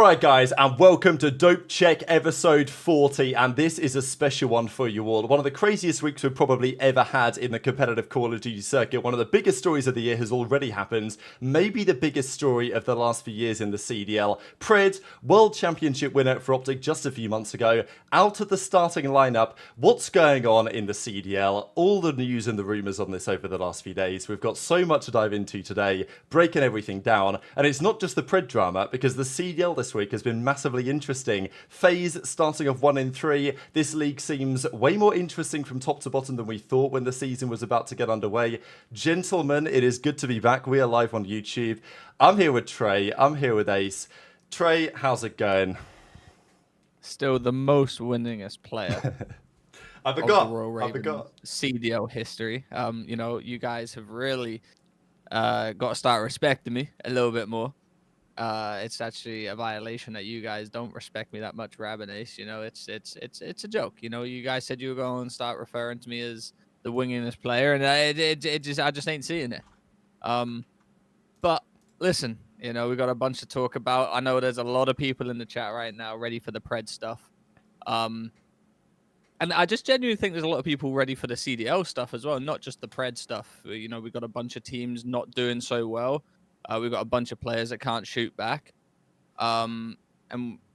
Alright guys, and welcome to Dope Check episode 40, and this is a special one for you all. One of the craziest weeks we've probably ever had in the competitive Call of Duty circuit. One of the biggest stories of the year has already happened. Maybe the biggest story of the last few years in the CDL. PRED, World Championship winner for OpTic just a few months ago, out of the starting lineup. What's going on in the CDL? All the news and the rumours on this over the last few days. We've got so much to dive into today, breaking everything down. And it's not just the PRED drama, because the CDL this week has been massively interesting. FaZe starting off 1-3. This league seems way more interesting from top to bottom than we thought when the season was about to get underway. Gentlemen, it is good to be back. We are live on YouTube. I'm here with Trey. I'm here with Ace. Trey, how's it going? Still the most winningest player. I forgot. CDL history. You know, you guys have really got to start respecting me a little bit more. It's actually a violation that you guys don't respect me that much, Rabbit Ace. You know, it's a joke. You know, you guys said you were going to start referring to me as the wingingest player, and I just ain't seeing it. But listen, you know, we got a bunch to talk about. I know there's a lot of people in the chat right now ready for the PRED stuff. And I just genuinely think there's a lot of people ready for the CDL stuff as well, not just the PRED stuff. You know, we've got a bunch of teams not doing so well. We've got a bunch of players that can't shoot back. And,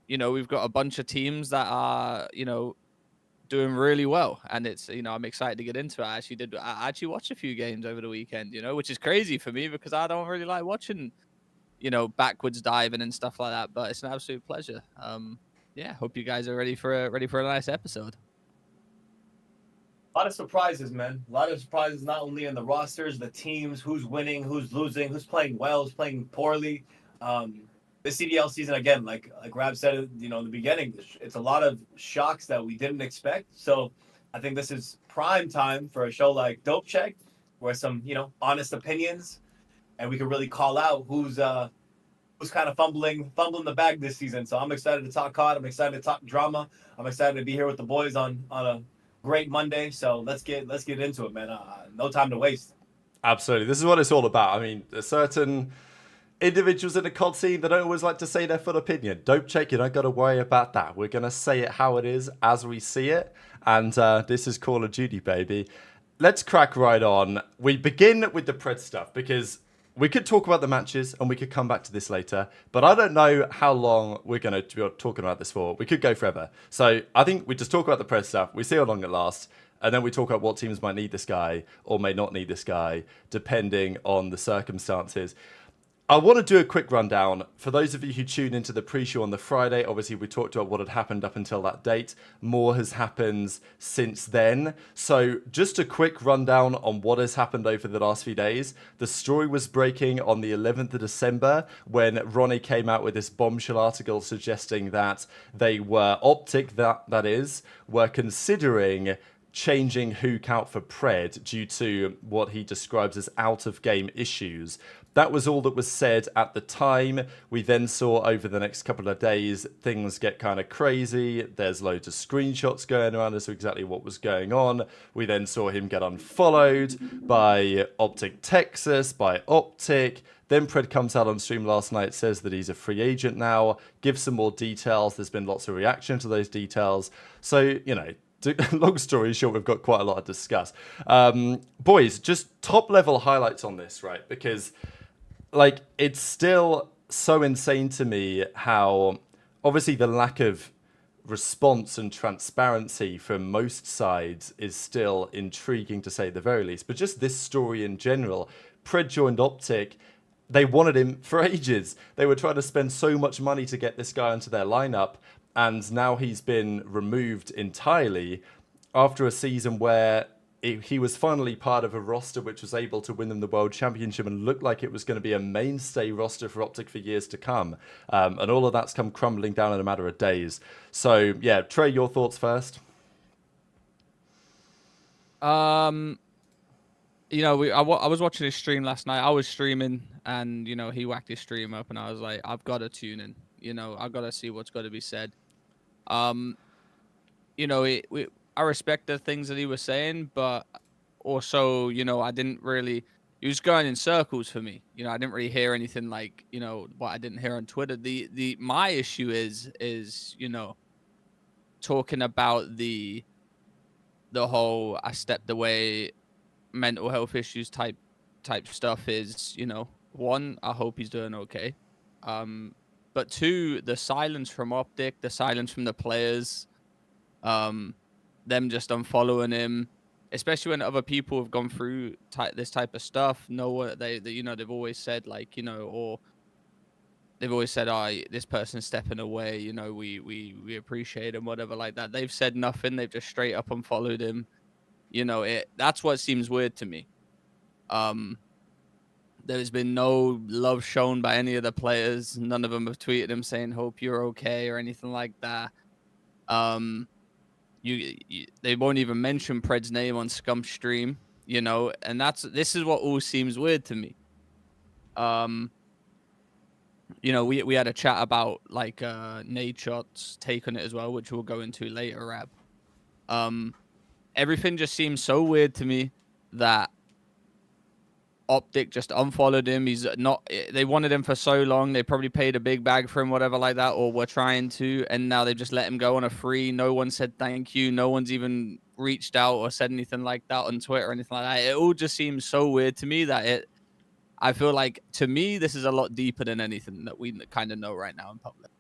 you know, we've got a bunch of teams that are, you know, doing really well. And it's, you know, I'm excited to get into it. I actually watched a few games over the weekend, you know, which is crazy for me because I don't really like watching, you know, backwards diving and stuff like that. But it's an absolute pleasure. Yeah, hope you guys are ready for a nice episode. A lot of surprises, man. A lot of surprises, not only in the rosters, the teams, who's winning, who's losing, who's playing well, who's playing poorly. The CDL season, again, like Rab said, you know, in the beginning, it's a lot of shocks that we didn't expect. So I think this is prime time for a show like Dope Check, where some, you know, honest opinions, and we can really call out who's kind of fumbling the bag this season. So I'm excited to talk COD. I'm excited to talk drama. I'm excited to be here with the boys on a great Monday, so let's get into it, man. No time to waste. Absolutely, this is what it's all about. I mean, there's certain individuals in the COD scene that don't always like to say their full opinion. Dope Check, you don't got to worry about that. We're gonna say it how it is, as we see it, and this is Call of Duty, baby. Let's crack right on. We begin with the PRED stuff because we could talk about the matches and we could come back to this later, but I don't know how long we're going to be talking about this for. We could go forever. So I think we just talk about the PRED stuff. We see how long it lasts. And then we talk about what teams might need this guy or may not need this guy, depending on the circumstances. I want to do a quick rundown. For those of you who tuned into the pre-show on the Friday, obviously we talked about what had happened up until that date. More has happened since then. So just a quick rundown on what has happened over the last few days. The story was breaking on the 11th of December when Ronnie came out with this bombshell article suggesting that they were, OpTic that is, were considering changing Huke out for PRED due to what he describes as out-of-game issues. That was all that was said at the time. We then saw over the next couple of days, things get kind of crazy. There's loads of screenshots going around as to exactly what was going on. We then saw him get unfollowed by OpTic Texas, by OpTic. Then PRED comes out on stream last night, says that he's a free agent now, gives some more details. There's been lots of reaction to those details. So, you know, long story short, we've got quite a lot to discuss. Boys, just top level highlights on this, right? Because like, it's still so insane to me how obviously the lack of response and transparency from most sides is still intriguing to say the very least. But just this story in general, PRED joined OpTic. They wanted him for ages. They were trying to spend so much money to get this guy into their lineup. And now he's been removed entirely after a season where he was finally part of a roster which was able to win them the World Championship and looked like it was going to be a mainstay roster for OpTic for years to come. And all of that's come crumbling down in a matter of days. So, yeah, Trey, your thoughts first? You know, I was watching his stream last night. I was streaming and, you know, he whacked his stream up and I was like, I've got to tune in. You know, I've got to see what's got to be said. You know, I respect the things that he was saying, but also, you know, I didn't really he was going in circles for me. You know, I didn't really hear anything like, you know, what I didn't hear on Twitter. My issue is, you know, talking about the whole I stepped away mental health issues type stuff is, you know, one, I hope he's doing okay. But two, the silence from OpTic, the silence from the players, them just unfollowing him, especially when other people have gone through this type of stuff, know what they you know, they've always said, like, you know, or they've always said, "Oh, this person's stepping away. You know, we appreciate him, whatever like that." They've said nothing. They've just straight up unfollowed him. You know, that's what seems weird to me. There's been no love shown by any of the players. None of them have tweeted him saying, "Hope you're okay" or anything like that. They won't even mention PRED's name on Scump stream. You know, and this is what all seems weird to me. You know, we had a chat about like Nadeshot's take on it as well, which we'll go into later, Rab. Everything just seems so weird to me that OpTic just unfollowed him. He's not. They wanted him for so long. They probably paid a big bag for him, whatever like that, or were trying to, and now they just let him go on a free. No one said thank you. No one's even reached out or said anything like that on Twitter or anything like that. It all just seems so weird to me that I feel like, to me, this is a lot deeper than anything that we kind of know right now in public.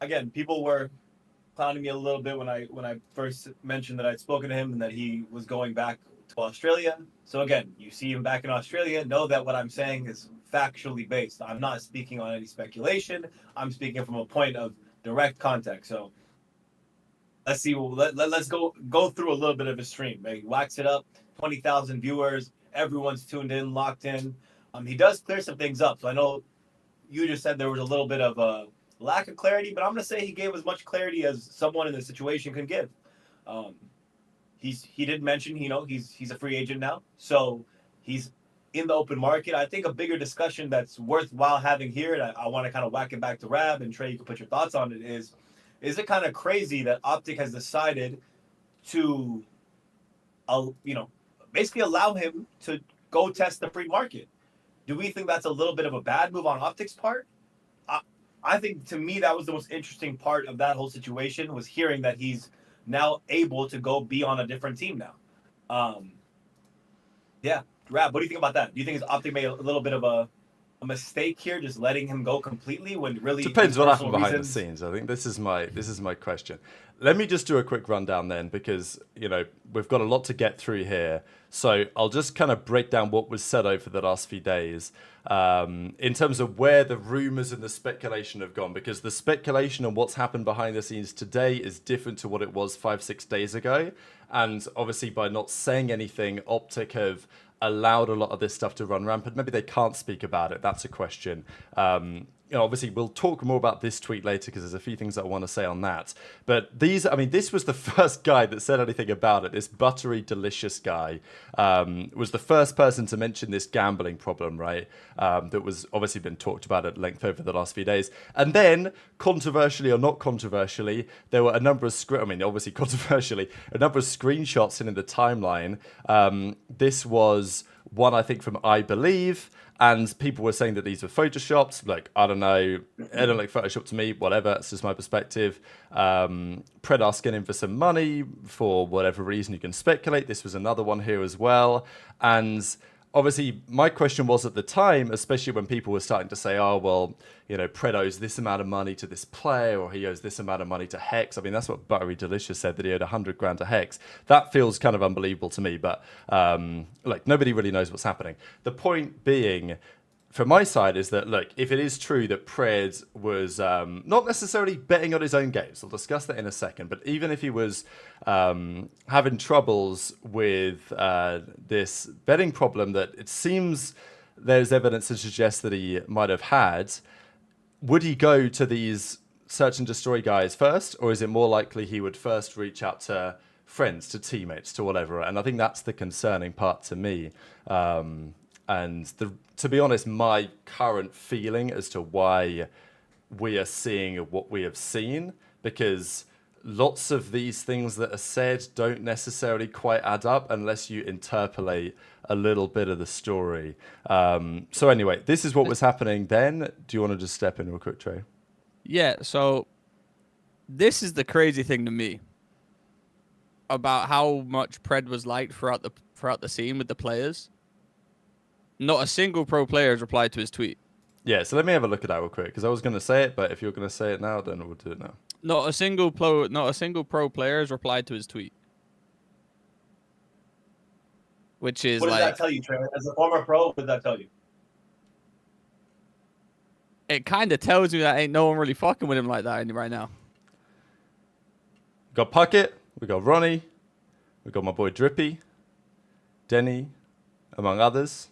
Again, people were clowning me a little bit when I first mentioned that I'd spoken to him and that he was going back to Australia. So again, you see him back in Australia, know that what I'm saying is factually based. I'm not speaking on any speculation. I'm speaking from a point of direct context. So let's see. Let's go through a little bit of his stream. He wax it up. 20,000 viewers. Everyone's tuned in, locked in. He does clear some things up. So I know you just said there was a little bit of a lack of clarity, but I'm going to say he gave as much clarity as someone in the situation can give. He did mention, you know, he's a free agent now, so he's in the open market. I think a bigger discussion that's worthwhile having here, and I want to kind of whack it back to Rab, and Trey, you can put your thoughts on it, is it kind of crazy that OpTic has decided to, you know, basically allow him to go test the free market? Do we think that's a little bit of a bad move on OpTic's part? I think, to me, that was the most interesting part of that whole situation, was hearing that he's now able to go be on a different team now. Yeah, Rab, what do you think about that? Do you think OpTic made a little bit of a mistake here, just letting him go completely when really depends what happened behind the scenes? I think this is my question. Let me just do a quick rundown then, because, you know, we've got a lot to get through here. So I'll just kind of break down what was said over the last few days in terms of where the rumors and the speculation have gone, because the speculation on what's happened behind the scenes today is different to what it was 5-6 days ago. And obviously, by not saying anything, OpTic have allowed a lot of this stuff to run rampant. Maybe they can't speak about it. That's a question. You know, obviously, we'll talk more about this tweet later, because there's a few things that I want to say on that. But this was the first guy that said anything about it. This buttery, delicious guy was the first person to mention this gambling problem, right? That was obviously been talked about at length over the last few days. And then, controversially or not controversially, there were a number of obviously controversially, a number of screenshots in the timeline. This was one, I think, from I Believe. And people were saying that these were photoshopped. Like, I don't know. It don't look Photoshop to me. Whatever. It's just my perspective. PRED asking him for some money for whatever reason. You can speculate. This was another one here as well. And obviously, my question was at the time, especially when people were starting to say, oh, well, you know, PRED owes this amount of money to this player, or he owes this amount of money to Hex. I mean, that's what Buttery Delicious said, that he owed 100 grand to Hex. That feels kind of unbelievable to me, but like, nobody really knows what's happening. The point being, from my side, is that, look, if it is true that PRED was not necessarily betting on his own games, I'll discuss that in a second, but even if he was having troubles with this betting problem that it seems there's evidence to suggest that he might have had, would he go to these search and destroy guys first, or is it more likely he would first reach out to friends, to teammates, to whatever? And I think that's the concerning part to me. And to be honest, my current feeling as to why we are seeing what we have seen, because lots of these things that are said don't necessarily quite add up unless you interpolate a little bit of the story. So anyway, this is what was happening then. Do you want to just step in real quick, Trey? Yeah, so this is the crazy thing to me about how much PRED was liked throughout the scene with the players. Not a single pro player has replied to his tweet. Yeah, so let me have a look at that real quick, because I was going to say it, but if you're going to say it now, then we'll do it now. Not a single pro player has replied to his tweet. Which is What does like, that tell you, Trey? As a former pro, what does that tell you? it kind of tells me that ain't no one really fucking with him like that right now. We got Puckett, we got Ronnie, we got my boy Drippy, Denny, among others.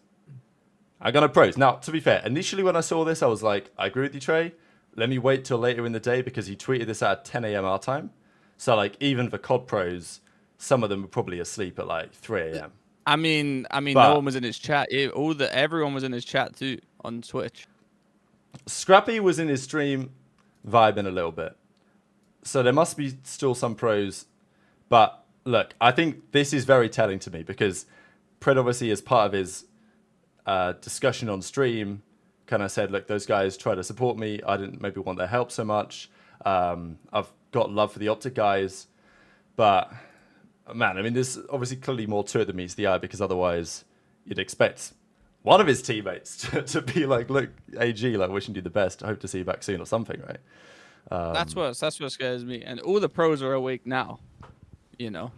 I'm going to pros. Now, to be fair, initially when I saw this, I was like, I agree with you, Trey. Let me wait till later in the day because he tweeted this at 10 a.m. our time. So, like, even for COD pros, some of them were probably asleep at like 3 a.m. I mean, But no one was in his chat. Everyone was in his chat too on Twitch. Scrappy was in his stream vibing a little bit. So there must be still some pros. But look, I think this is very telling to me because PRED obviously as part of his discussion on stream kind of said, look, those guys try to support me. I didn't maybe want their help so much. I've got love for the OpTic guys. But man, I mean, there's obviously clearly more to it than meets the eye because otherwise you'd expect one of his teammates to be like, look, AG, like wishing you the best. I hope to see you back soon or something, right? That's what scares me. And all the pros are awake now, you know.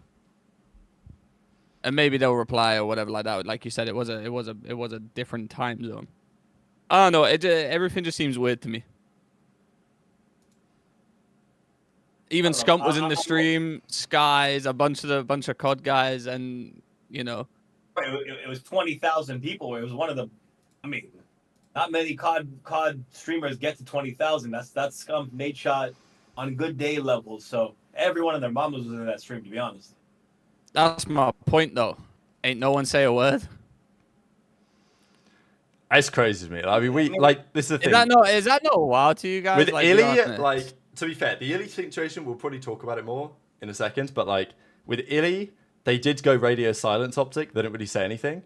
And maybe they'll reply or whatever like that. Like you said, it was a different time zone. I don't know. Everything just seems weird to me. Even Scump was in the stream. Skies, a bunch of COD guys, and you know. It was 20,000 people. It was one of the, I mean, not many COD streamers get to 20,000. That's Scump, Nate Shot on good day levels. So everyone and their mamas was in that stream, to be honest. That's my point, though. Ain't no one say a word. It's crazy to me. I mean, this is the thing. Is that not wild to you guys? With Illy, to be fair, the Illy situation, we'll probably talk about it more in a second. But like with Illy, they did go radio silence OpTic. They didn't really say anything.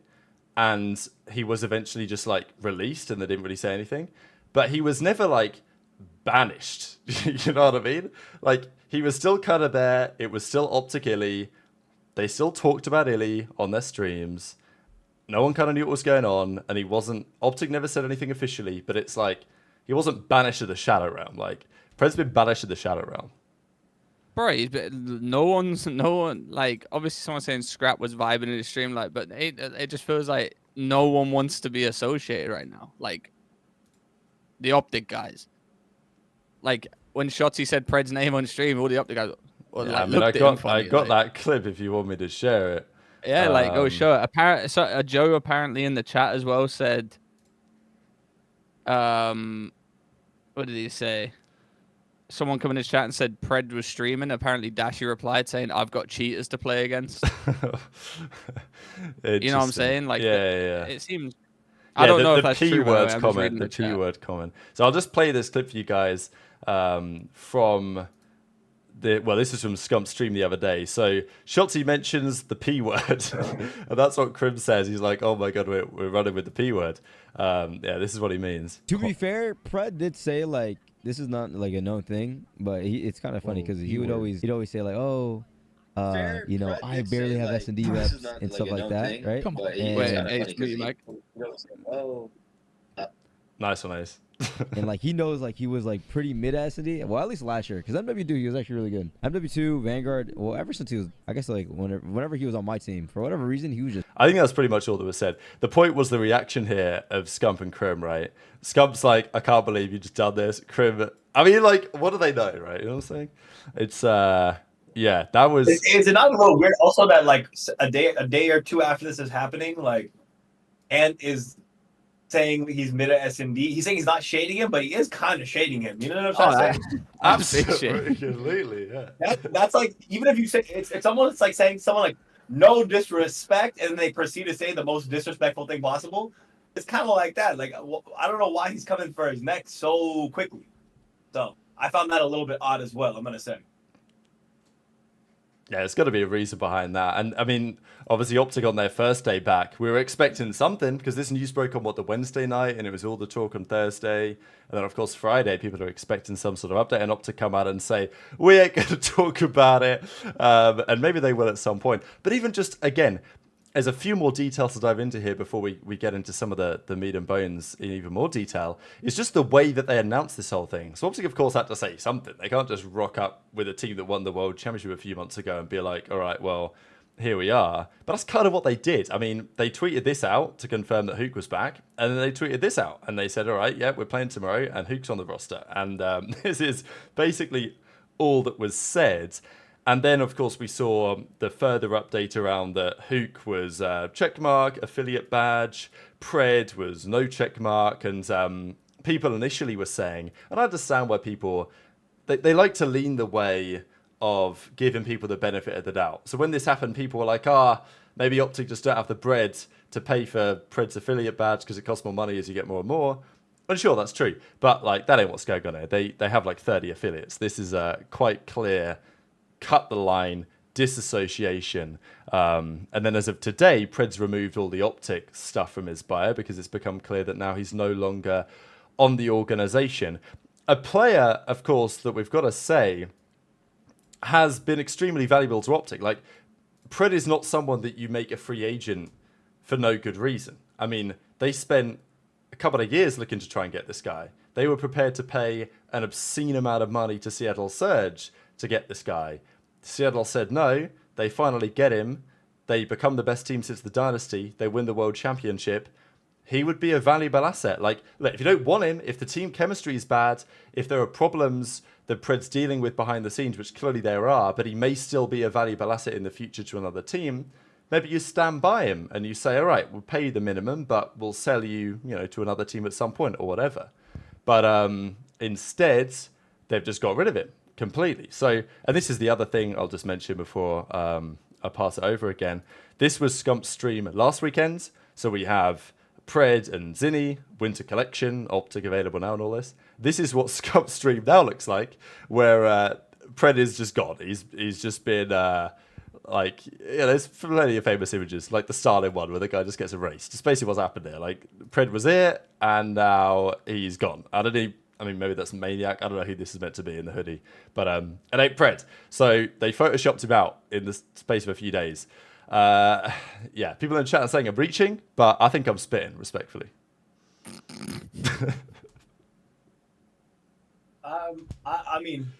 And he was eventually just like released and they didn't really say anything. But he was never like banished. You know what I mean? Like he was still kind of there. It was still OpTic Illy. They still talked about Illy on their streams. No one kind of knew what was going on. And he wasn't, OpTic never said anything officially, but it's like, he wasn't banished to the Shadow Realm. Like, PRED's been banished to the Shadow Realm. Bro, no one, like, obviously someone saying Scrap was vibing in his stream, like, but it just feels like no one wants to be associated right now. Like, the OpTic guys. Like, when Shotzi said PRED's name on stream, all the OpTic guys, I got that clip if you want me to share it. Yeah, like, go show it. Joe apparently in the chat as well said, what did he say? Someone come in his chat and said PRED was streaming. Apparently Dashi replied saying, I've got cheaters to play against. You know what I'm saying? Like, yeah. It seems... I don't know if that's true. The P-word comment. So I'll just play this clip for you guys from... this is from Scump's stream the other day. So Shotzi mentions the P word, and that's what Krim says. He's like, "Oh my god, we're running with the P word." Yeah, this is what he means. To be fair, PRED did say like this is not like a known thing, but it's kind of funny because he'd always say like, "Oh, you know, I barely have S&D reps and stuff like that," right? Come on, Nice one, Ace. And like he knows like he was like pretty mid S&D, well at least last year, because MW2 he was actually really good. MW2 Vanguard, well ever since he was, I guess like whenever he was on my team, for whatever reason he was just. I think that's pretty much all that was said. The point was the reaction here of Scump and Krim, right? Scump's like, I can't believe you just done this. Krim, I mean, like, what do they know, right? You know what I'm saying? It's yeah, that was. Is it not a little weird also that like a day or two after this is happening, like, Ant is saying he's mid S&D. He's saying he's not shading him, but he is kind of shading him. You know what I'm saying? Absolutely, yeah. That's like, even if you say it's almost like saying someone like no disrespect, and they proceed to say the most disrespectful thing possible. It's kind of like that. Like, I don't know why he's coming for his neck so quickly. So I found that a little bit odd as well, I'm gonna say. Yeah, there's got to be a reason behind that. And I mean, obviously, OpTic on their first day back, we were expecting something because this news broke on the Wednesday night, and it was all the talk on Thursday. And then, of course, Friday, people are expecting some sort of update, and OpTic come out and say, we ain't going to talk about it. And maybe they will at some point. But even just, again, there's a few more details to dive into here before we get into some of the meat and bones in even more detail. It's just the way that they announced this whole thing. So OpTic, of course, had to say something. They can't just rock up with a team that won the World Championship a few months ago and be like, all right, well, here we are. But that's kind of what they did. I mean, they tweeted this out to confirm that Huke was back, and then they tweeted this out, and they said, all right, yeah, we're playing tomorrow, and Huke's on the roster. And this is basically all that was said. And then, of course, we saw the further update around that Huke was checkmark, affiliate badge, PRED was no checkmark, and people initially were saying, and I understand why people, they like to lean the way of giving people the benefit of the doubt. So when this happened, people were like, maybe OpTic just don't have the bread to pay for PRED's affiliate badge because it costs more money as you get more and more. And sure, that's true, but like that ain't what's going on here. They have like 30 affiliates. This is quite clear. Cut the line, disassociation. And then as of today, PRED's removed all the OpTic stuff from his bio because it's become clear that now he's no longer on the organization. A player, of course, that we've got to say has been extremely valuable to OpTic. Like, PRED is not someone that you make a free agent for no good reason. I mean, they spent a couple of years looking to try and get this guy. They were prepared to pay an obscene amount of money to CDL Surge to get this guy. Seattle said no. They finally get him. They become the best team since the dynasty. They win the world championship. He would be a valuable asset. Like, look, if you don't want him, if the team chemistry is bad, if there are problems that PRED's dealing with behind the scenes, which clearly there are, but he may still be a valuable asset in the future to another team, maybe you stand by him and you say, all right, we'll pay you the minimum, but we'll sell you, to another team at some point or whatever. But instead, they've just got rid of him completely. So, and this is the other thing I'll just mention before I pass it over again. This was Scump's stream last weekend. So we have PRED and Zinni, Winter Collection, OpTic available now and all this. This is what Scump's stream now looks like, where PRED is just gone. He's just been there's plenty of famous images, like the Starling one where the guy just gets erased. It's basically what's happened there. Like, PRED was here and now he's gone. I mean, maybe that's Maniac. I don't know who this is meant to be in the hoodie. But it ain't PRED. So they photoshopped him out in the space of a few days. Yeah, people in the chat are saying I'm reaching, but I think I'm spitting, respectfully. I mean,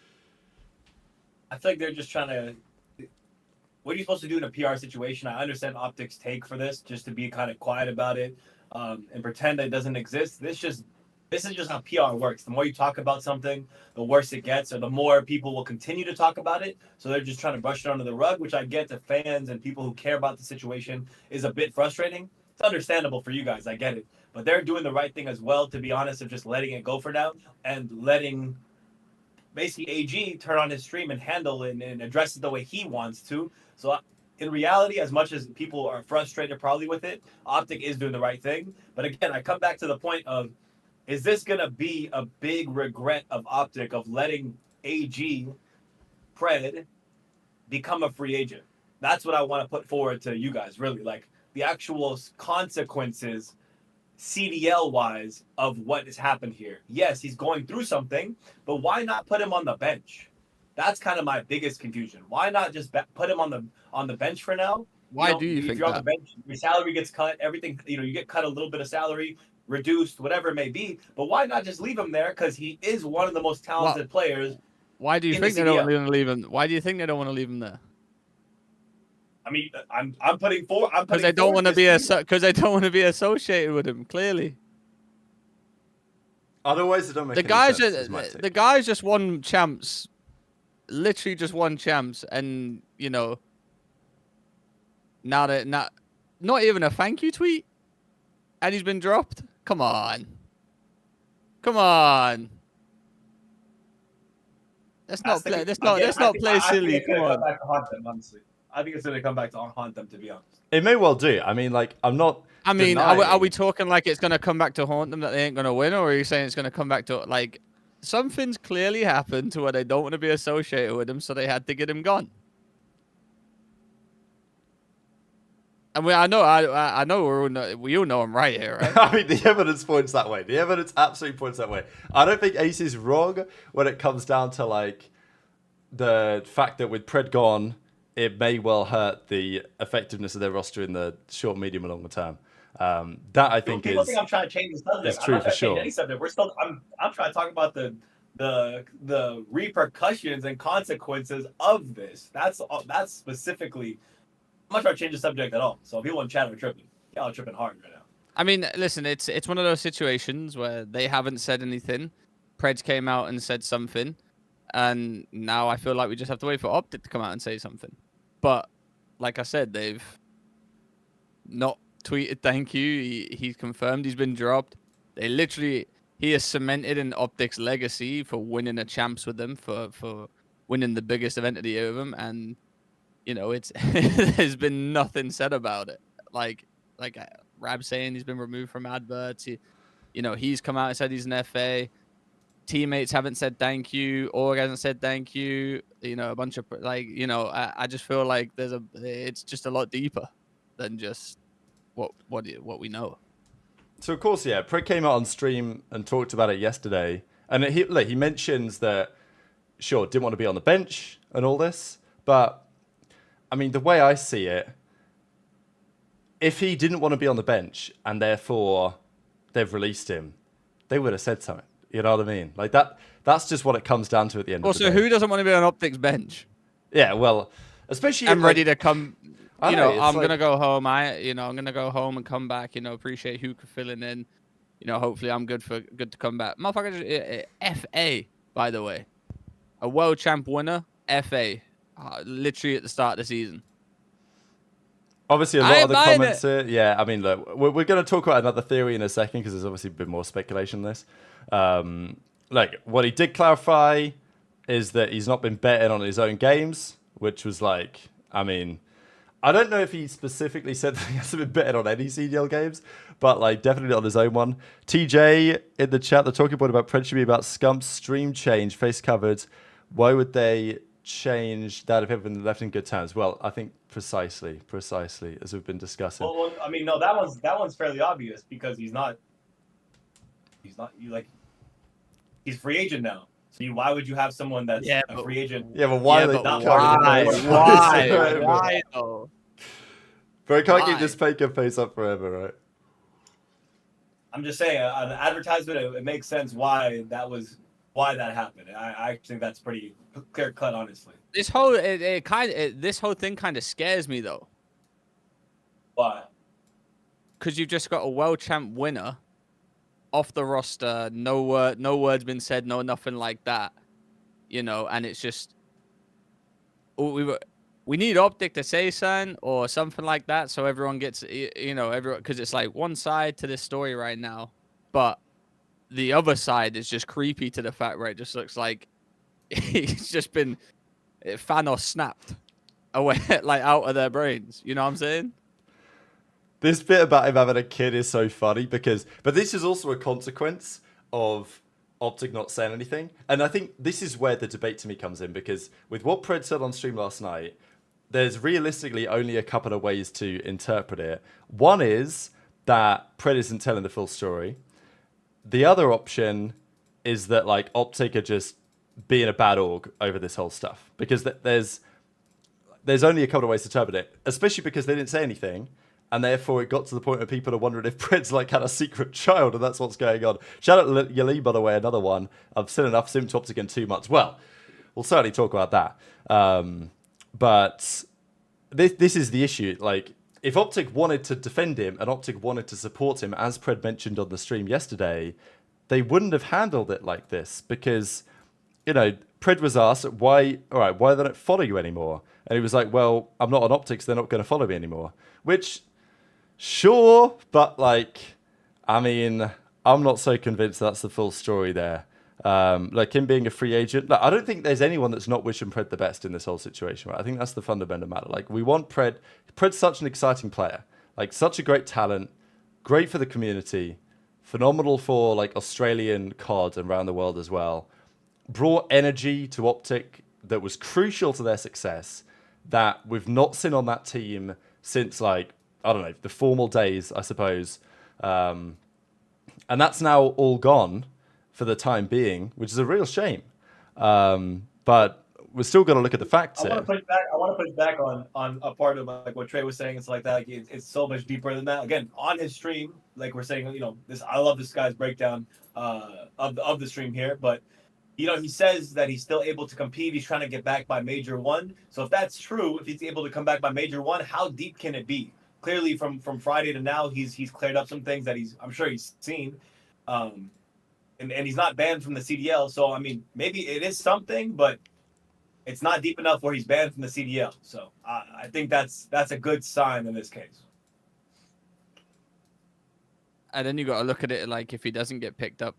I feel like they're just trying to... What are you supposed to do in a PR situation? I understand OpTic's take for this, just to be kind of quiet about it and pretend that it doesn't exist. This is just how PR works. The more you talk about something, the worse it gets, or the more people will continue to talk about it. So they're just trying to brush it under the rug, which I get to fans and people who care about the situation is a bit frustrating. It's understandable for you guys. I get it. But they're doing the right thing as well, to be honest, of just letting it go for now and letting basically AG turn on his stream and handle it and address it the way he wants to. So in reality, as much as people are frustrated probably with it, OpTic is doing the right thing. But again, I come back to the point of, is this going to be a big regret of OpTic of letting AG, PRED, become a free agent? That's what I want to put forward to you guys, really. Like, the actual consequences, CDL-wise, of what has happened here. Yes, he's going through something, but why not put him on the bench? That's kind of my biggest confusion. Why not just put him on the bench for now? Why do you think if you're that? on the bench, your salary gets cut, everything, you get cut a little bit of salary, reduced, whatever it may be. But why not just leave him there? Because he is one of the most talented players. Why do you think they don't want to leave him? Why do you think they don't want to leave him there? I mean, I'm putting forward. Because they don't want to be associated with him. Clearly. Otherwise, it don't make the guys just won champs, literally just won champs, and now that not even a thank you tweet, and he's been dropped. Come on. Let's not play silly. Come on. Back to haunt them, honestly. I think it's going to come back to haunt them, to be honest. It may well do. I mean, like, I'm not. I mean, are we talking like it's going to come back to haunt them that they ain't going to win, or are you saying it's going to come back to, like, something's clearly happened to where they don't want to be associated with him, so they had to get him gone? I mean, I know we all know I'm right here, right? I mean, the evidence points that way. The evidence absolutely points that way. I don't think Ace is wrong when it comes down to like the fact that with Pred gone, it may well hurt the effectiveness of their roster in the short, medium, and longer term. That I think People is. think I'm trying to change the subject. It's true I'm not for trying to change sure. any subject. We're still. I'm trying to talk about the repercussions and consequences of this. That's specifically. I'm not trying to change the subject at all. So people in chat are tripping. Y'all are tripping hard right now. I mean, listen, it's one of those situations where they haven't said anything. Preds came out and said something, and now I feel like we just have to wait for OpTic to come out and say something. But like I said, they've not tweeted thank you. He's confirmed he's been dropped. He has cemented in OpTic's legacy for winning a champs with them, for winning the biggest event of the year with them, and you know, it's there's been nothing said about it. Like Rab saying he's been removed from adverts. He's come out and said he's an FA. Teammates haven't said thank you. Org hasn't said thank you. A bunch of I just feel like it's just a lot deeper than just what we know. So of course, yeah, Pred came out on stream and talked about it yesterday, and he mentions that sure didn't want to be on the bench and all this, but I mean the way I see it, if he didn't want to be on the bench and therefore they've released him, they would have said something. You know what I mean? Like that's just what it comes down to at the end of the day. Also, who doesn't want to be on OpTic's bench? Yeah, well, especially I'm ready to come. I'm like, gonna go home. I'm gonna go home and come back. Appreciate Huke filling in. Hopefully I'm good to come back. Motherfucker, FA, by the way, a world champ winner, FA, literally at the start of the season. Obviously, a lot of the comments here. Yeah, I mean, look, we're going to talk about another theory in a second because there's obviously been more speculation on this. Like, what he did clarify is that he's not been betting on his own games, which was like, I mean, I don't know if he specifically said that he hasn't been betting on any CDL games, but like definitely not on his own one. TJ in the chat, the talking point about Pred should be about Scump's stream change, face covered. Why would they change that if everyone been left in good terms? Well, I think precisely as we've been discussing. Well, I mean, no, that one's fairly obvious because he's free agent now. So why would you have someone that's a free agent? Yeah, but why? Why though? Bro, I can't keep this poker face up forever, right? I'm just saying, an advertisement, it makes sense why that happened. I think that's pretty clear cut, honestly. This whole thing kind of scares me though. Why? Because you've just got a world champ winner off the roster, no words been said, nothing like that, and it's just we need OpTic to say something or something like that so everyone gets everyone, because it's like one side to this story right now, but the other side is just creepy to the fact where it just looks like he's just been Thanos snapped away like out of their brains. You know what I'm saying? This bit about him having a kid is so funny but this is also a consequence of OpTic not saying anything. And I think this is where the debate to me comes in, because with what Pred said on stream last night, there's realistically only a couple of ways to interpret it. One is that Pred isn't telling the full story. The other option is that like OpTic are just being a bad org over this whole stuff, because there's only a couple of ways to interpret it, especially because they didn't say anything. And therefore, it got to the point where people are wondering if Pred's like had a secret child, and that's what's going on. Shout out to Yali, by the way, another one. I've seen enough Sim to OpTic in 2 months. Well, we'll certainly talk about that. But this is the issue. Like, if OpTic wanted to defend him and OpTic wanted to support him, as Pred mentioned on the stream yesterday, they wouldn't have handled it like this, because, Pred was asked, why they don't follow you anymore? And he was like, well, I'm not on OpTic, so they're not going to follow me anymore. Which, sure, but like, I mean, I'm not so convinced that's the full story there. Like him being a free agent, I don't think there's anyone that's not wishing Pred the best in this whole situation, right? I think that's the fundamental matter. Like, we want Pred. Pred's such an exciting player, like such a great talent, great for the community, phenomenal for like Australian COD and around the world as well. Brought energy to OpTic that was crucial to their success that we've not seen on that team since like I don't know, the formal days, I suppose. And that's now all gone for the time being, which is a real shame. But we're still going to look at the facts I here. want to put it back on a part of like what Trey was saying. It's like that. Like it's so much deeper than that. Again, on his stream, like we're saying, this. I love this guy's breakdown of the stream here. But he says that he's still able to compete. He's trying to get back by Major 1. So if that's true, if he's able to come back by Major 1, how deep can it be? Clearly, from Friday to now, he's cleared up some things that I'm sure he's seen. And he's not banned from the CDL. So I mean, maybe it is something, but it's not deep enough where he's banned from the CDL. So I think that's a good sign in this case. And then you got to look at it like if he doesn't get picked up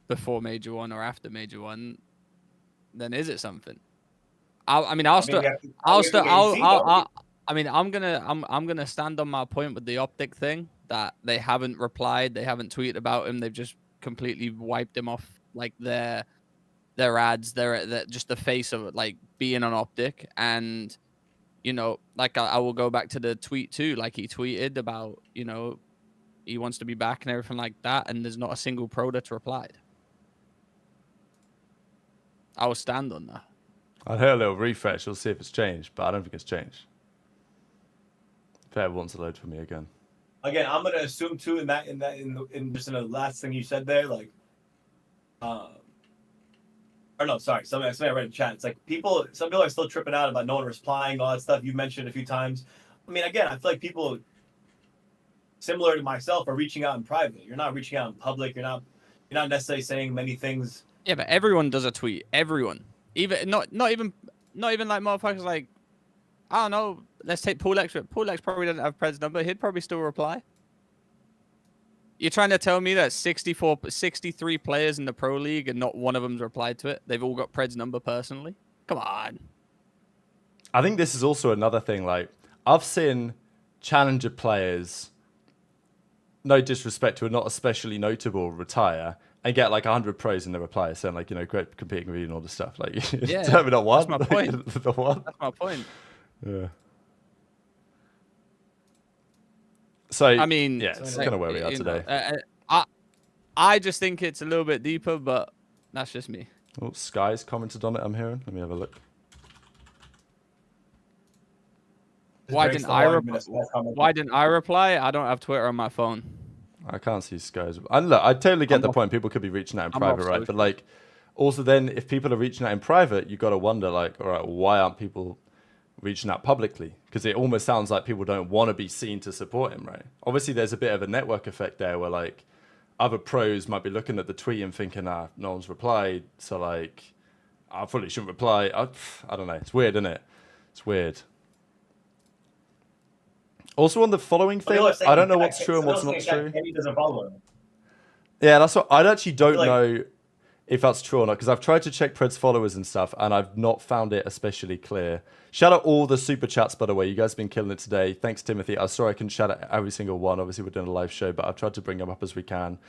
before Major 1 or after Major 1, then is it something? I'm gonna stand on my point with the OpTic thing that they haven't replied, they haven't tweeted about him, they've just completely wiped him off like their ads, they're just the face of it, like being on OpTic. And like I will go back to the tweet too, like he tweeted about he wants to be back and everything like that, and there's not a single pro that's replied. I will stand on that. I'll hit a little refresh, we'll see if it's changed, but I don't think it's changed. Fair wants to load for me again. Again, I'm gonna assume too in just in the last thing you said there, like or no, sorry, somebody I read in chat. It's like some people are still tripping out about no one replying, all that stuff you mentioned a few times. I mean, again, I feel like people similar to myself are reaching out in private. You're not reaching out in public. You're not necessarily saying many things. Yeah, but everyone does a tweet. Everyone, even not even like motherfuckers like, I don't know. Let's take Paul X. Paul X probably doesn't have Pred's number. He'd probably still reply. You're trying to tell me that 63 players in the Pro League and not one of them's replied to it? They've all got Pred's number personally? Come on. I think this is also another thing. Like, I've seen challenger players, no disrespect, who are not especially notable, retire and get like 100 pros in the reply saying like, great competing with you and all this stuff. Like, yeah, tell me not one. That's my point. The one. That's my point. Yeah. So I mean, yeah, it's kind of where we are today. I just think it's a little bit deeper, but that's just me. Oh, Sky's commented on it, I'm hearing. Let me have a look. Why didn't I reply? I don't have Twitter on my phone. I can't see Sky's. And look, I totally get the point. People could be reaching out in private, right? But like, also then, if people are reaching out in private, you've got to wonder, like, all right, why aren't people reaching out publicly? Because it almost sounds like people don't want to be seen to support him, right? Obviously, there's a bit of a network effect there where, like, other pros might be looking at the tweet and thinking, no one's replied, so, like, I probably shouldn't reply. I don't know. It's weird, isn't it? It's weird. Also, on the following thing, I don't know what's true and what's not true. Yeah, that's what I actually don't know if that's true or not, because I've tried to check Pred's followers and stuff, and I've not found it especially clear. Shout out all the super chats, by the way. You guys have been killing it today. Thanks, Timothy. I'm sorry I couldn't shout out every single one. Obviously, we're doing a live show, but I've tried to bring them up as we can.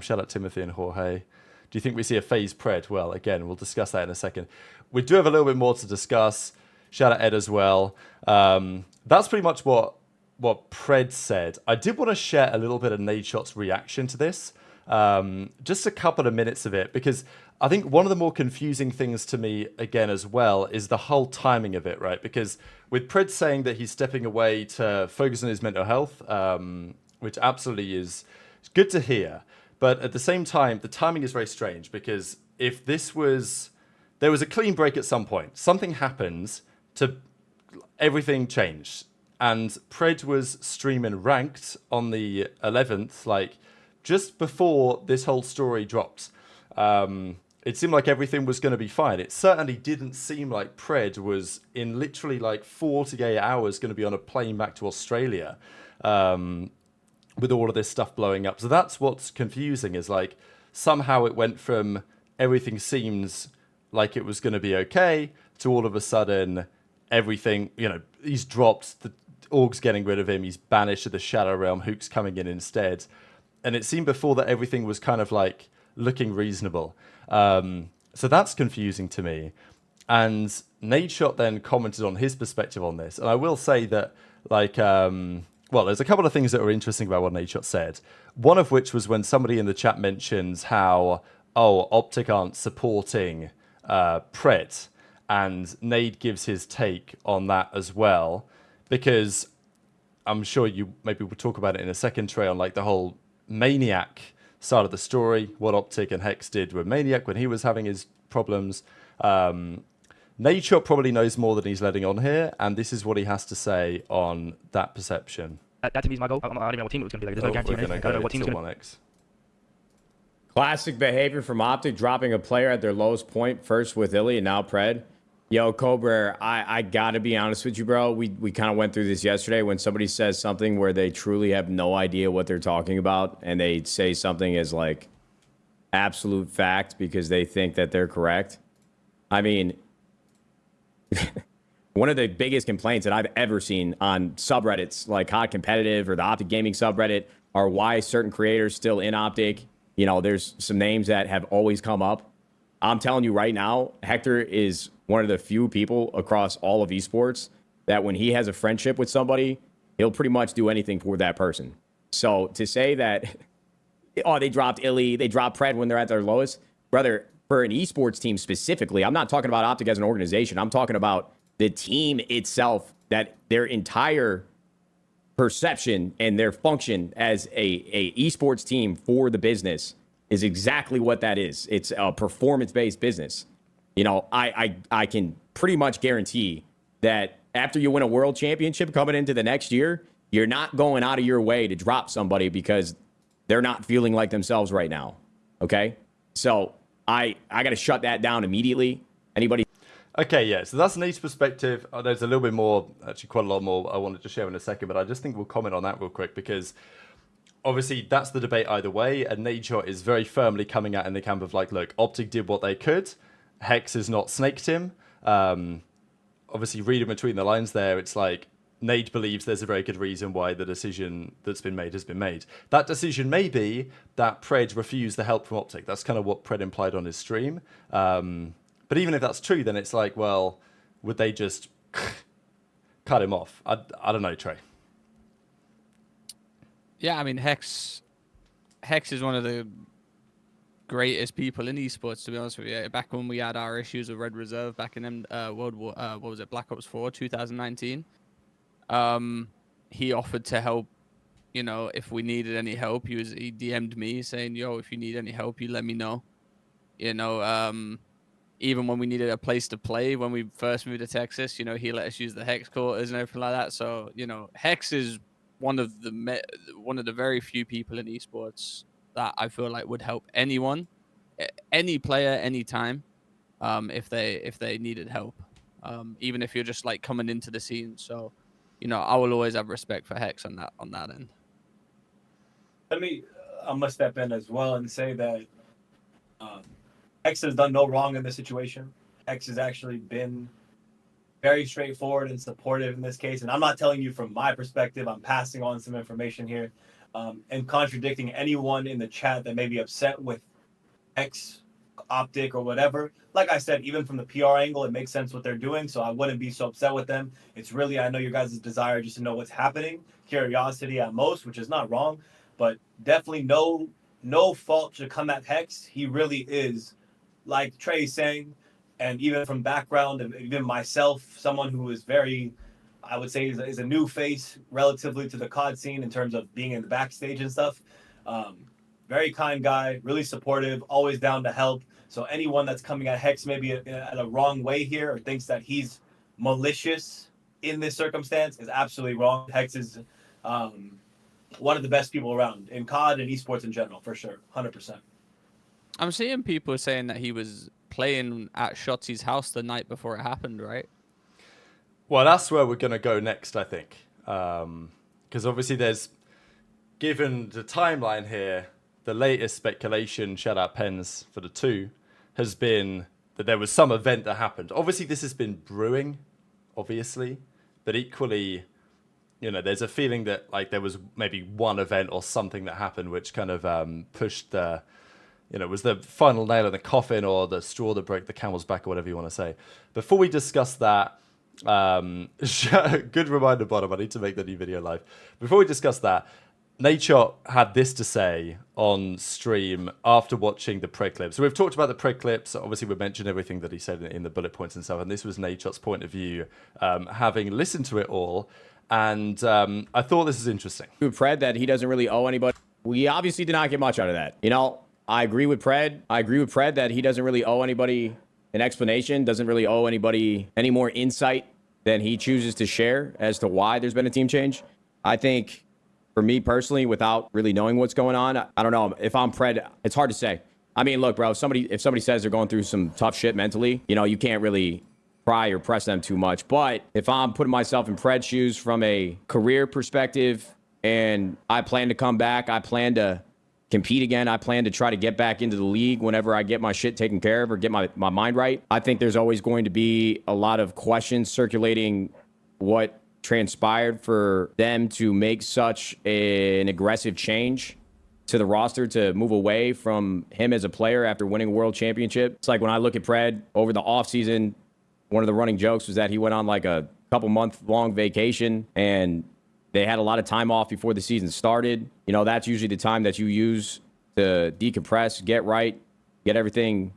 Shout out Timothy and Jorge. Do you think we see a FaZe Pred? Well, again, we'll discuss that in a second. We do have a little bit more to discuss. Shout out Ed as well. That's pretty much what Pred said. I did want to share a little bit of Nadeshot's reaction to this. Just a couple of minutes of it, because I think one of the more confusing things to me, again, as well, is the whole timing of it, right? Because with Pred saying that he's stepping away to focus on his mental health, which absolutely is good to hear. But at the same time, the timing is very strange, because if there was a clean break at some point, something happens to everything changed. And Pred was streaming ranked on the 11th, like just before this whole story dropped. It seemed like everything was going to be fine. It certainly didn't seem like Pred was in literally like 48 hours going to be on a plane back to Australia with all of this stuff blowing up. So that's what's confusing, is like somehow it went from everything seems like it was going to be okay to all of a sudden everything, he's dropped, the Org's getting rid of him, he's banished to the Shadow Realm, Huke's coming in instead. And it seemed before that everything was kind of like looking reasonable. So that's confusing to me. And Nadeshot then commented on his perspective on this. And I will say that, like, well, there's a couple of things that were interesting about what Nadeshot said. One of which was when somebody in the chat mentions how, OpTic aren't supporting PRED, and Nade gives his take on that as well, because I'm sure you maybe we'll talk about it in a second, Trey, on like the whole Maniac side of the story, what OpTic and Hex did with Maniac when he was having his problems. Nadeshot probably knows more than he's letting on here, and this is what he has to say on that perception. That to me is my goal. I don't even know what team it was going to be like. There's no guarantee or anything. I don't know what team's going to 1x. Classic behavior from OpTic, dropping a player at their lowest point, first with Illy and now Pred. Yo, Cobra, I got to be honest with you, bro. We kind of went through this yesterday. When somebody says something where they truly have no idea what they're talking about, and they say something as like absolute fact because they think that they're correct. I mean, one of the biggest complaints that I've ever seen on subreddits like Hot Competitive or the OpTic Gaming subreddit are why certain creators still in OpTic. You know, there's some names that have always come up. I'm telling you right now, Hector is one of the few people across all of esports that when he has a friendship with somebody, he'll pretty much do anything for that person. So to say that, they dropped Illy, they dropped Pred when they're at their lowest, brother, for an esports team specifically, I'm not talking about OpTic as an organization. I'm talking about the team itself, that their entire perception and their function as a esports team for the business is exactly what that is. It's a performance-based business. You know, I can pretty much guarantee that after you win a world championship coming into the next year, you're not going out of your way to drop somebody because they're not feeling like themselves right now. Okay? So I got to shut that down immediately. Anybody? Okay, yeah, so that's Nate's perspective. There's a little bit more, actually quite a lot more I wanted to share in a second, but I just think we'll comment on that real quick because obviously that's the debate either way, and Nadeshot is very firmly coming out in the camp of like, look, OpTic did what they could. Hex has not snaked him. Obviously, reading between the lines there, it's like Nade believes there's a very good reason why the decision that's been made has been made. That decision may be that Pred refused the help from OpTic. That's kind of what Pred implied on his stream. But even if that's true, then it's like, well, would they just cut him off? I don't know, Trey. Yeah, I mean, Hex is one of the greatest people in esports, to be honest with you. Back when we had our issues with Red Reserve back in World War, what was it, Black Ops 4, 2019, he offered to help. You know, if we needed any help, he DM'd me saying, "Yo, if you need any help, you let me know." You know, even when we needed a place to play when we first moved to Texas, you know, he let us use the Hex quarters and everything like that. So, you know, Hex is one of the very few people in esports that I feel like would help anyone, any player, anytime, if they needed help, even if you're just like coming into the scene. So, you know, I will always have respect for Hex on that end. I'm gonna step in as well and say that Hex has done no wrong in this situation. Hex has actually been very straightforward and supportive in this case. And I'm not telling you from my perspective. I'm passing on some information here and contradicting anyone in the chat that may be upset with Hex, OpTic, or whatever. Like I said, even from the PR angle, it makes sense what they're doing. So I wouldn't be so upset with them. It's really, I know your guys' desire just to know what's happening. Curiosity at most, which is not wrong. But definitely no fault should come at Hex. He really is, like Trey's saying, and even from background, and even myself, someone who is very, I would say, is a new face relatively to the COD scene in terms of being in the backstage and stuff. Very kind guy, really supportive, always down to help. So anyone that's coming at Hex maybe at a wrong way here or thinks that he's malicious in this circumstance is absolutely wrong. Hex is one of the best people around in COD and esports in general, for sure, 100%. I'm seeing people saying that he was playing at Shotzi's house the night before it happened, right? Well, that's where we're going to go next, I think. Because obviously there's, given the timeline here, the latest speculation, shout out Pens for the 2, has been that there was some event that happened. Obviously this has been brewing, obviously, but equally, you know, there's a feeling that like there was maybe one event or something that happened which kind of pushed the, you know, was the final nail in the coffin or the straw that broke the camel's back or whatever you want to say. Before we discuss that, Good reminder, bottom. I need to make the new video live. Before we discuss that, Nadeshot had this to say on stream after watching the PRED clip. So we've talked about the PRED clips. Obviously, we mentioned everything that he said in the bullet points and stuff. And this was Nadeshot's point of view, having listened to it all. And I thought this is interesting. PRED that he doesn't really owe anybody. We obviously did not get much out of that. You know, I agree with PRED. That he doesn't really owe anybody an explanation, doesn't really owe anybody any more insight than he chooses to share as to why there's been a team change. I think for me personally, without really knowing what's going on, I don't know. If I'm PRED, it's hard to say. I mean, look, bro, if somebody says they're going through some tough shit mentally, you know, you can't really pry or press them too much. But if I'm putting myself in PRED's shoes from a career perspective and I plan to come back, I plan to compete again, I plan to try to get back into the league whenever I get my shit taken care of or get my mind right, I think there's always going to be a lot of questions circulating what transpired for them to make such an aggressive change to the roster to move away from him as a player after winning a world championship. It's like when I look at PRED over the offseason, one of the running jokes was that he went on like a couple month long vacation and they had a lot of time off before the season started. You know, that's usually the time that you use to decompress, get right, get everything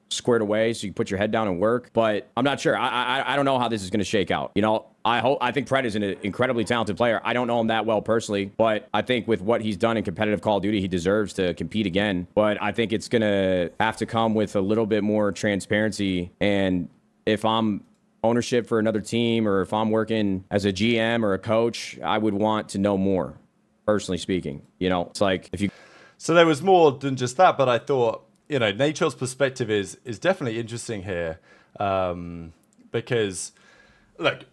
squared away so you put your head down and work. But I'm not sure. I don't know how this is going to shake out. You know, I think PRED is an incredibly talented player. I don't know him that well personally, but I think with what he's done in competitive Call of Duty, he deserves to compete again. But I think it's going to have to come with a little bit more transparency. And if I'm ownership for another team or if I'm working as a GM or a coach, I would want to know more, personally speaking. You know, it's like if you... So there was more than just that, but I thought, you know, Nadeshot's perspective is definitely interesting here, because look,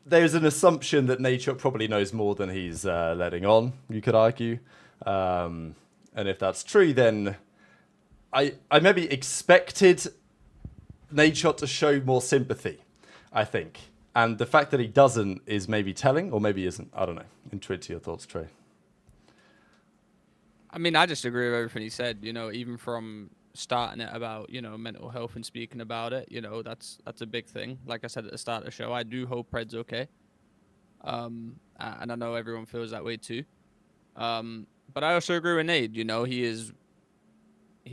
there's an assumption that Nadeshot probably knows more than he's letting on, you could argue, and if that's true, then I maybe expected Nadeshot to show more sympathy, I think, and the fact that he doesn't is maybe telling, or maybe isn't. I don't know. Intuit to your thoughts, Trey. I mean, I just agree with everything he said. You know, even from starting it about, you know, mental health and speaking about it, you know, that's a big thing. Like I said at the start of the show, I do hope PRED's okay. And I know everyone feels that way too. But I also agree with Nate. You know, he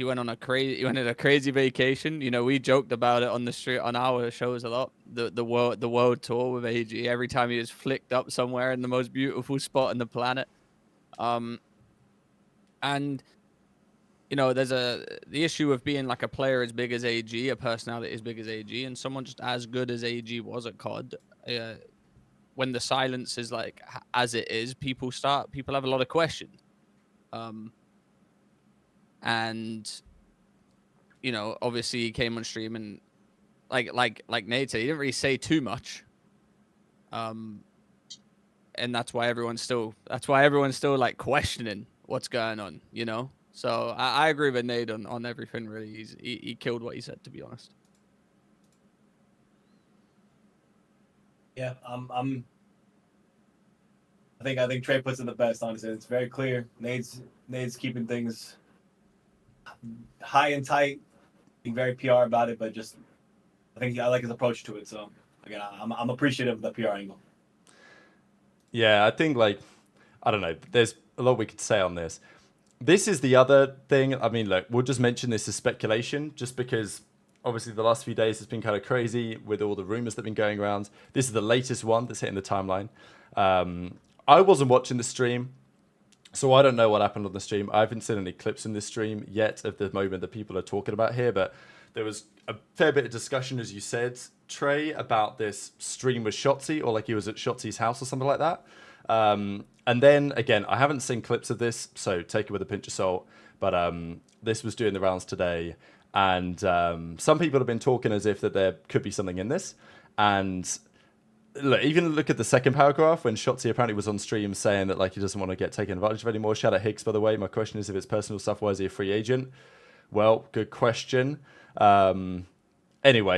went on a crazy vacation. You know, we joked about it on the street on our shows a lot. The world tour with AG. Every time he was flicked up somewhere in the most beautiful spot on the planet. And you know, there's the issue of being like a player as big as AG, a personality as big as AG, and someone just as good as AG was at COD. When the silence is like as it is, people have a lot of questions. And you know, obviously he came on stream and like Nate said, he didn't really say too much. And that's why everyone's still like questioning what's going on, you know. So I agree with Nate on everything. Really, he killed what he said, to be honest. Yeah, I think Trey puts it the best. Honestly, it's very clear. Nate's keeping things high and tight, being very PR about it, but just I like his approach to it. So again, I'm appreciative of the PR angle. Yeah, I think like I don't know. There's a lot we could say on this. This is the other thing. I mean, look, we'll just mention this as speculation, just because obviously the last few days has been kind of crazy with all the rumors that have been going around. This is the latest one that's hitting the timeline. I wasn't watching the stream, so I don't know what happened on the stream. I haven't seen any clips in this stream yet of the moment that people are talking about here, but there was a fair bit of discussion, as you said, Trey, about this stream with Shotzi, or like he was at Shotzi's house or something like that. And then, again, I haven't seen clips of this, so take it with a pinch of salt. But this was doing the rounds today. And some people have been talking as if that there could be something in this. And even look at the second paragraph when Shotzi apparently was on stream saying that like he doesn't want to get taken advantage of anymore. Shout out Higgs, by the way. My question is, if it's personal stuff, why is he a free agent? Well, good question. Anyway,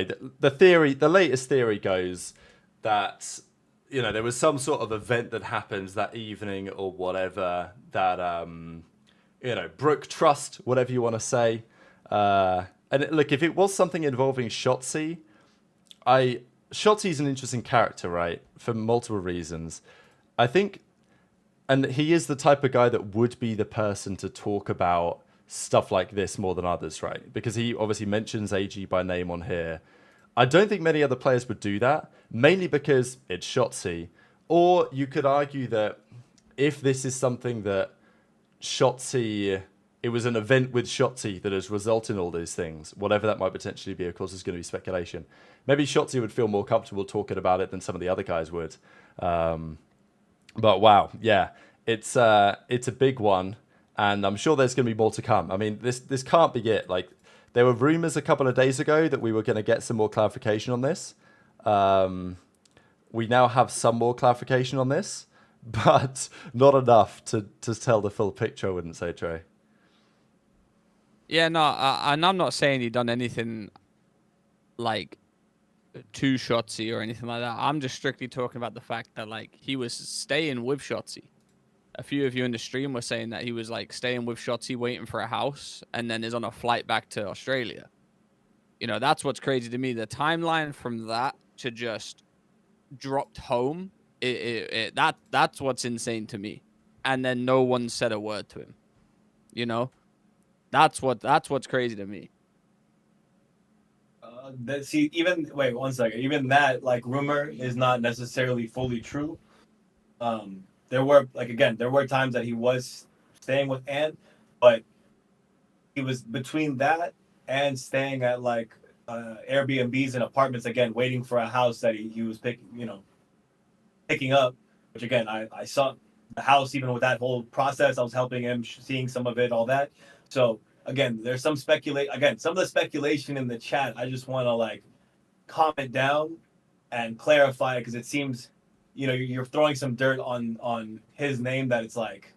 the latest theory goes that, you know, there was some sort of event that happened that evening or whatever that, you know, broke trust, whatever you want to say. And look, if it was something involving Shotzi, I Shotzi's an interesting character, right? For multiple reasons. I think, and he is the type of guy that would be the person to talk about stuff like this more than others, right? Because he obviously mentions AG by name on here. I don't think many other players would do that, mainly because it's Shotzi. Or you could argue that if this is something that Shotzi, it was an event with Shotzi that has resulted in all these things, whatever that might potentially be, of course, is going to be speculation. Maybe Shotzi would feel more comfortable talking about it than some of the other guys would. But wow, yeah, it's a big one, and I'm sure there's going to be more to come. I mean, this can't be it. Like, there were rumors a couple of days ago that we were going to get some more clarification on this. We now have some more clarification on this, but not enough to tell the full picture, I wouldn't say, Trey. Yeah, no, and I'm not saying he done anything like to Shotzi or anything like that. I'm just strictly talking about the fact that like he was staying with Shotzi. A few of you in the stream were saying that he was like staying with Shotzi, waiting for a house, and then is on a flight back to Australia. You know, that's what's crazy to me. The timeline from that to just dropped home, that's what's insane to me. And then no one said a word to him. You know, that's what's crazy to me. Wait 1 second. Even that like rumor is not necessarily fully true. There were times that he was staying with Ann, but he was between that and staying at like Airbnbs and apartments again, waiting for a house that he was picking up. Which again, I saw the house even with that whole process. I was helping him, seeing some of it, all that. So again, there's some some of the speculation in the chat. I just want to like calm it down and clarify, because it seems, you're throwing some dirt on his name that it's like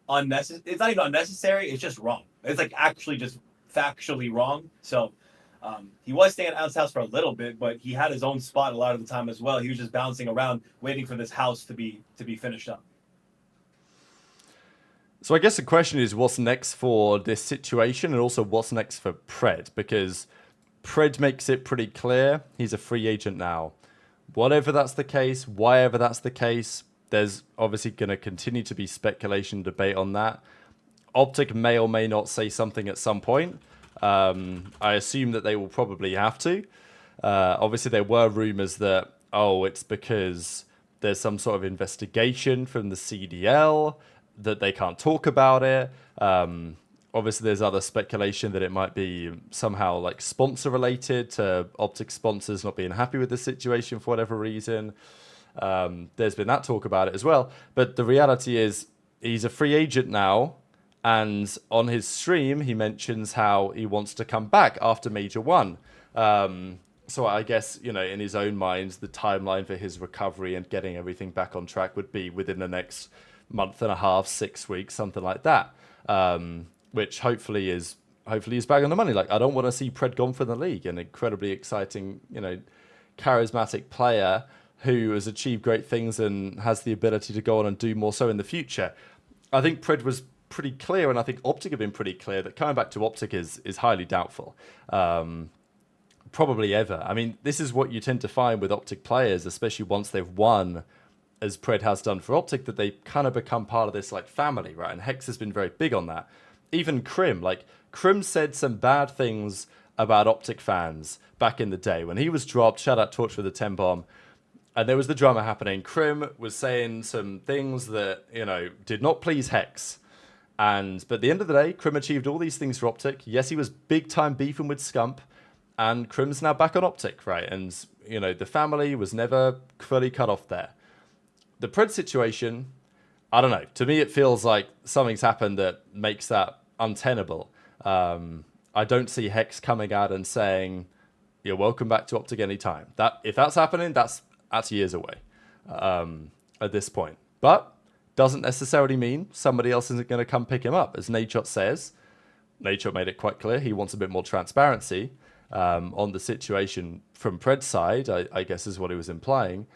unnecessary. It's not even unnecessary. It's just wrong. It's like actually just factually wrong. So he was staying at Al's house for a little bit, but he had his own spot a lot of the time as well. He was just bouncing around, waiting for this house to be finished up. So I guess the question is, what's next for this situation, and also what's next for PRED? Because PRED makes it pretty clear he's a free agent now. Whatever that's the case, why ever that's the case, there's obviously going to continue to be speculation, debate on that. OpTic may or may not say something at some point. I assume that they will probably have to. Obviously, there were rumors that, it's because there's some sort of investigation from the CDL, that they can't talk about it. Obviously, there's other speculation that it might be somehow like sponsor related to OpTic sponsors not being happy with the situation for whatever reason. There's been that talk about it as well. But the reality is he's a free agent now. And on his stream, he mentions how he wants to come back after Major 1. So I guess, in his own mind, the timeline for his recovery and getting everything back on track would be within the next month and a half, 6 weeks, something like that. Which hopefully is back on the money. Like, I don't want to see PRED gone from the league. An incredibly exciting, charismatic player who has achieved great things and has the ability to go on and do more so in the future. I think PRED was pretty clear, and I think OpTic have been pretty clear that coming back to OpTic is highly doubtful. Probably ever. I mean, this is what you tend to find with OpTic players, especially once they've won, as PRED has done for OpTic, that they kind of become part of this like family, right? And Hex has been very big on that. Even Crim said some bad things about OpTic fans back in the day when he was dropped. Shout out Torch for the 10 bomb. And there was the drama happening. Crim was saying some things that, did not please Hex. But at the end of the day, Crim achieved all these things for OpTic. Yes, he was big time beefing with Scump, and Crim's now back on OpTic, right? And, the family was never fully cut off there. The PRED situation, I don't know. To me, it feels like something's happened that makes that untenable. I don't see Hex coming out and saying, "You're welcome back to OpTic anytime." If that's happening, that's years away at this point. But doesn't necessarily mean somebody else isn't going to come pick him up. As Nadeshot says, Nadeshot made it quite clear he wants a bit more transparency on the situation from PRED's side, I guess is what he was implying,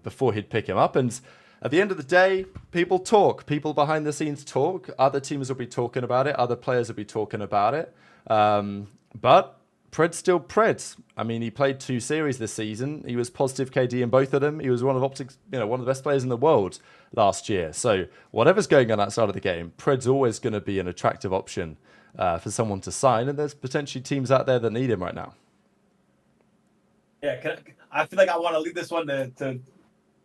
before he'd pick him up. And at the end of the day, people talk. People behind the scenes talk. Other teams will be talking about it. Other players will be talking about it. But Pred's still Pred. I mean, he played 2 series this season. He was positive KD in both of them. He was one of OpTic's, one of the best players in the world last year. So whatever's going on outside of the game, Pred's always going to be an attractive option for someone to sign. And there's potentially teams out there that need him right now. Yeah, I feel like I want to leave this one to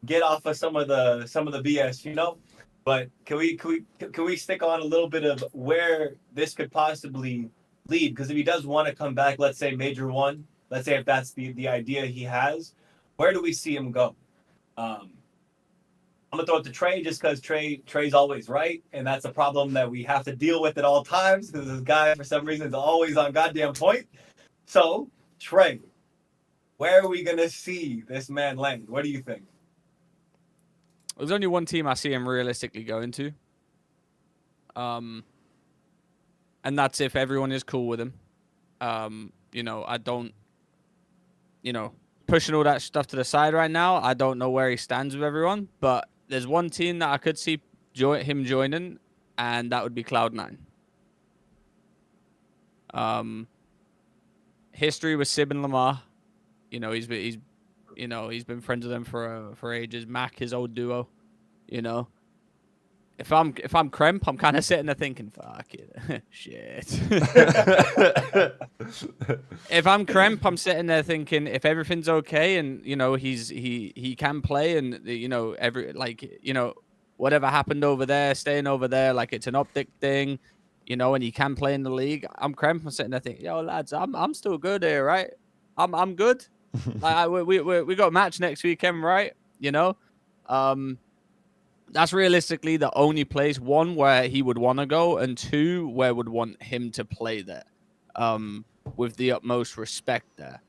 get off of some of the BS, But can we stick on a little bit of where this could possibly lead? Because if he does want to come back, let's say Major 1, let's say if that's the idea he has, where do we see him go? I'm gonna throw it to Trey just because Trey's always right, and that's a problem that we have to deal with at all times because this guy for some reason is always on goddamn point. So Trey, where are we gonna see this man land? What do you think? There's only one team I see him realistically going to. And that's if everyone is cool with him. I don't, pushing all that stuff to the side right now. I don't know where he stands with everyone, but there's one team that I could see him joining, and that would be Cloud9. History with Sib and Lamar. He's been friends with them for ages. Mac, his old duo. If I'm Kremp, I'm kind of sitting there thinking, fuck it, shit. If I'm Kremp, I'm sitting there thinking, if everything's okay and he can play and whatever happened over there, staying over there, like it's an OpTic thing, and he can play in the league. I'm Kremp. I'm sitting there thinking, yo lads, I'm still good here, right? I'm good. We got a match next weekend, right? That's realistically the only place, one, where he would want to go, and two, where would want him to play there, with the utmost respect there.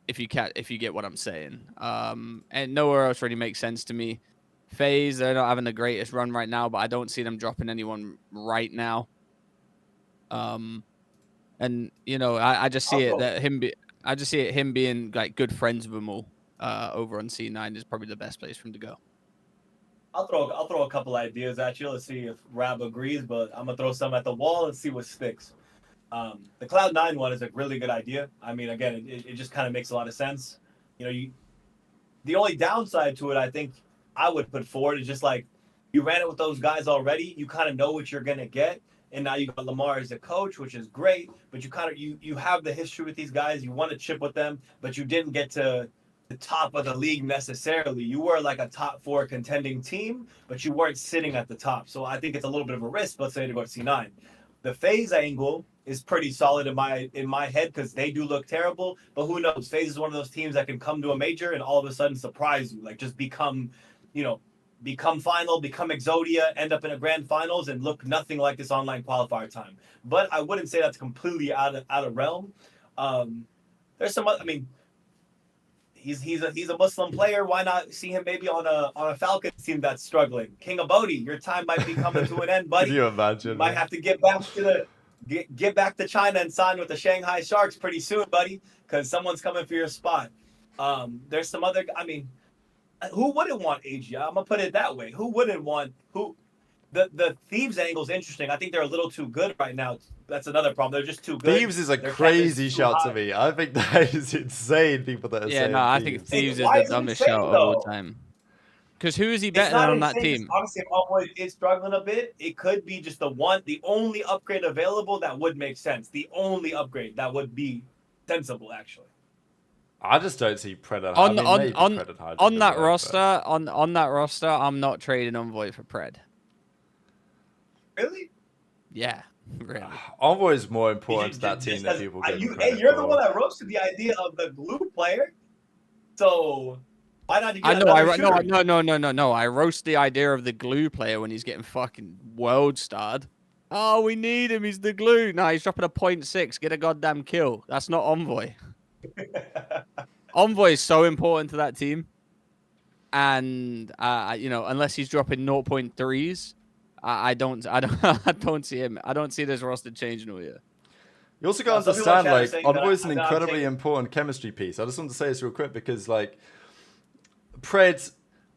If you get what I'm saying. And nowhere else really makes sense to me. FaZe, they're not having the greatest run right now, but I don't see them dropping anyone right now. And I just see I just see it him being like good friends with them all. Over on C9 is probably the best place for him to go. I'll throw a couple ideas at you. Let's see if Rab agrees, but I'm gonna throw some at the wall and see what sticks. The Cloud9 one is a really good idea. I mean, again, it just kind of makes a lot of sense. The only downside to it, I think, I would put forward is just like you ran it with those guys already. You kind of know what you're gonna get, and now you got Lamar as a coach, which is great. But you have the history with these guys. You want to chip with them, but you didn't get to the top of the league necessarily. You were like a top 4 contending team, but you weren't sitting at the top. So I think it's a little bit of a risk, let's say, to go to C9. The FaZe angle is pretty solid in my head because they do look terrible, but who knows? FaZe is one of those teams that can come to a major and all of a sudden surprise you, like just become final, become Exodia, end up in a grand finals and look nothing like this online qualifier time. But I wouldn't say that's completely out of realm. There's some, he's a Muslim player. Why not see him maybe on a Falcons team that's struggling? King of Bodhi, your time might be coming to an end, buddy. Can you imagine? You might have to get back to China and sign with the Shanghai Sharks pretty soon, buddy, because someone's coming for your spot. There's some other. Who wouldn't want AG? I'm gonna put it that way. Who wouldn't want who? The Thieves angle is interesting. I think they're a little too good right now. That's another problem. They're just too good. Thieves is a crazy shout to me. I think that is insane. People that are saying no, I think Thieves is the dumbest shout of all time. Because who is he better than on that team? Honestly, if Envoy is struggling a bit, it could be just the only upgrade available that would make sense. The only upgrade that would be sensible, actually. I just don't see Pred on that roster. On that roster, I'm not trading Envoy for Pred. Really? Yeah, really. Envoy is more important to that team than people give him credit you're for. the one that roasted the idea of the glue player. So why not? No. I roast the idea of the glue player when he's getting fucking world starred. Oh, we need him. He's the glue. No, he's dropping a 0.6. Get a goddamn kill. That's not Envoy. Envoy is so important to that team, and unless he's dropping 0.3s, I don't see him. I don't see this roster changing all year. You also got to understand, like, Envoy is an incredibly important chemistry piece. I just want to say this real quick because, like, Pred,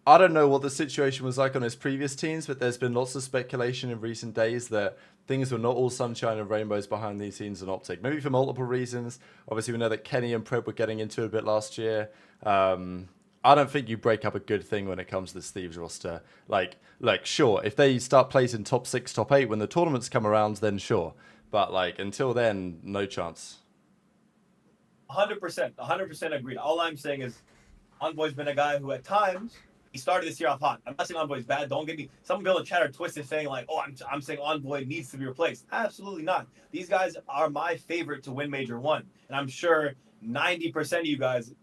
I don't know what the situation was like on his previous teams, but there's been lots of speculation in recent days that things were not all sunshine and rainbows behind these scenes in OpTic. Maybe for multiple reasons. Obviously, we know that Kenny and PRED were getting into it a bit last year. I don't think you break up a good thing when it comes to this Thieves roster. Like, sure, if they start placing top 6, top 8 when the tournaments come around, then sure. But, like, until then, no chance. 100% agreed. All I'm saying is Envoy's been a guy who at times, he started this year off hot. I'm not saying Envoy's bad. Don't get me. Some people in chat are twisted saying like, oh, I'm saying Envoy needs to be replaced. Absolutely not. These guys are my favorite to win Major 1. And I'm sure 90% of you guys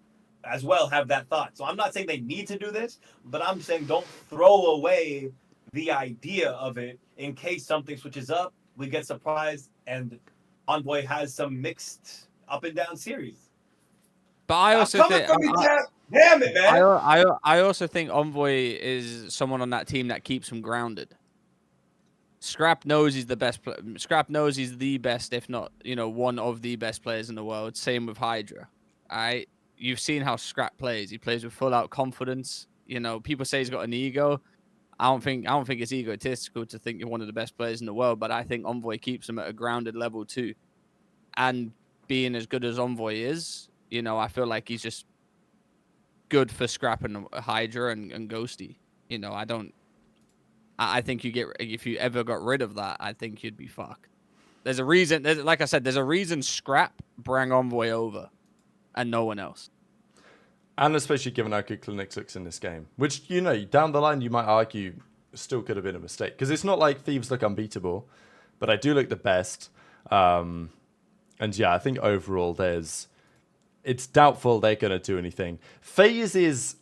as well have that thought. So I'm not saying they need to do this, but I'm saying don't throw away the idea of it in case something switches up, we get surprised, and Envoy has some mixed up and down series. But I also think, damn it, man. I also think Envoy is someone on that team that keeps him grounded. Scrap knows he's the best. Scrap knows he's the best, if not, one of the best players in the world. Same with Hydra. All right, you've seen how Scrap plays. He plays with full out confidence. People say he's got an ego. I don't think it's egotistical to think you're one of the best players in the world, but I think Envoy keeps him at a grounded level too. And being as good as Envoy is, I feel like he's just good for Scrap and Hydra and Ghosty. I think if you ever got rid of that, I think you'd be fucked. There's a reason. Like I said, there's a reason Scrap brought Envoy over, and no one else. And especially given how good Clinics looks in this game, which down the line you might argue still could have been a mistake because it's not like Thieves look unbeatable, but I do look the best. And yeah, I think overall it's doubtful they're going to do anything. FaZe is,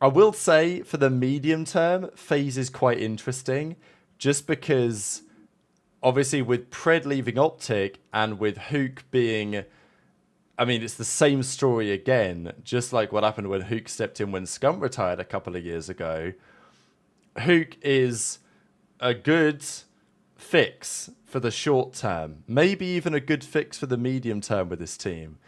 I will say, for the medium term, FaZe is quite interesting just because obviously with PRED leaving OpTic and with Huke being, it's the same story again, just like what happened when Huke stepped in when Scum retired a couple of years ago. Huke is a good fix for the short term, maybe even a good fix for the medium term with this team.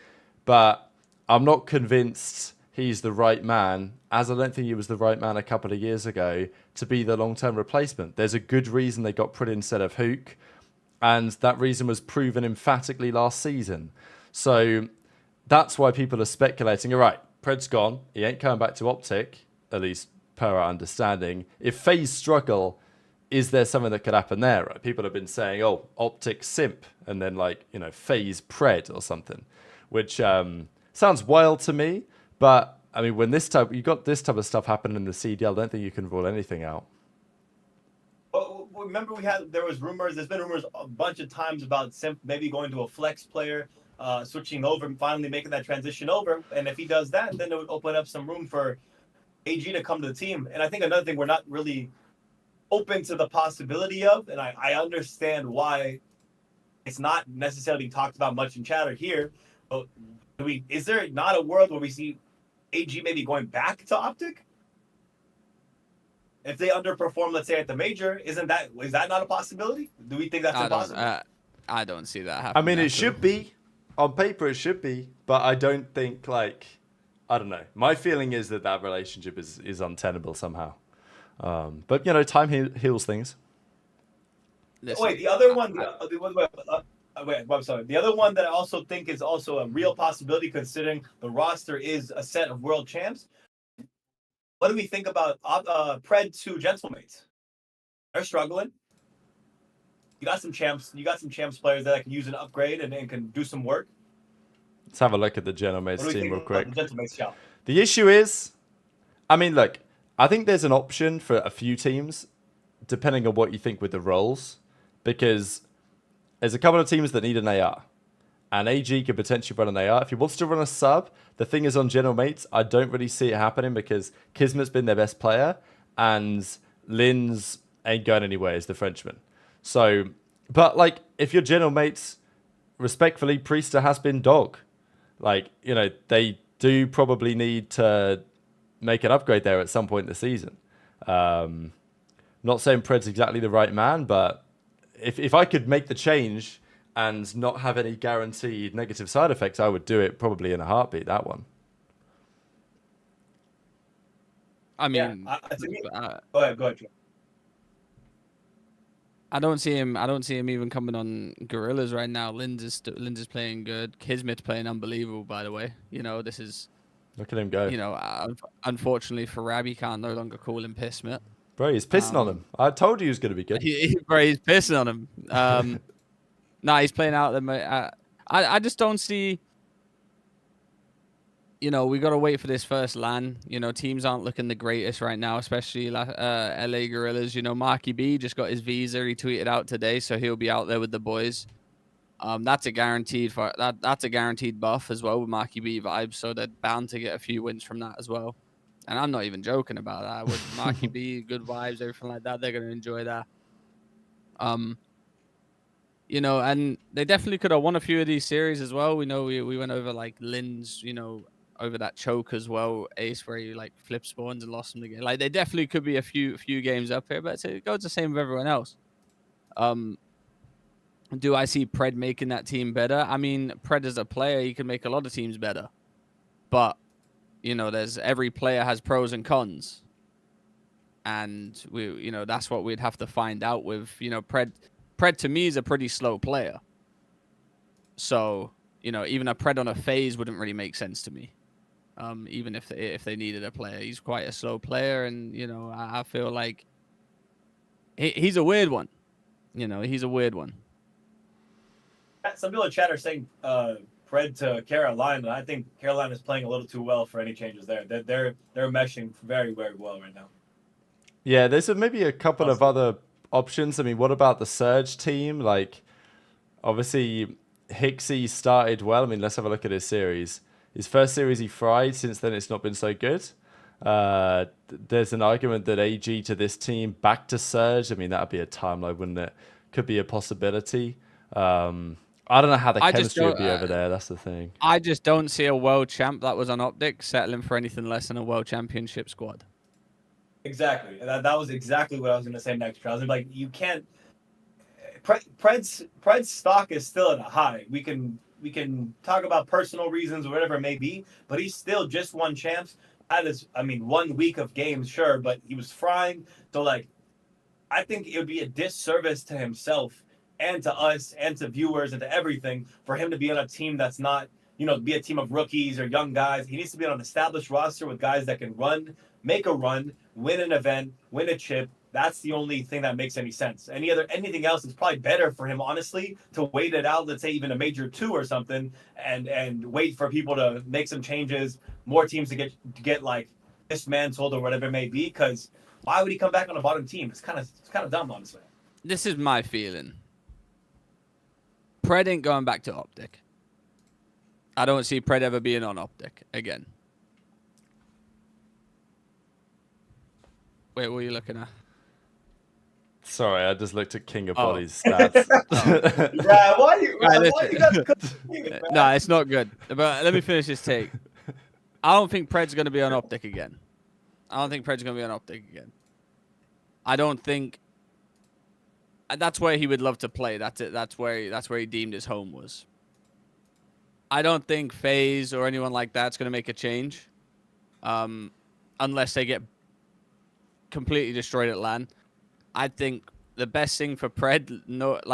But I'm not convinced he's the right man, as I don't think he was the right man a couple of years ago to be the long-term replacement. There's a good reason they got PRED instead of Huke, and that reason was proven emphatically last season. So that's why people are speculating, all right, PRED's gone, he ain't coming back to OpTic, at least per our understanding. If FaZe struggle, is there something that could happen there? Right? People have been saying, oh, OpTic simp, and then FaZe PRED or something, which sounds wild to me, but when you got this type of stuff happening in the CDL, I don't think you can rule anything out. Well, remember there's been rumors a bunch of times about Simp maybe going to a flex player, switching over and finally making that transition over. And if he does that, then it would open up some room for AG to come to the team. And I think another thing we're not really open to the possibility of, and I understand why it's not necessarily talked about much in chat or here, but is there not a world where we see AG maybe going back to OpTic? If they underperform, let's say at the major, is that not a possibility? Do we think that's impossible? I don't see that happening. It should be. On paper, it should be. But I don't think, I don't know. My feeling is that relationship is untenable somehow. But, time heals things. Wait, the other one... I'm sorry. The other one that I also think is also a real possibility, considering the roster is a set of world champs. What do we think about PRED 2 Gentlemates? They're struggling. You got some champs players that can use an upgrade and can do some work. Let's have a look at the Gentlemates team real quick. The Gentlemates shout. The issue is, look, I think there's an option for a few teams, depending on what you think with the roles, because there's a couple of teams that need an AR. And AG could potentially run an AR. If he wants to run a sub, the thing is on Gentlemates, I don't really see it happening because Kismet's been their best player and Linz ain't going anywhere as the Frenchman. So, but if you're Gentlemates, respectfully, Priester has been dog. They do probably need to make an upgrade there at some point in the season. Not saying PRED's exactly the right man, but if I could make the change and not have any guaranteed negative side effects, I would do it probably in a heartbeat, that one. I mean, to me, uh, go ahead, Joe. I don't see him. I don't see him even coming on Gorillas right now. Linz is playing good. Kismet's playing unbelievable. By the way, this is. Look at him go. Unfortunately for Rab, he can't no longer call him Pissmit. Bro, he's pissing on him. I told you he was going to be good. Bro, he's pissing on him. Nah, he's playing out there. I just don't see. We got to wait for this first LAN. Teams aren't looking the greatest right now, especially LA Gorillas. Marky B just got his visa. He tweeted out today, so he'll be out there with the boys. That's a guaranteed that's a guaranteed buff as well with Marky B vibes, so they're bound to get a few wins from that as well. And I'm not even joking about that. With Marky B, good vibes, everything like that, they're gonna enjoy that. And they definitely could have won a few of these series as well. We know we went over like Linz, over that choke as well, Ace, where he like flip spawns and lost them again. Like they definitely could be a few games up here, but it goes the same with everyone else. Do I see Pred making that team better? I mean, Pred as a player, he can make a lot of teams better, but every player has pros and cons, and that's what we'd have to find out with Pred. Pred to me is a pretty slow player, so even a Pred on a FaZe wouldn't really make sense to me. Even if they needed a player, he's quite a slow player, and I feel like he's a weird one. He's a weird one. Some people in chat are saying Pred to Carolina. I think Carolina is playing a little too well for any changes there. They're meshing very, very well right now. Yeah, there's maybe a couple of other options. I mean, what about the Surge team? Like, obviously, Hicksy started well. I mean, let's have a look at his series. His first series he fried. Since then, it's not been so good. There's an argument that AG to this team, back to Surge. I mean, that would be a timeline, wouldn't it? Could be a possibility. I don't know how the chemistry would be over there. That's the thing. I just don't see a world champ that was on OpTic settling for anything less than a world championship squad. Exactly. That was exactly what I was going to say next. I was like, you can't. Pred's stock is still at a high. We can talk about personal reasons or whatever it may be, but he's still just won champs. That is, 1 week of games, sure, but he was frying. So I think it would be a disservice to himself and to us and to viewers and to everything for him to be on a team that's not, be a team of rookies or young guys. He needs to be on an established roster with guys that can make a run, win an event, win a chip. That's the only thing that makes any sense. Anything else is probably better for him, honestly, to wait it out, let's say even a Major 2 or something, and wait for people to make some changes, more teams to get like dismantled or whatever it may be, because why would he come back on a bottom team? It's kind of dumb, honestly. This is my feeling. Pred ain't going back to OpTic. I don't see Pred ever being on OpTic again. Wait, what are you looking at? Sorry, I just looked at King of Bodies stats. Yeah, why you No, it's not good. But let me finish this take. I don't think Pred's going to be on OpTic again. I don't think. That's where he would love to play. That's it. That's where he deemed his home was. I don't think FaZe or anyone like that's going to make a change, unless they get completely destroyed at LAN. I think the best thing for Pred,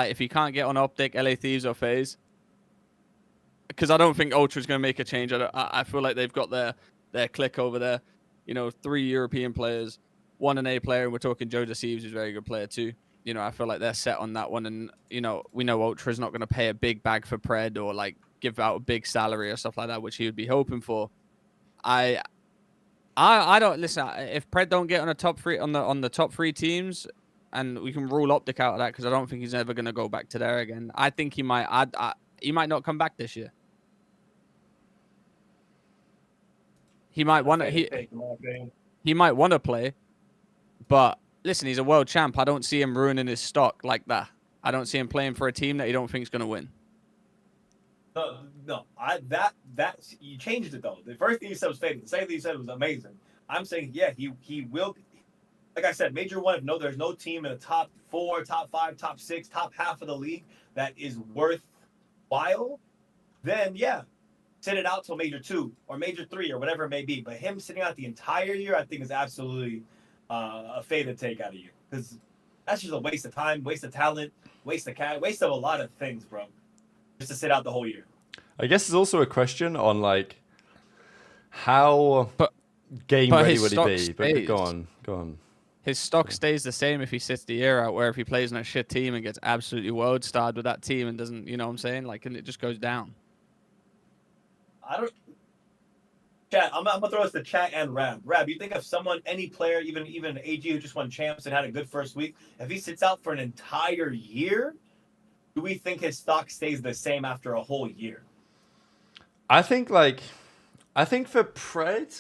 if he can't get on OpTic, LA Thieves or FaZe, because I don't think Ultra's going to make a change. I feel like they've got their clique over there. 3 European players, 1 an A player, and we're talking Joe Deceives, who's a very good player too. I feel like they're set on that one, and we know Ultra's not going to pay a big bag for Pred or give out a big salary or stuff like that, which he would be hoping for. I don't listen. If Pred don't get on the top 3 on the top 3 teams, and we can rule OpTic out of that because I don't think he's ever going to go back to there again. I think he might not come back this year. He might want to. He might want to play, but listen, he's a world champ. I don't see him ruining his stock like that. I don't see him playing for a team that he don't think is going to win. No, that you changed it though. The first thing you said was fake. The second thing you said was amazing. I'm saying, yeah, he will. Like I said, Major 1, if there's no team in the top 4, top 5, top 6, top half of the league that is worthwhile, then yeah, sit it out till Major 2 or Major 3 or whatever it may be. But him sitting out the entire year, I think, is absolutely a fade to take out of you, because that's just a waste of time, waste of talent, waste of a lot of things, bro. Just to sit out the whole year. I guess it's also a question on like how game ready would he be? But go on. His stock stays the same if he sits the year out, where if he plays in a shit team and gets absolutely world starred with that team and doesn't, you know what I'm saying? Like, and it just goes down. Chat, I'm gonna throw this to chat and Rab. Rab, you think if someone, any player, even AG who just won champs and had a good first week, if he sits out for an entire year, do we think his stock stays the same after a whole year? I think for PRED,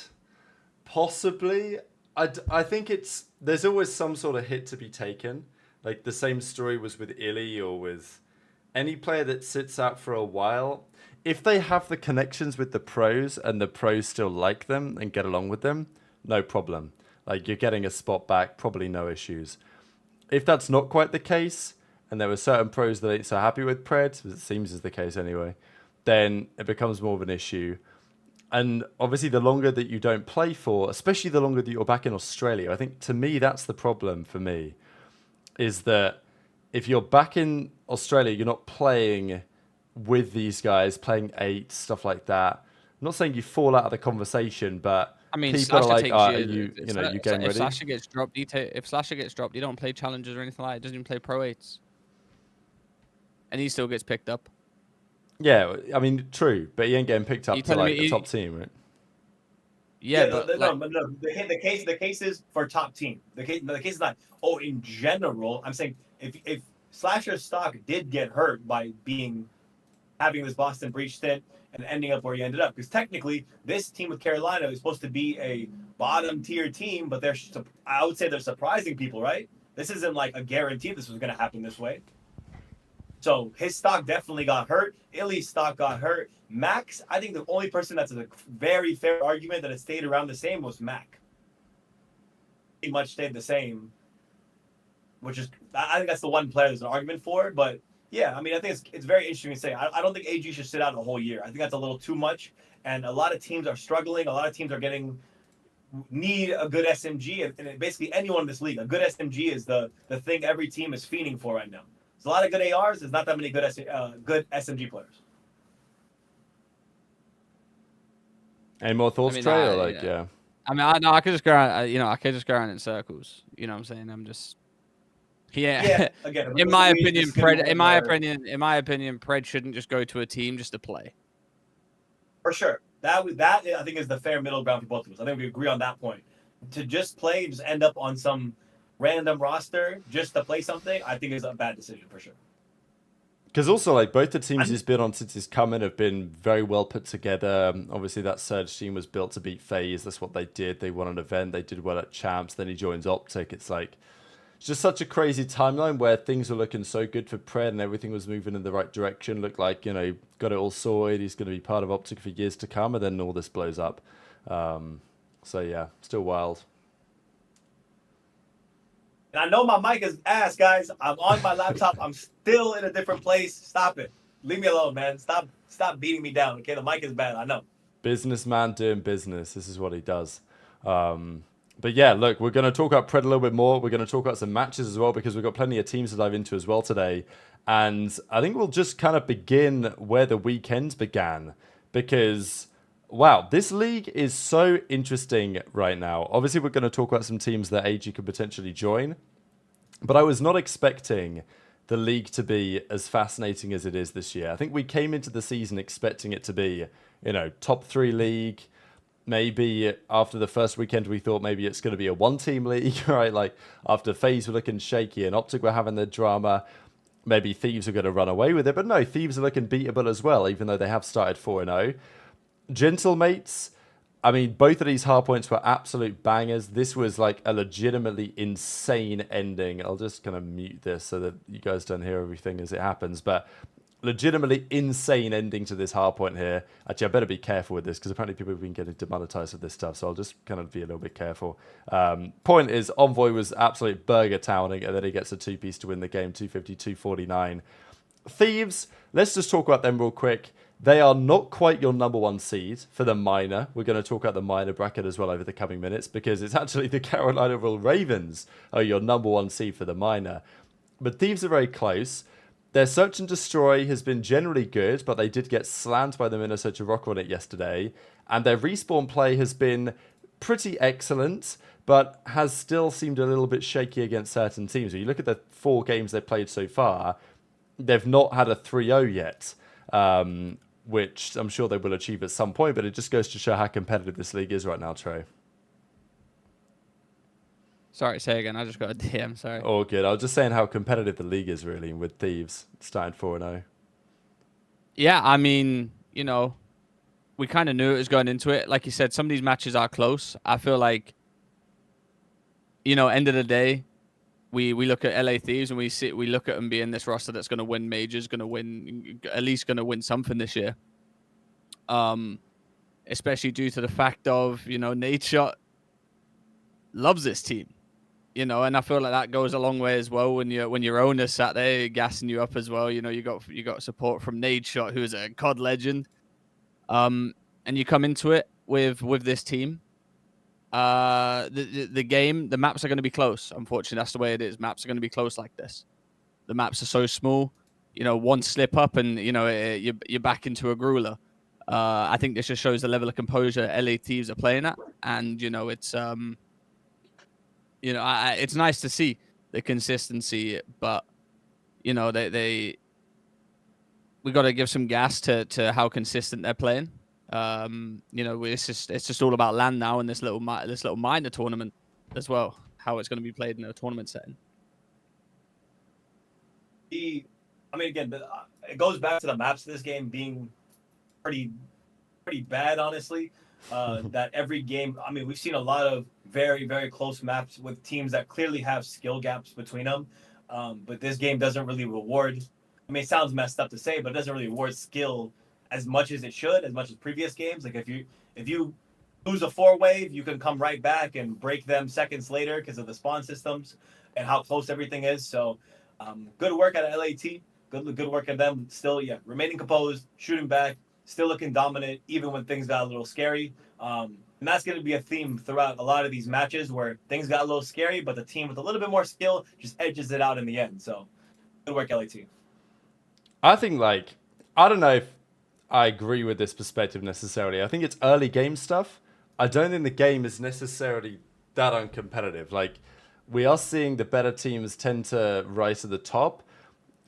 possibly. I think there's always some sort of hit to be taken. Like the same story was with Illy or with any player that sits out for a while. If they have the connections with the pros and the pros still like them and get along with them, no problem. Like you're getting a spot back, probably no issues. If that's not quite the case, and there were certain pros that ain't so happy with PRED, as it seems is the case anyway, then it becomes more of an issue. And obviously the longer that you don't play for, especially the longer that you're back in Australia, I think to me that's the problem for me, is that if you're back in Australia, you're not playing with these guys, playing 8, stuff like that. I'm not saying you fall out of the conversation, but I mean, people are like, you getting ready? If Slasher gets dropped, you don't play challenges or anything like that. He doesn't even play Pro 8s. And he still gets picked up. Yeah, I mean, true, but he ain't getting picked up to like the top team, right? Yeah, no, but no. The case is for top team. The case is not. Oh, in general, I'm saying if Slasher's stock did get hurt by having this Boston breach stint and ending up where he ended up, because technically this team with Carolina is supposed to be a bottom tier team, but I would say they're surprising people, right? This isn't like a guarantee this was going to happen this way. So his stock definitely got hurt. Illy's stock got hurt. Max, I think the only person that's a very fair argument that it stayed around the same was Mac. Pretty much stayed the same, which is, I think that's the one player there's an argument for. But yeah, I mean, I think it's very interesting to say. I don't think AG should sit out a whole year. I think that's a little too much. And a lot of teams are struggling. A lot of teams are need a good SMG. And basically anyone in this league, a good SMG is the thing every team is fiending for right now. There's a lot of good ARs. There's not that many good SMG players. Any more thoughts, Trey? Or yeah. I mean, I could just go around. I could just go around in circles. You know what I'm saying? I'm just. Yeah. Again, in my opinion, PRED shouldn't just go to a team just to play. For sure. That I think is the fair middle ground for both of us. I think we agree on that point. To just play, just end up on some random roster just to play something, I think is a bad decision for sure. Because also, like, both the teams he's been on since he's come in have been very well put together. Obviously, that Surge team was built to beat FaZe. That's what they did. They won an event. They did well at Champs. Then he joins OpTic. It's just such a crazy timeline where things were looking so good for PRED and everything was moving in the right direction. Looked like, got it all sorted. He's going to be part of OpTic for years to come. And then all this blows up. So, yeah, still wild. And I know my mic is ass, guys. I'm on my laptop. I'm still in a different place. Stop it. Leave me alone, man. Stop beating me down. Okay, the mic is bad. I know. Businessman doing business. This is what he does. But yeah, look, we're going to talk about PRED a little bit more. We're going to talk about some matches as well, because we've got plenty of teams to dive into as well today. And I think we'll just kind of begin where the weekend began, because wow, this league is so interesting right now. Obviously, we're going to talk about some teams that AG could potentially join, but I was not expecting the league to be as fascinating as it is this year. I think we came into the season expecting it to be, top 3 league. Maybe after the first weekend, we thought maybe it's going to be a 1-team league, right? Like after FaZe were looking shaky and OpTic were having their drama, maybe Thieves are going to run away with it. But no, Thieves are looking beatable as well, even though they have started 4-0. Gentlemates, I mean, both of these hard points were absolute bangers. This was like a legitimately insane ending. I'll just kind of mute this so that you guys don't hear everything as it happens. But legitimately insane ending to this hard point here. Actually, I better be careful with this because apparently people have been getting demonetized with this stuff. So I'll just kind of be a little bit careful. Point is, Envoy was absolute burger towning, and then he gets a 2-piece to win the game, 250, 249. Thieves, let's just talk about them real quick. They are not quite your number one seed for the minor. We're going to talk about the minor bracket as well over the coming minutes because it's actually the Carolina Ravens are your number one seed for the minor. But Thieves are very close. Their search and destroy has been generally good, but they did get slammed by the Minnesota Rock on it yesterday. And their respawn play has been pretty excellent, but has still seemed a little bit shaky against certain teams. When you look at the 4 games they've played so far, they've not had a 3-0 yet, which I'm sure they will achieve at some point, but it just goes to show how competitive this league is right now, Trey. Sorry, say again. I just got a DM, sorry. Oh, good. I was just saying how competitive the league is, really, with Thieves starting 4-0. Yeah, I mean, you know, we kind of knew it was going into it. Like you said, some of these matches are close. I feel like, you know, end of the day, we look at LA Thieves and we look at them being this roster that's going to win majors, going to win something this year. Especially due to the fact of, you know, Nadeshot loves this team. You know, and I feel like that goes a long way as well when your owner sat there gassing you up as well. You know, you got support from Nadeshot, who is a COD legend. And you come into it with this team. The maps are going to be close. Unfortunately, that's the way it is. Maps are going to be close like this. The maps are so small. You know, one slip up and you know you're back into a grueler. I think this just shows the level of composure LA Thieves are playing at, and you know it's you know, it's nice to see the consistency, but you know, we got to give some gas to how consistent they're playing. You know, it's just all about land now in this little minor tournament as well. How it's going to be played in a tournament setting. I mean, again, it goes back to the maps of this game being pretty bad, honestly. That every game, I mean, we've seen a lot of very, very close maps with teams that clearly have skill gaps between them. But this game doesn't really reward. I mean, it sounds messed up to say, but it doesn't really reward skill as much as it should, as much as previous games. Like if you lose a 4-wave, you can come right back and break them seconds later because of the spawn systems and how close everything is. So, good work at LAT. Good work at them. Still, yeah, remaining composed, shooting back, still looking dominant, even when things got a little scary. And that's going to be a theme throughout a lot of these matches where things got a little scary, but the team with a little bit more skill just edges it out in the end. So, good work, LAT. I think, like, I don't know if I agree with this perspective necessarily. I think it's early game stuff. I don't think the game is necessarily that uncompetitive. Like, we are seeing the better teams tend to rise to the top.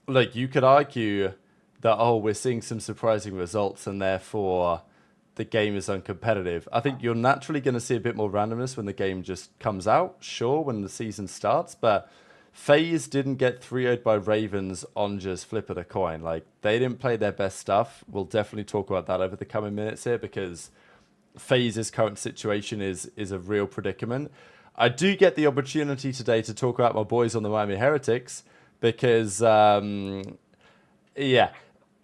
Like, you could argue that, oh, we're seeing some surprising results and therefore the game is uncompetitive. I think you're naturally going to see a bit more randomness when the game just comes out, sure, when the season starts, but FaZe didn't get 3-0'd by Ravens on just flip of the coin. Like, they didn't play their best stuff. We'll definitely talk about that over the coming minutes here because FaZe's current situation is a real predicament. I do get the opportunity today to talk about my boys on the Miami Heretics because, yeah,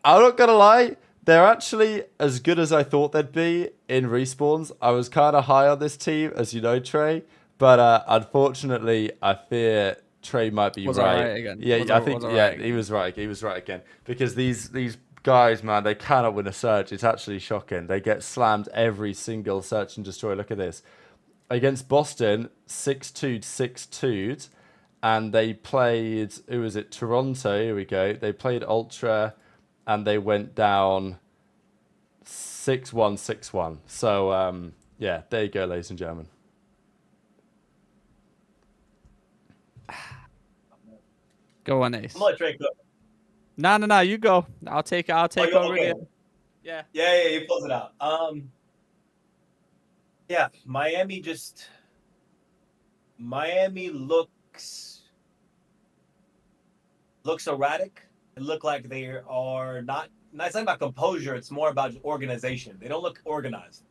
I'm not going to lie, they're actually as good as I thought they'd be in respawns. I was kind of high on this team, as you know, Trey, but unfortunately, I fear Trey might be right. Again? Yeah, I think he was right. He was right again because these guys, man, they cannot win a search. It's actually shocking. They get slammed every single search and destroy. Look at this. Against Boston, 6-2'd, 6-2'd, and they played, who was it? Toronto, here we go. They played Ultra, and they went down 6-1, 6-1. So, yeah, there you go, ladies and gentlemen. Go on, Ace. I'm gonna let Trey go. No, you go. I'll take over okay. again. Yeah. Yeah, you close it out. Yeah, Miami looks erratic. It looked like they are not. It's not about composure. It's more about organization. They don't look organized.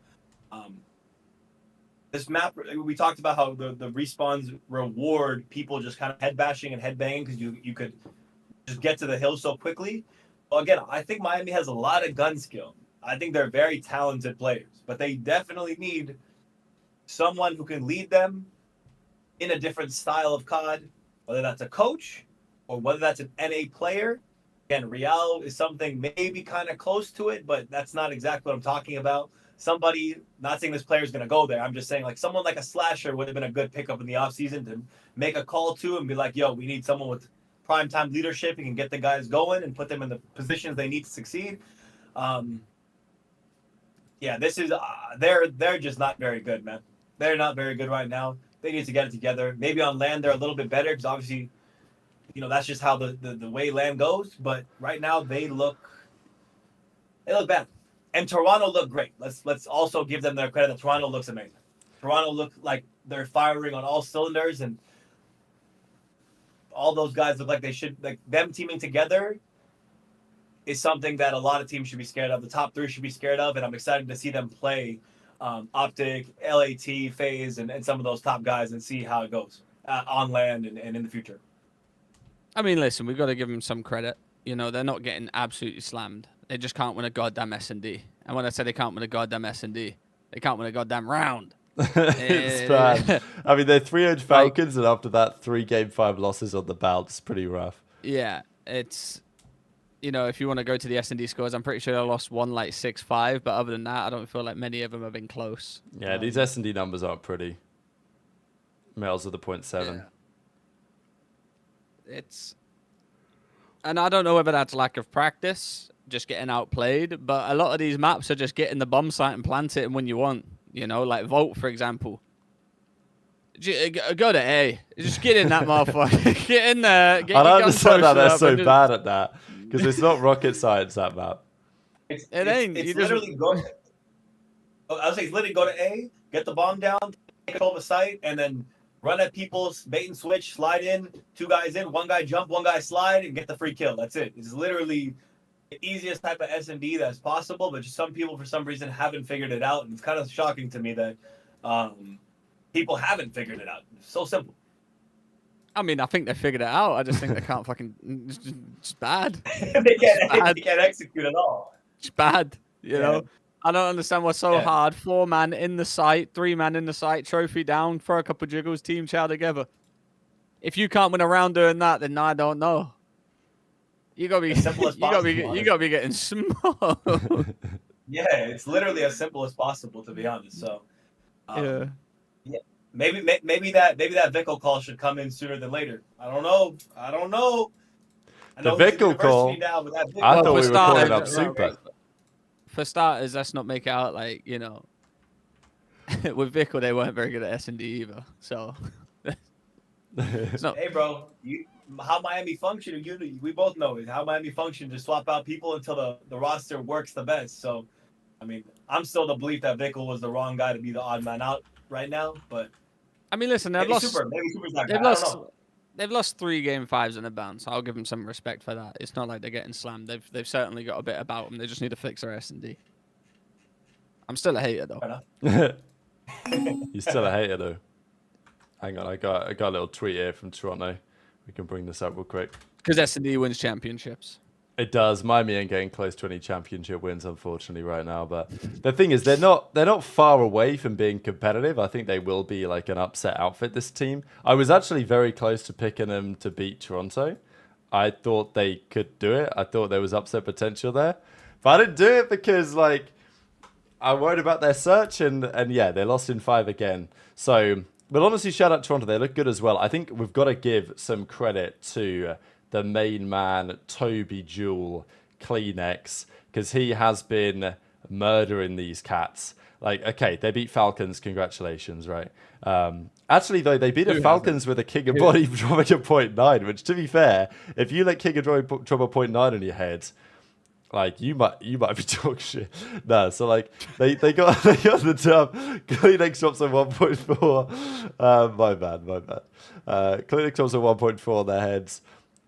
This map, we talked about how the respawns reward people just kind of head bashing and head banging because you could just get to the hill so quickly. Well, again, I think Miami has a lot of gun skill. I think they're very talented players, but they definitely need someone who can lead them in a different style of COD, whether that's a coach or whether that's an NA player. Again, Real is something maybe kind of close to it, but that's not exactly what I'm talking about. Somebody, not saying this player is going to go there. I'm just saying like someone like a slasher would have been a good pickup in the offseason to make a call to and be like, yo, we need someone with prime time leadership who can get the guys going and put them in the positions they need to succeed. Yeah, this is they're just not very good, man. They're not very good right now. They need to get it together. Maybe on land they're a little bit better because obviously, that's just how the way land goes. But right now they look bad. And Toronto looked great. Let's also give them their credit that Toronto looks amazing. Toronto looked like they're firing on all cylinders, and all those guys look like they should. Like them teaming together is something that a lot of teams should be scared of. The top 3 should be scared of, and I'm excited to see them play OpTic, LAT, FaZe, and some of those top guys and see how it goes on land and in the future. I mean, listen, we've got to give them some credit. They're not getting absolutely slammed. They just can't win a goddamn S&D. And when I say they can't win a goddamn S&D, they can't win a goddamn round. It's bad. I mean, they're 3-0 Falcons, and after that, 3 Game 5 losses on the bounce. Pretty rough. Yeah, it's, if you want to go to the S&D scores, I'm pretty sure they lost one like 6-5. But other than that, I don't feel like many of them have been close. Yeah, these S&D numbers aren't pretty. Males of the 0.7. Yeah. And I don't know whether that's lack of practice, just getting outplayed, but a lot of these maps are just getting the bomb site and plant it when you want. Like Volt, for example. Go to A. Just get in that motherfucker. Get in there. Get I don't your gun understand how posted they're up so and just- bad at that, because it's not rocket science, that map. It's You just- literally go. I was saying, it's literally go to A, get the bomb down, take control of the site, and then run at people's bait and switch, slide in, 2 guys in, 1 guy jump, 1 guy slide, and get the free kill. That's it. It's literally the easiest type of S&D that's possible, but just some people for some reason haven't figured it out, and it's kind of shocking to me that people haven't figured it out. It's so simple. I mean, I think they figured it out. I just think they can't fucking. It's bad. they can't execute at all. It's bad. You know. I don't understand what's so hard. 4 man in the site, 3 man in the site, trophy down, throw a couple jiggles, team chow together. If you can't win a round doing that, then I don't know. You gotta be you gotta be getting smoked. Yeah, it's literally as simple as possible, to be honest. So yeah. Maybe that Vickle call should come in sooner than later. I don't know. I know The Vickle call. Now, but that Vickle I thought Well, we for were calling starters- up Super. For starters, let's not make it out like, with Vickle, they weren't very good at S&D either. So, it's not. Hey, bro, how Miami function, we both know it. How Miami function to swap out people until the roster works the best. So, I mean, I'm still the belief that Vickle was the wrong guy to be the odd man out right now. But I mean, listen, maybe Super's that guy. I don't know. They've lost 3 Game 5s in a bounce. I'll give them some respect for that. It's not like they're getting slammed. They've certainly got a bit about them. They just need to fix their S&D. I'm still a hater though. You're still a hater though. Hang on, I got a little tweet here from Toronto. We can bring this up real quick. Because S&D wins championships. It does. Miami ain't getting close to any championship wins, unfortunately, right now. But the thing is, they're not far away from being competitive. I think they will be like an upset outfit, this team. I was actually very close to picking them to beat Toronto. I thought they could do it. I thought there was upset potential there. But I didn't do it because, like, I'm worried about their search. And yeah, they lost in 5 again. So, but honestly, shout out Toronto. They look good as well. I think we've got to give some credit to the main man, Toby Jewell, Kleenex, because he has been murdering these cats. Like, okay, they beat Falcons, congratulations, right? Actually, though, they beat the Falcons with a King of Body dropping a 0.9, which, to be fair, if you let King of Body drop a 0.9 on your head, like, you might be talking shit. No, so, like, they got the dub. Kleenex drops a 1.4. My bad. Kleenex drops a 1.4 on their heads.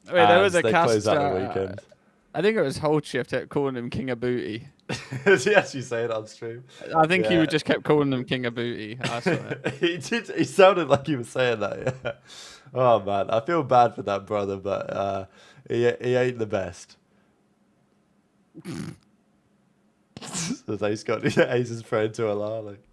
Wait, there was a they cast. close out the weekend. I think it was Hold Shift at calling him King of Booty. Did he actually say it on stream? I think he just kept calling him King of Booty. I swear. He did. He sounded like he was saying that. Yeah. Oh man, I feel bad for that brother, but he ain't the best. So he's got Ace's friend to allow. Like.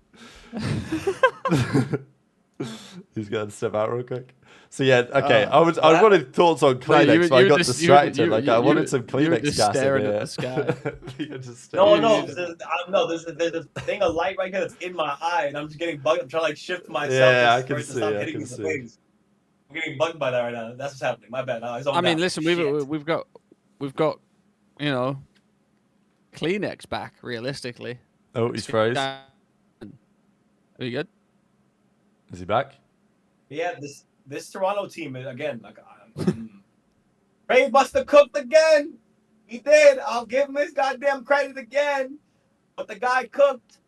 He's going to step out real quick. So yeah, okay. I wanted thoughts on No, Kleenex, but I got just- distracted. I wanted some you were Kleenex just gas in staring here. at the sky. You're just No, staring. there's a thing of light right here that's in my eye, and I'm just getting bugged. I'm trying to like shift myself Yeah, I for can it to see, stop I hitting can me in the see. face. I'm getting bugged by that right now. That's what's happening. My bad. I mean, listen, we've got, you know, Kleenex back realistically. Oh, he's froze. Are you good? Is he back? Yeah, this Toronto team is again like Ray must have cooked again. He did. I'll give him his goddamn credit again. But the guy cooked.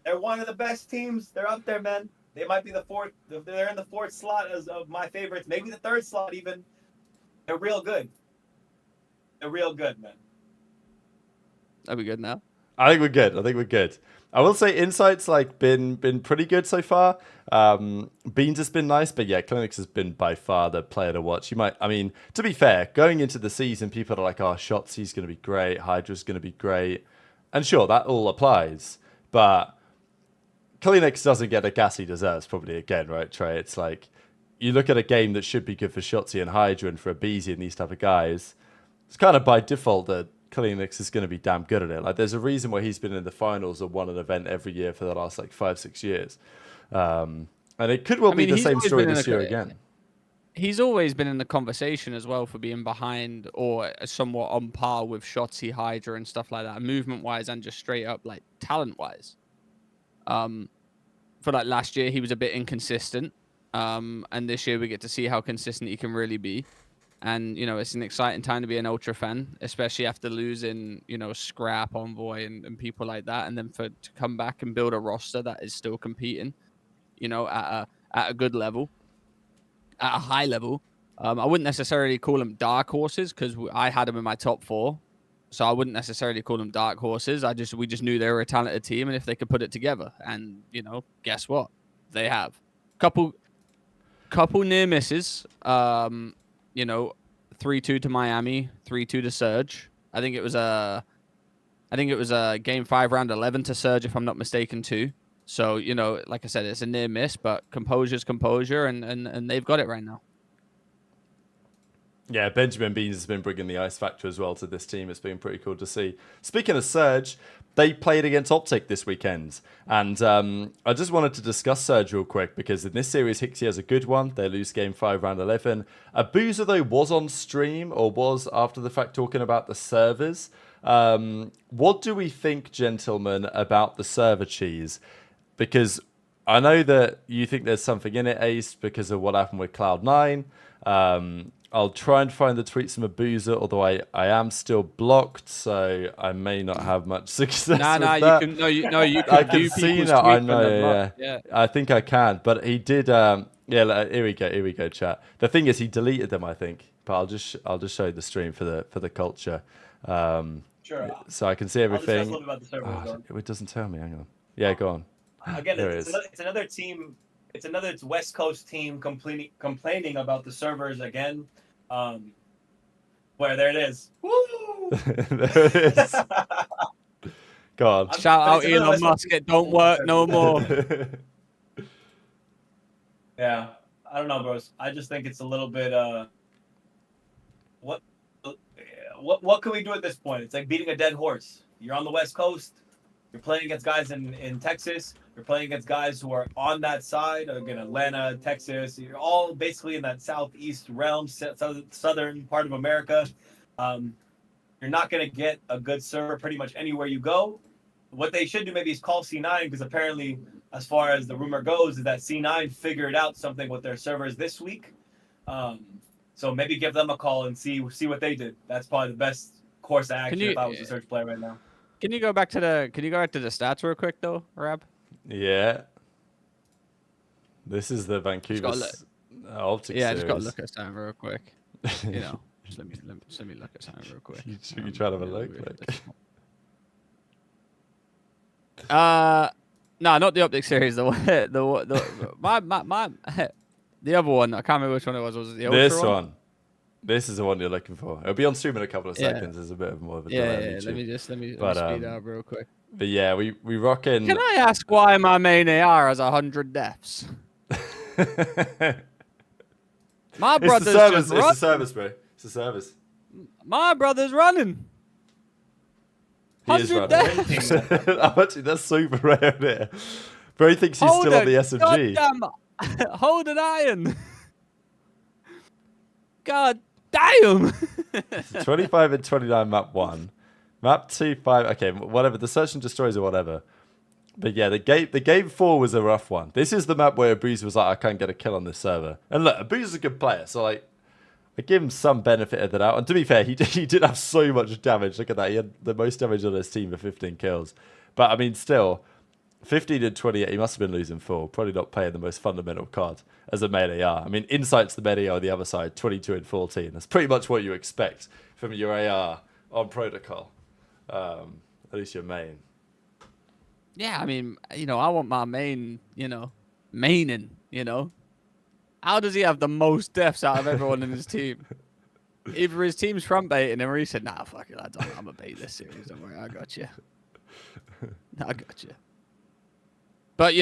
They're one of the best teams. They're up there, man. They might be the fourth. They're in the fourth slot as of my favorites. Maybe the third slot even. They're real good. They're real good, man. Are we good now? I think we're good. I will say Insight's like been pretty good so far. Beans has been nice, but yeah, Clinics has been by far the player to watch. I mean, to be fair, going into the season, people are like, oh, Shotzi's going to be great, Hydra's going to be great. And sure, that all applies. But Kleenex doesn't get the gas he deserves, probably again, right, Trey? It's like, you look at a game that should be good for Shotzi and Hydra and for Abeezy and these type of guys, it's kind of by default that Kleenex is going to be damn good at it. Like, there's a reason why he's been in the finals or won an event every year for the last, 5-6 years. And it could be the same story this year again. He's always been in the conversation as well for being behind or somewhat on par with Shotzi, Hydra and stuff like that, movement-wise and just straight up, talent-wise. For last year, he was a bit inconsistent. And this year we get to see how consistent he can really be. And, it's an exciting time to be an Ultra fan, especially after losing, Scrap, Envoy, and people like that. And then to come back and build a roster that is still competing, at a good level, at a high level. I wouldn't necessarily call them dark horses because I had them in my top 4. So I wouldn't necessarily call them dark horses. We just knew they were a talented team and if they could put it together. And, guess what? They have. Couple near misses. 3-2 to Miami, 3-2 to Surge. I think it was a game 5 round 11 to Surge, if I'm not mistaken, too. So, like I said, it's a near miss, but composure's composure, and they've got it right now. Yeah, Benjamin Beans has been bringing the ice factor as well to this team. It's been pretty cool to see. Speaking of Surge, they played against OpTic this weekend. And I just wanted to discuss Surge real quick because in this series, Hixie has a good one. They lose game 5, round 11. Abuza, though, was on stream or was after the fact talking about the servers. What do we think, gentlemen, about the server cheese? Because I know that you think there's something in it, Ace, because of what happened with Cloud9. I'll try and find the tweets from Abuza, although I am still blocked, so I may not have much success with that. You can I can see now. I know, yeah. I think I can, but he did. Here we go, chat. The thing is, he deleted them, I think. But I'll just show you the stream for the culture. Sure. So I can see everything. I'll just ask a little bit about the server, it doesn't tell me. Hang on. Yeah, go on. Again, it's another team. It's another West Coast team complaining about the servers again. Where there it is. Woo! There it is. Go on. Shout out Elon Musk. It don't work no more. Yeah, I don't know, bros. I just think it's a little bit. What can we do at this point? It's like beating a dead horse. You're on the West Coast. You're playing against guys in Texas. You're playing against guys who are on that side, again, Atlanta, Texas. You're all basically in that southeast realm, southern part of America. You're not going to get a good server pretty much anywhere you go. What they should do maybe is call C9 because apparently, as far as the rumor goes, is that C9 figured out something with their servers this week. So maybe give them a call and see what they did. That's probably the best course of action if I was a Surge player right now. Can you go back to the stats real quick though, Rab? Yeah. This is the Vancouver OpTic series. Yeah, I just got to look at something real quick. Just let me look at something real quick. You trying to have a look? No, not the OpTic series. The other one. I can't remember which one it was. Was it the Ultra This one? This is the one you're looking for. It'll be on stream in a couple of seconds. There's a bit of more of a delay. Let me speed up real quick. But yeah, we rock in. Can I ask why my main AR has 100 deaths? My It's brother's the service. just It's the run. service, bro. It's the service. My brother's running. He is 100 running. deaths. Actually, that's super rare there. Bro, he thinks he's still on the SMG. Goddamn, hold an iron. God damn. 25 and 29 map 1. Map 2, 5. Okay, whatever. The search and destroys or whatever. But yeah, the game 4 was a rough one. This is the map where Abuser was like, I can't get a kill on this server. And look, Abuser's a good player, so like, I give him some benefit of the doubt. And to be fair, he did have so much damage. Look at that. He had the most damage on his team for 15 kills. But I mean, still, 15 and 28, he must have been losing 4. Probably not playing the most fundamental card as a main AR. I mean, Insight's the main AR on the other side, 22 and 14. That's pretty much what you expect from your AR on Protocol. At least your main. Yeah, I mean, I want my main, maining, How does he have the most deaths out of everyone in his team? Either his team's front baiting him or he said, nah, fuck it, lads, I'm going to bait this series. Don't worry, I got you. I got you. But,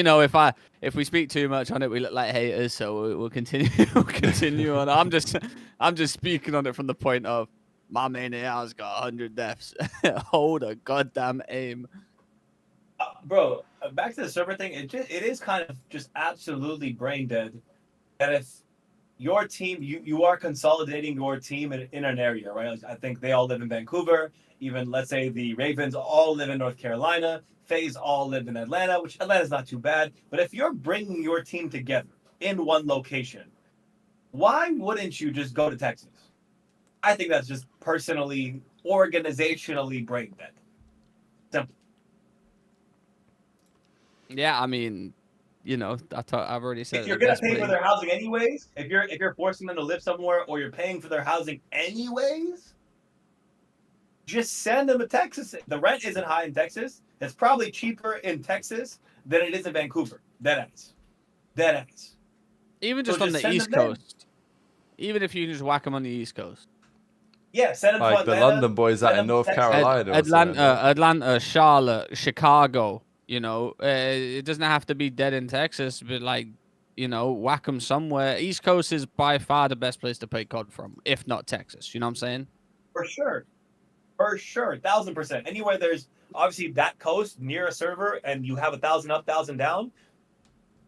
if we speak too much on it, we look like haters, so we'll continue we'll continue on. I'm just speaking on it from the point of my main AR's got 100 deaths. Hold a goddamn aim. Bro, back to the server thing, it is kind of just absolutely brain dead that if your team, you are consolidating your team in an area, right? Like, I think they all live in Vancouver. Even, let's say, the Ravens all live in North Carolina. FaZe all live in Atlanta, which Atlanta's not too bad. But if you're bringing your team together in one location, why wouldn't you just go to Texas? I think that's just personally, organizationally brain dead. Simple. Yeah, I mean, I've already said if you're gonna pay for their housing anyways, if you're forcing them to live somewhere or you're paying for their housing anyways, just send them to Texas. The rent isn't high in Texas. It's probably cheaper in Texas than it is in Vancouver. Deadass. Even just on the East Coast. Even if you can just whack them on the East Coast. Yeah, send them like to Atlanta, the London boys out in North Carolina. Atlanta, Charlotte, Chicago. It doesn't have to be dead in Texas, but whack them somewhere. East Coast is by far the best place to play COD from, if not Texas. You know what I'm saying? For sure, 1,000%. Anywhere there's obviously that coast near a server, and you have 1,000 up, 1,000 down.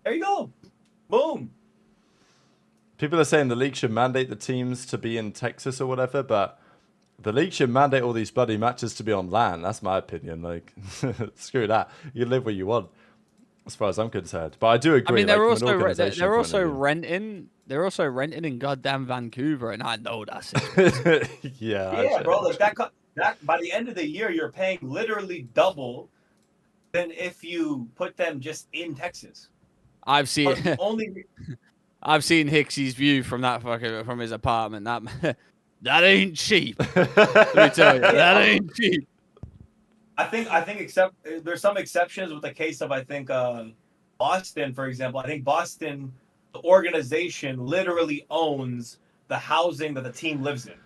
There you go, boom. People are saying the league should mandate the teams to be in Texas or whatever, but the league should mandate all these bloody matches to be on LAN. That's my opinion. Like, screw that. You live where you want, as far as I'm concerned. But I do agree. I mean, they're also renting. They're also renting in goddamn Vancouver, and I know that's it. Yeah, bro. Like that by the end of the year, you're paying literally double than if you put them just in Texas. I've seen Hicksy's view from his apartment. That ain't cheap. Let me tell you, that ain't cheap. I think except there's some exceptions with the case of Boston, for example. I think Boston, the organization literally owns the housing that the team lives in.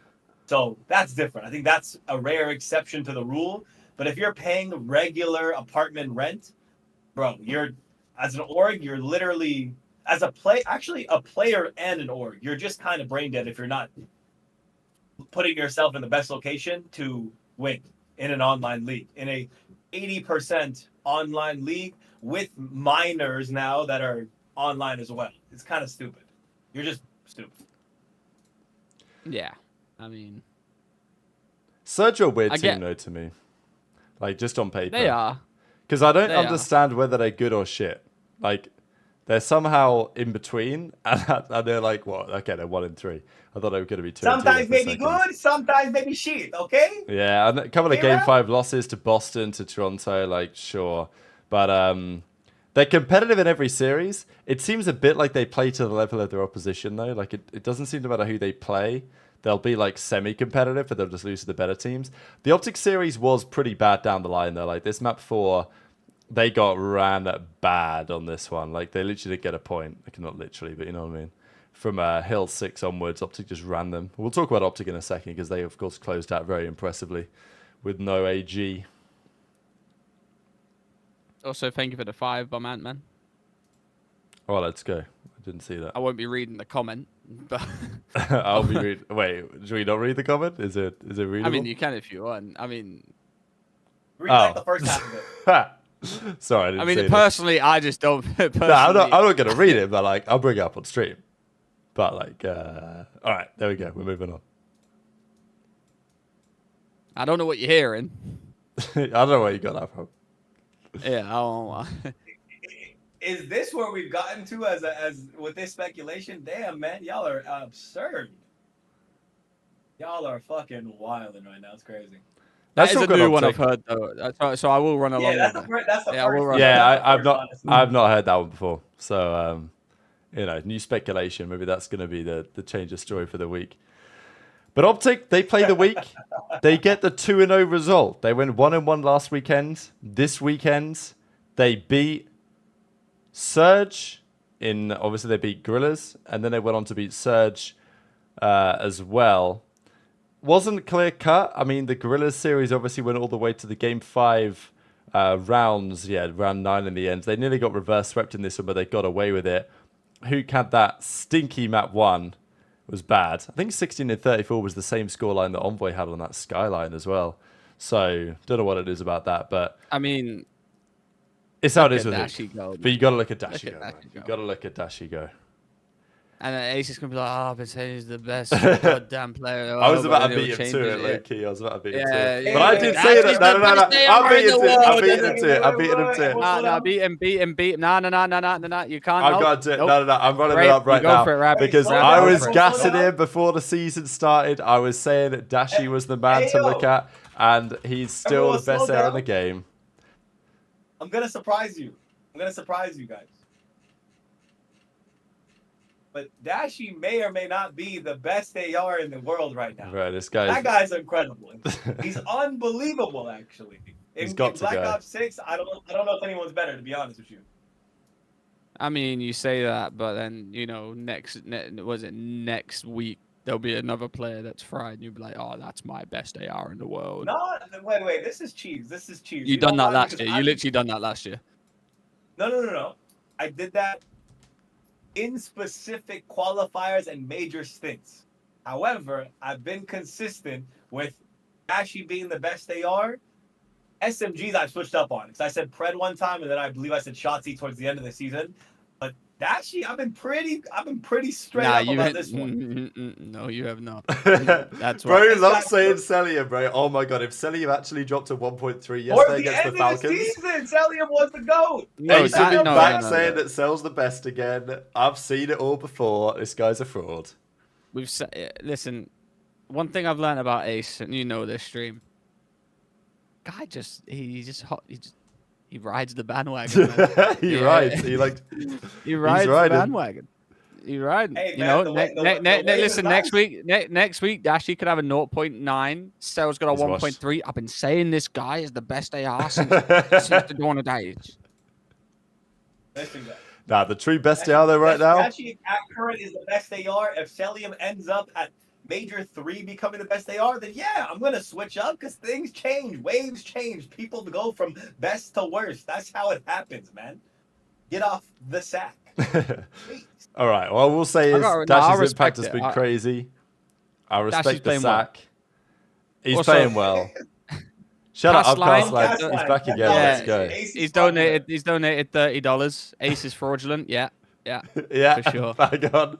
So that's different. I think that's a rare exception to the rule. But if you're paying regular apartment rent, bro, as an org, you're literally a player and an org. You're just kind of brain dead if you're not putting yourself in the best location to win in an online league, in a 80% online league with minors now that are online as well. It's kind of stupid. You're just stupid. Yeah, I mean, Surge are a weird team though to me. Like, just on paper. They are. Because I don't understand whether they're good or shit. Like, they're somehow in between, and they're like, what? Okay, they're 1 and 3. I thought they were going to be 2. Sometimes maybe good, sometimes maybe shit. Okay. Yeah, and a couple of Game 5 losses to Boston, to Toronto, like, sure, but they're competitive in every series. It seems a bit like they play to the level of their opposition, though. Like, it doesn't seem to matter who they play. They'll be like semi-competitive, but they'll just lose to the better teams. The OpTic series was pretty bad down the line, though. Like, this map 4. They got ran bad on this one. Like, they literally did get a point. Like, not literally, but you know what I mean. From Hill 6 onwards, OpTic just ran them. We'll talk about OpTic in a second, because they, of course, closed out very impressively with no AG. Also, thank you for the 5 bomb Ant-Man. Oh, let's go. Didn't see that. I won't be reading the comment, but I'll be reading. Wait, should we not read the comment? Is it readable? I mean, you can if you want. I mean, Read like the first half of it. Sorry, I didn't see personally, I just don't. Personally, No, I'm not gonna read it, but like I'll bring it up on stream. But like, all right, there we go. We're moving on. I don't know what you're hearing. I don't know where you got that from. Yeah, I don't. Is this where we've gotten to as with this speculation? Damn, man, y'all are absurd. Y'all are fucking wilding right now. It's crazy. That is a new one I've heard though, so I will run along. Yeah, that's the first. I will run. Yeah, I've not heard that one before. So new speculation. Maybe that's going to be the change of story for the week. But OpTic, they play the week. They get the 2-0 result. They went 1-1 last weekend. This weekend, they beat Surge. Obviously, they beat Gorillas, and then they went on to beat Surge as well. Wasn't clear cut. I mean, the Gorillas series obviously went all the way to the Game 5 rounds. Yeah, round 9 in the end. They nearly got reverse swept in this one, but they got away with it. Huke had that stinky map 1. It was bad. I think 16-34 was the same scoreline that Envoy had on that Skyline as well. So, don't know what it is about that, but... I mean... It's how it is with Dashy Go. But you got to look at Dashy Go. You got to look at Dashy Go. And then Ace is going to be like, I've been saying he's the best goddamn player. I was about to beat him to it, low key. I was about to beat him to it. Yeah, But I did say that. No. I'm beating him to it. I'm beating him to it. No, beat him. No. You can't. I've got to do it. No. I'm running it up right now. Because I was gassing him before the season started. I was saying that Dashy was the man to look at. And he's still the best player in the game. I'm going to surprise you. Guys. But Dashy may or may not be the best AR in the world right now. Right, that guy's incredible. He's unbelievable, actually. He's got in Black Ops 6, I don't know if anyone's better, to be honest with you. I mean, you say that, but then next week there'll be another player that's fried, and you'll be like, "Oh, that's my best AR in the world." No, wait. This is cheese. You done that last year. You literally done that last year. No. I did that in specific qualifiers and major stints. However, I've been consistent with Dashy being the best AR. SMGs I've switched up on. Because I said PRED one time, and then I believe I said Shotzi towards the end of the season. But Dashy, I've been pretty straight up about this one. No, you have not. That's bro, right. you love saying Celium, bro. Oh my god, if Celium actually dropped to 1.3 yesterday against the Falcons. The season, Celium was the GOAT. Saying that Cell's the best again. I've seen it all before. This guy's a fraud. Listen, one thing I've learned about Ace, and you know this stream, guy he rides the bandwagon. He rides. He rides the bandwagon. He riding. Hey, listen. Next week, Dashy could have a 0.9. Cell's got a 1.3. I've been saying this guy is the best AR since the dawn of days. Nah, the true best AR though right now. Dashy at current is the best AR. If Celium ends up at Major 3 becoming the best AR, then yeah, I'm going to switch up because things change. Waves change. People go from best to worst. That's how it happens, man. Get off the sack. All right. Well, we'll say is Dashy's impact has been crazy. I respect the sack. He's playing well. Shut up, Castline. He's back again. Let's go. He's donated $30. Ace is fraudulent. Yeah, for sure. Bang on.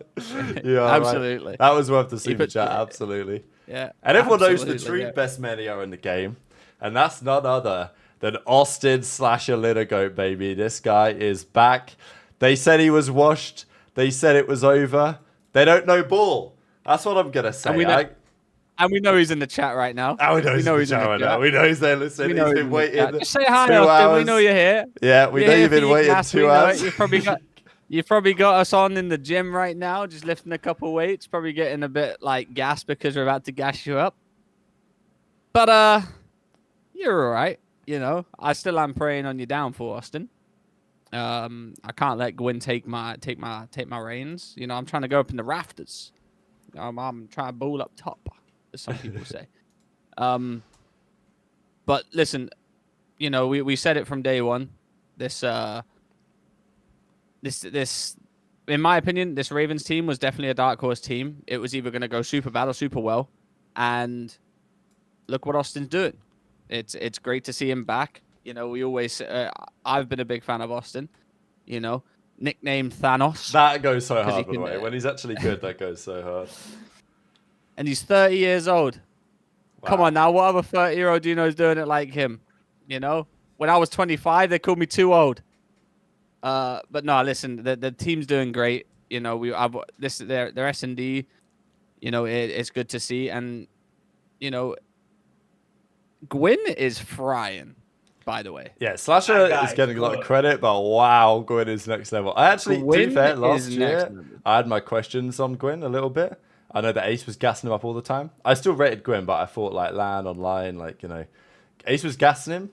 Yeah, absolutely. Right. That was worth the super chat. Absolutely. Yeah. And everyone knows the true best men are in the game, and that's none other than Austin /Alinagoat, baby. This guy is back. They said he was washed. They said it was over. They don't know ball. That's what I'm gonna say. And we know he's in the chat right now. We know he's in the chat right now. We know he's there listening. He's been waiting. Just say hi, Austin. We know you're here. Yeah, we know you've been waiting 2 hours. You've probably got us on in the gym right now, just lifting a couple weights, probably getting a bit like gas because we're about to gas you up. But you're all right. You know, I still am praying on your downfall, Austin. I can't let Gwyn take my reins. You know, I'm trying to go up in the rafters. I'm trying to ball up top, as some people say. But listen, you know, we said it from day one. This in my opinion, this Ravens team was definitely a dark horse team. It was either going to go super bad or super well. And look what Austin's doing. It's great to see him back. You know, we always I've been a big fan of Austin. You know, nicknamed Thanos. That goes so hard, by the can, way. When he's actually good, that goes so hard. And he's 30 years old. Wow. Come on now, what other 30-year-old do you know is doing it like him? You know, when I was 25, they called me too old. But no, listen, the team's doing great. You know, their S&D. You know, it's good to see, and you know, Gwyn is frying. By the way, Yeah, Slasher is getting a lot of credit, but wow, Gwyn is next level. I actually, to be fair, last year I had my questions on Gwyn a little bit. I know that Ace was gassing him up all the time. I still rated Gwyn, but I thought like LAN online, like, you know, Ace was gassing him.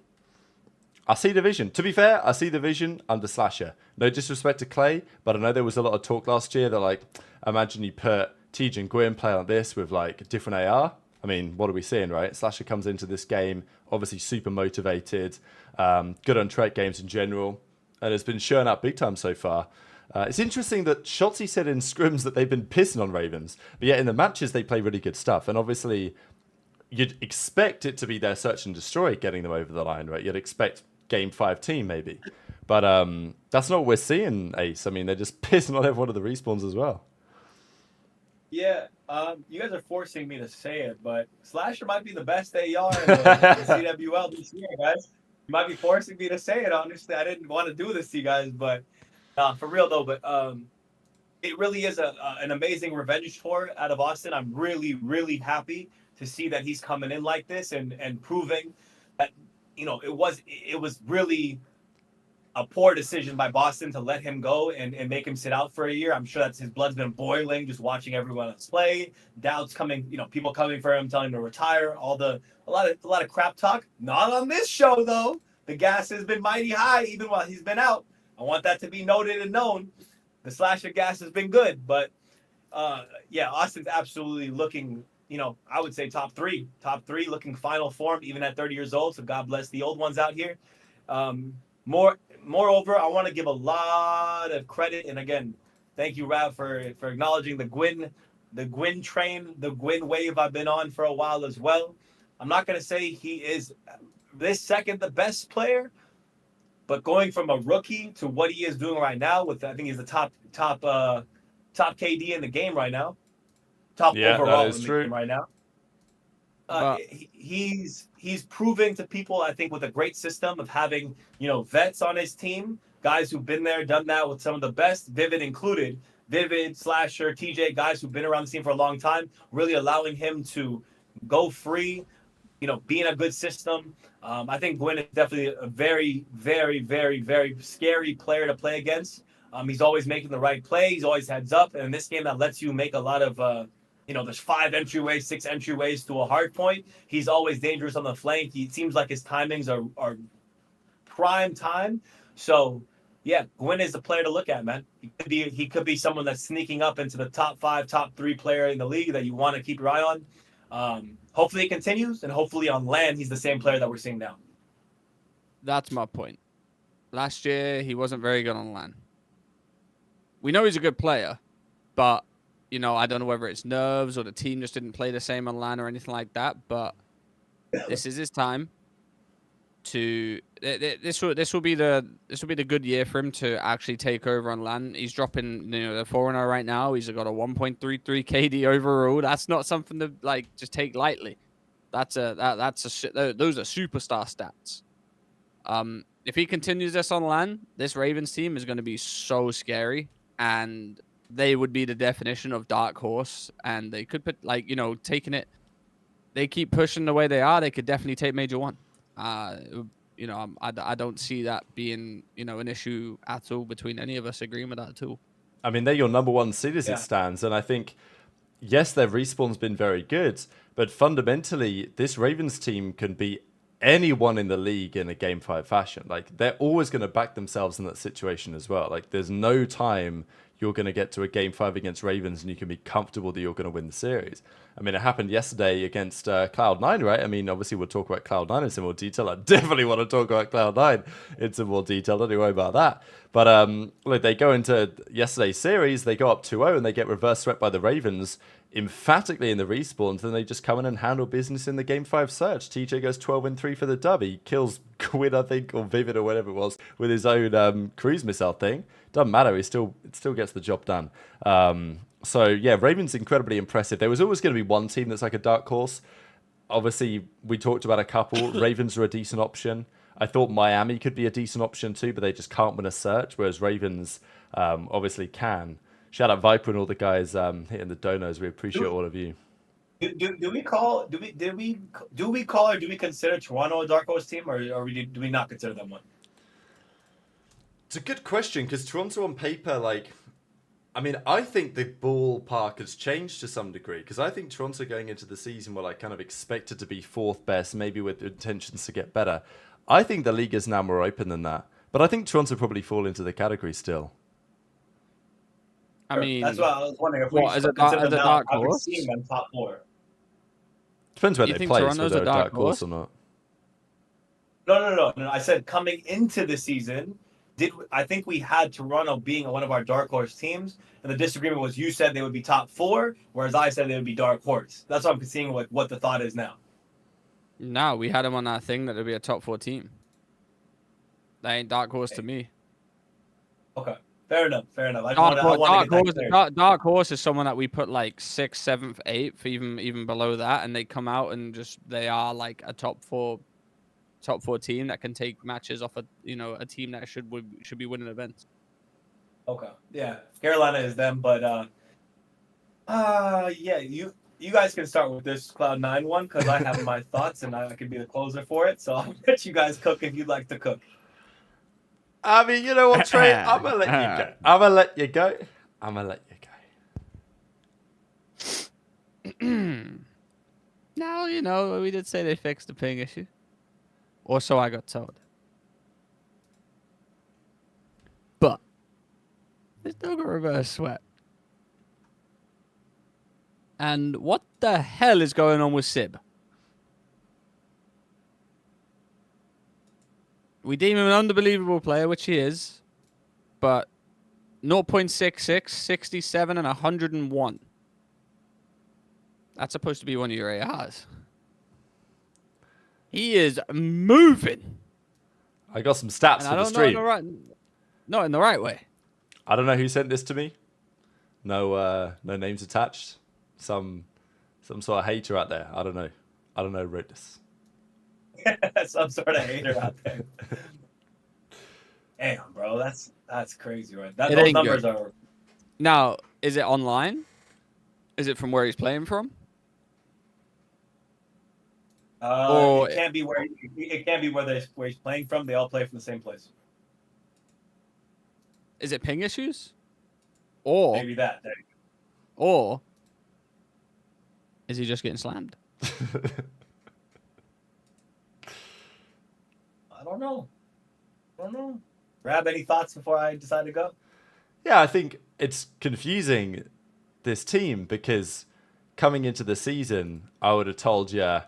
I see the vision. To be fair, I see the vision under Slasher. No disrespect to Clay, but I know there was a lot of talk last year that like, imagine you put TJ and Gwyn play like this with like a different AR. I mean, what are we seeing, right? Slasher comes into this game, obviously super motivated, good on trade games in general, and has been showing up big time so far. It's interesting that Shotzi said in scrims that they've been pissing on Ravens, but yet in the matches they play really good stuff. And obviously, you'd expect it to be their search and destroy getting them over the line, right? You'd expect Game 5 team maybe. But that's not what we're seeing, Ace. I mean, they're just pissing on every one of the respawns as well. Yeah, you guys are forcing me to say it, but Slasher might be the best AR in the CWL this year, guys. You might be forcing me to say it. Honestly, I didn't want to do this to you guys, but for real though. But it really is an amazing revenge tour out of Austin. I'm really, really happy to see that he's coming in like this and proving that, you know, it was really a poor decision by Boston to let him go and make him sit out for a year. I'm sure that's his blood's been boiling just watching everyone else play. Doubts coming, you know, people coming for him, telling him to retire. A lot of crap talk. Not on this show though. The gas has been mighty high even while he's been out. I want that to be noted and known. The Slasher gas has been good, but yeah, Austin's absolutely looking, you know, I would say top three, looking final form even at 30 years old. So God bless the old ones out here. Moreover, I want to give a lot of credit, and again, thank you, Rav, for acknowledging the Gwyn train, the Gwyn wave I've been on for a while as well. I'm not going to say he is this second the best player, but going from a rookie to what he is doing right now, with I think he's the top KD in the game right now, top overall in the game right now. He's proving to people, I think, with a great system of having, you know, vets on his team, guys who've been there, done that with some of the best, Vivid included, Vivid, Slasher, TJ, guys who've been around the scene for a long time, really allowing him to go free, you know, be in a good system. I think Gwyn is definitely a very, very, very, very scary player to play against. He's always making the right play. He's always heads up. And in this game, that lets you make a lot of, you know, there's 5 entryways, 6 entryways to a hard point. He's always dangerous on the flank. It seems like his timings are prime time. So, yeah, Gwyn is the player to look at, man. He could be someone that's sneaking up into the top 5, top 3 player in the league that you want to keep your eye on. Hopefully it continues, and hopefully on LAN, he's the same player that we're seeing now. That's my point. Last year, he wasn't very good on LAN. We know he's a good player, but, you know, I don't know whether it's nerves or the team just didn't play the same on LAN or anything like that, but this is his time to this will be the good year for him to actually take over on LAN. He's dropping, you know, the 4-0 right now. He's got a 1.33 KD overall. That's not something to like just take lightly. Those are superstar stats. If he continues this on LAN, this Ravens team is going to be so scary, and they would be the definition of dark horse, and they could put, like, you know, taking it. They keep pushing the way they are. They could definitely take Major 1. You know, I don't see that being, you know, an issue at all between any of us agreeing with that at all. I mean, they're your number 1 seed as it stands, and I think, yes, their respawn's been very good, but fundamentally, this Ravens team can beat anyone in the league in a Game 5 fashion. Like, they're always going to back themselves in that situation as well. Like, there's no time you're going to get to a game 5 against Ravens and you can be comfortable that you're going to win the series. I mean, it happened yesterday against Cloud9, right? I mean, obviously we'll talk about Cloud9 in some more detail. I definitely want to talk about Cloud9 in some more detail. Don't worry about that. But look, they go into yesterday's series, they go up 2-0 and they get reverse swept by the Ravens emphatically in the respawns. Then they just come in and handle business in the game 5 Surge. TJ goes 12-3 for the dub. He kills Quinn, I think, or Vivid or whatever it was, with his own cruise missile thing. Doesn't matter. It still gets the job done. So, yeah, Ravens incredibly impressive. There was always going to be one team that's like a dark horse. Obviously, we talked about a couple. Ravens are a decent option. I thought Miami could be a decent option too, but they just can't win a search, whereas Ravens obviously can. Shout out Viper and all the guys hitting the donos. We appreciate all of you. Do we call or do we consider Toronto a dark horse team, or do we not consider them one? It's a good question because Toronto on paper, I think the ballpark has changed to some degree because I think Toronto going into the season were kind of expected to be 4th best, maybe with intentions to get better. I think the league is now more open than that, but I think Toronto probably fall into the category still. I mean, that's why I was wondering if what, we as a consider them dark now, horse? seeing them top 4. Depends where You they think play, Toronto's whether a they're a dark dark horse horse? or not. No. I said coming into the season, I think we had Toronto being one of our dark horse teams, and the disagreement was you said they would be top 4, whereas I said they would be dark horse. That's what I'm seeing what the thought is now. No, we had them on that thing that would be a top 4 team. They ain't dark horse to me. Okay, fair enough. I want to get that clear. Dark horse is someone that we put 6th, 7th, 8th, even below that, and they come out and they are like a top four team that can take matches off a team that should be winning events. Okay, yeah, Carolina is them, but yeah, you guys can start with this Cloud9 one because I have my thoughts and I could be the closer for it. So I'll let you guys cook if you'd like to cook. I mean, you know what, Trey? I'm going to let you go. I'm going to let you go. Now, we did say they fixed the ping issue. Or so I got told. But they still got reverse sweat. And what the hell is going on with Sib? We deem him an unbelievable player, which he is. But 0.66, 67, and 101. That's supposed to be one of your ARs. He is moving. I got some stats for the stream. Not in the right way. I don't know who sent this to me. No names attached. Some sort of hater out there. I don't know who wrote this. Some sort of hater out there. Damn, bro, that's crazy, right? Those numbers are. Now, is it online? Is it from where he's playing from? It can't be where he's playing from. They all play from the same place. Is it ping issues? Or maybe that. Or is he just getting slammed? I don't know. Grab any thoughts before I decide to go? Yeah, I think it's confusing, this team, because coming into the season, I would have told you,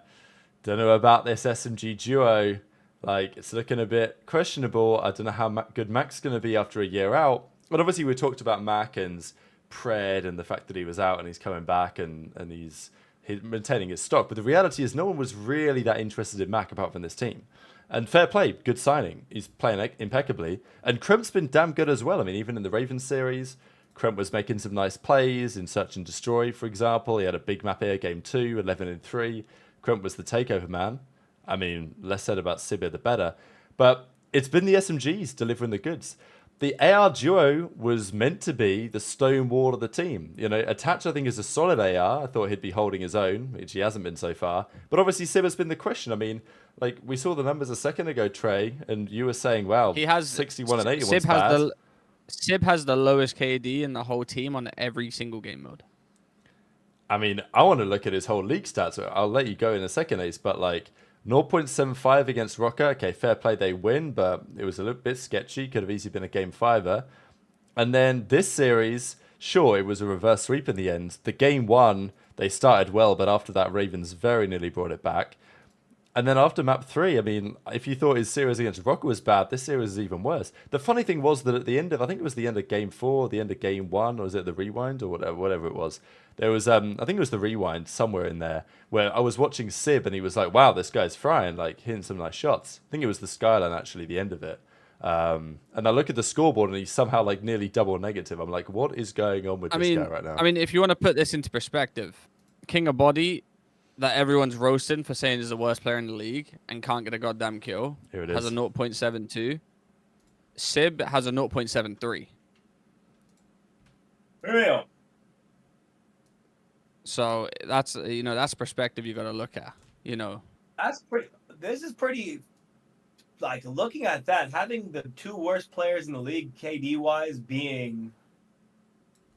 don't know about this SMG duo. It's looking a bit questionable. I don't know how good Mac's going to be after a year out. But obviously, we talked about Mac and PRED and the fact that he was out and he's coming back and he's maintaining his stock. But the reality is no one was really that interested in Mac apart from this team. And fair play, good signing. He's playing impeccably. And Kremp's been damn good as well. I mean, even in the Ravens series, Kremp was making some nice plays in Search and Destroy, for example. He had a big map here, game 2, 11-3. Kremp was the takeover man. I mean, less said about Sibir, the better. But it's been the SMGs delivering the goods. The AR duo was meant to be the stone wall of the team. Attach, I think, is a solid AR. I thought he'd be holding his own, which he hasn't been so far. But obviously, Sib has been the question. I mean, we saw the numbers a second ago, Trey, and you were saying, wow, he has 61 and 81. Sib has the lowest KD in the whole team on every single game mode. I mean, I want to look at his whole league stats. I'll let you go in a second, Ace, but 0.75 against Rocker. Okay, fair play, they win, but it was a little bit sketchy. Could have easily been a game 5er. And then this series, sure, it was a reverse sweep in the end. The game one, they started well, but after that, Ravens very nearly brought it back. And then after map 3, I mean, if you thought his series against Rocket was bad, this series is even worse. The funny thing was that at the end of, I think it was the end of game 4, the end of game 1, or was it the rewind or whatever it was. There was, I think it was the rewind somewhere in there where I was watching Sib and he was like, wow, this guy's frying, like hitting some nice shots. I think it was the Skyline actually, the end of it. And I look at the scoreboard and he's somehow like nearly double negative. I'm like, what is going on with this guy right now? I mean, if you want to put this into perspective, King of Body, that everyone's roasting for saying is the worst player in the league and can't get a goddamn kill, Here it has is. a 0.72. Sib has a 0.73. Real. So that's, that's perspective you got to look at, That's pretty. This is pretty. Like looking at that, having the 2 worst players in the league, KD wise, being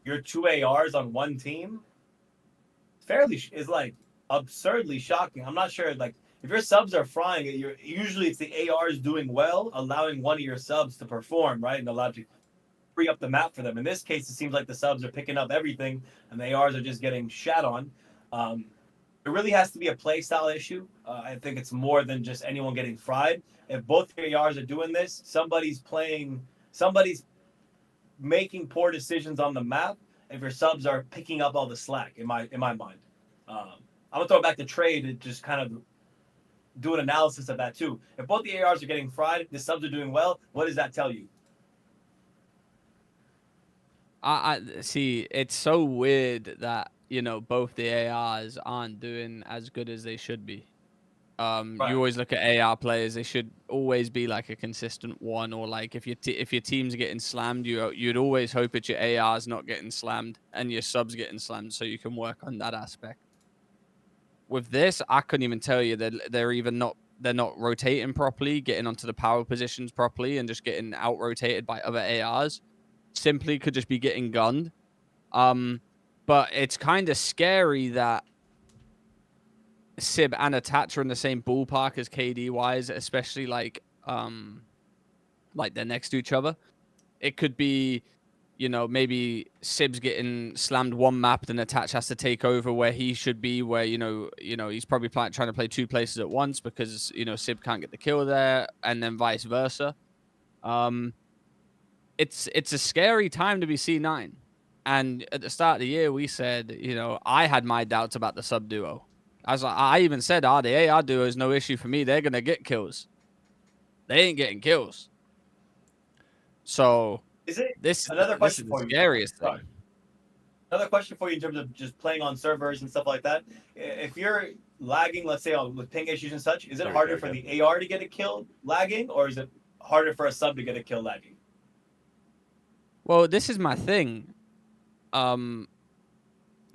your 2 ARs on one team, is like absurdly shocking. I'm not sure, like if your subs are frying it, usually it's the ARs doing well, allowing one of your subs to perform, right, and allowed to free up the map for them. In this case, it seems like the subs are picking up everything, and the ARs are just getting shat on. It really has to be a play style issue. I think it's more than just anyone getting fried. If both ARs are doing this, somebody's making poor decisions on the map. If your subs are picking up all the slack, in my mind. I'm gonna throw it back to Trade and just kind of do an analysis of that too. If both the ARs are getting fried, the subs are doing well, what does that tell you? I see. It's so weird that both the ARs aren't doing as good as they should be. Right. You always look at AR players; they should always be like a consistent one, or like if your team's getting slammed, you'd always hope that your AR's not getting slammed and your subs getting slammed, so you can work on that aspect. With this, I couldn't even tell you that they're not rotating properly, getting onto the power positions properly, and just getting out rotated by other ARs. Simply could just be getting gunned. But it's kind of scary that Sib and Attach are in the same ballpark as KD wise, especially like they're next to each other. It could be, maybe Sib's getting slammed one map, then Attach has to take over where he should be, where he's probably trying to play 2 places at once because Sib can't get the kill there, and then vice versa. It's a scary time to be C9. And at the start of the year, we said, I had my doubts about the sub duo. I even said, the AR duo is no issue for me. They're going to get kills. They ain't getting kills. So this is the scariest thing. Sorry. Another question for you in terms of just playing on servers and stuff like that. If you're lagging, let's say with ping issues and such, is it harder for the AR to get a kill lagging, or is it harder for a sub to get a kill lagging? Well, this is my thing. You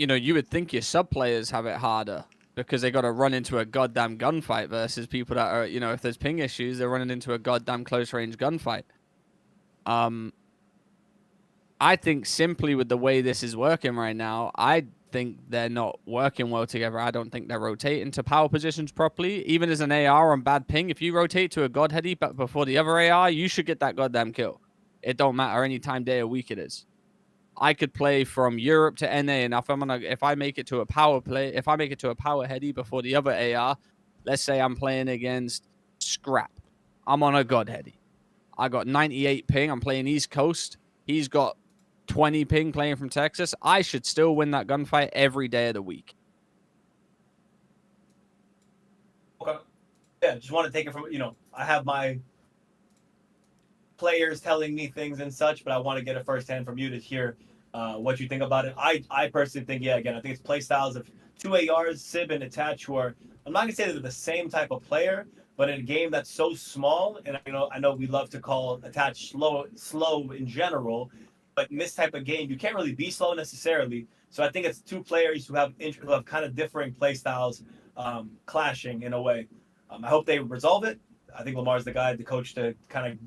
would think your sub players have it harder because they got to run into a goddamn gunfight versus people that are, if there's ping issues, they're running into a goddamn close range gunfight. I think simply with the way this is working right now, I think they're not working well together. I don't think they're rotating to power positions properly. Even as an AR on bad ping, if you rotate to a god heady but before the other AR, you should get that goddamn kill. It don't matter any time, day, or week it is. I could play from Europe to NA, and if I make it to a power heady before the other AR, let's say I'm playing against Scrap. I'm on a god heady. I got 98 ping. I'm playing East Coast. He's got 20 ping playing from Texas. I should still win that gunfight every day of the week. Okay. Yeah, just want to take it from, I have my players telling me things and such, but I want to get it firsthand from you to hear what you think about it. I personally think, I think it's play styles of 2 ARs, Sib and Attach, who are, I'm not going to say they're the same type of player, but in a game that's so small, and I know we love to call Attach slow in general, but in this type of game, you can't really be slow necessarily. So I think it's 2 players who have kind of differing play styles clashing in a way. I hope they resolve it. I think Lamar's the guy, the coach, to kind of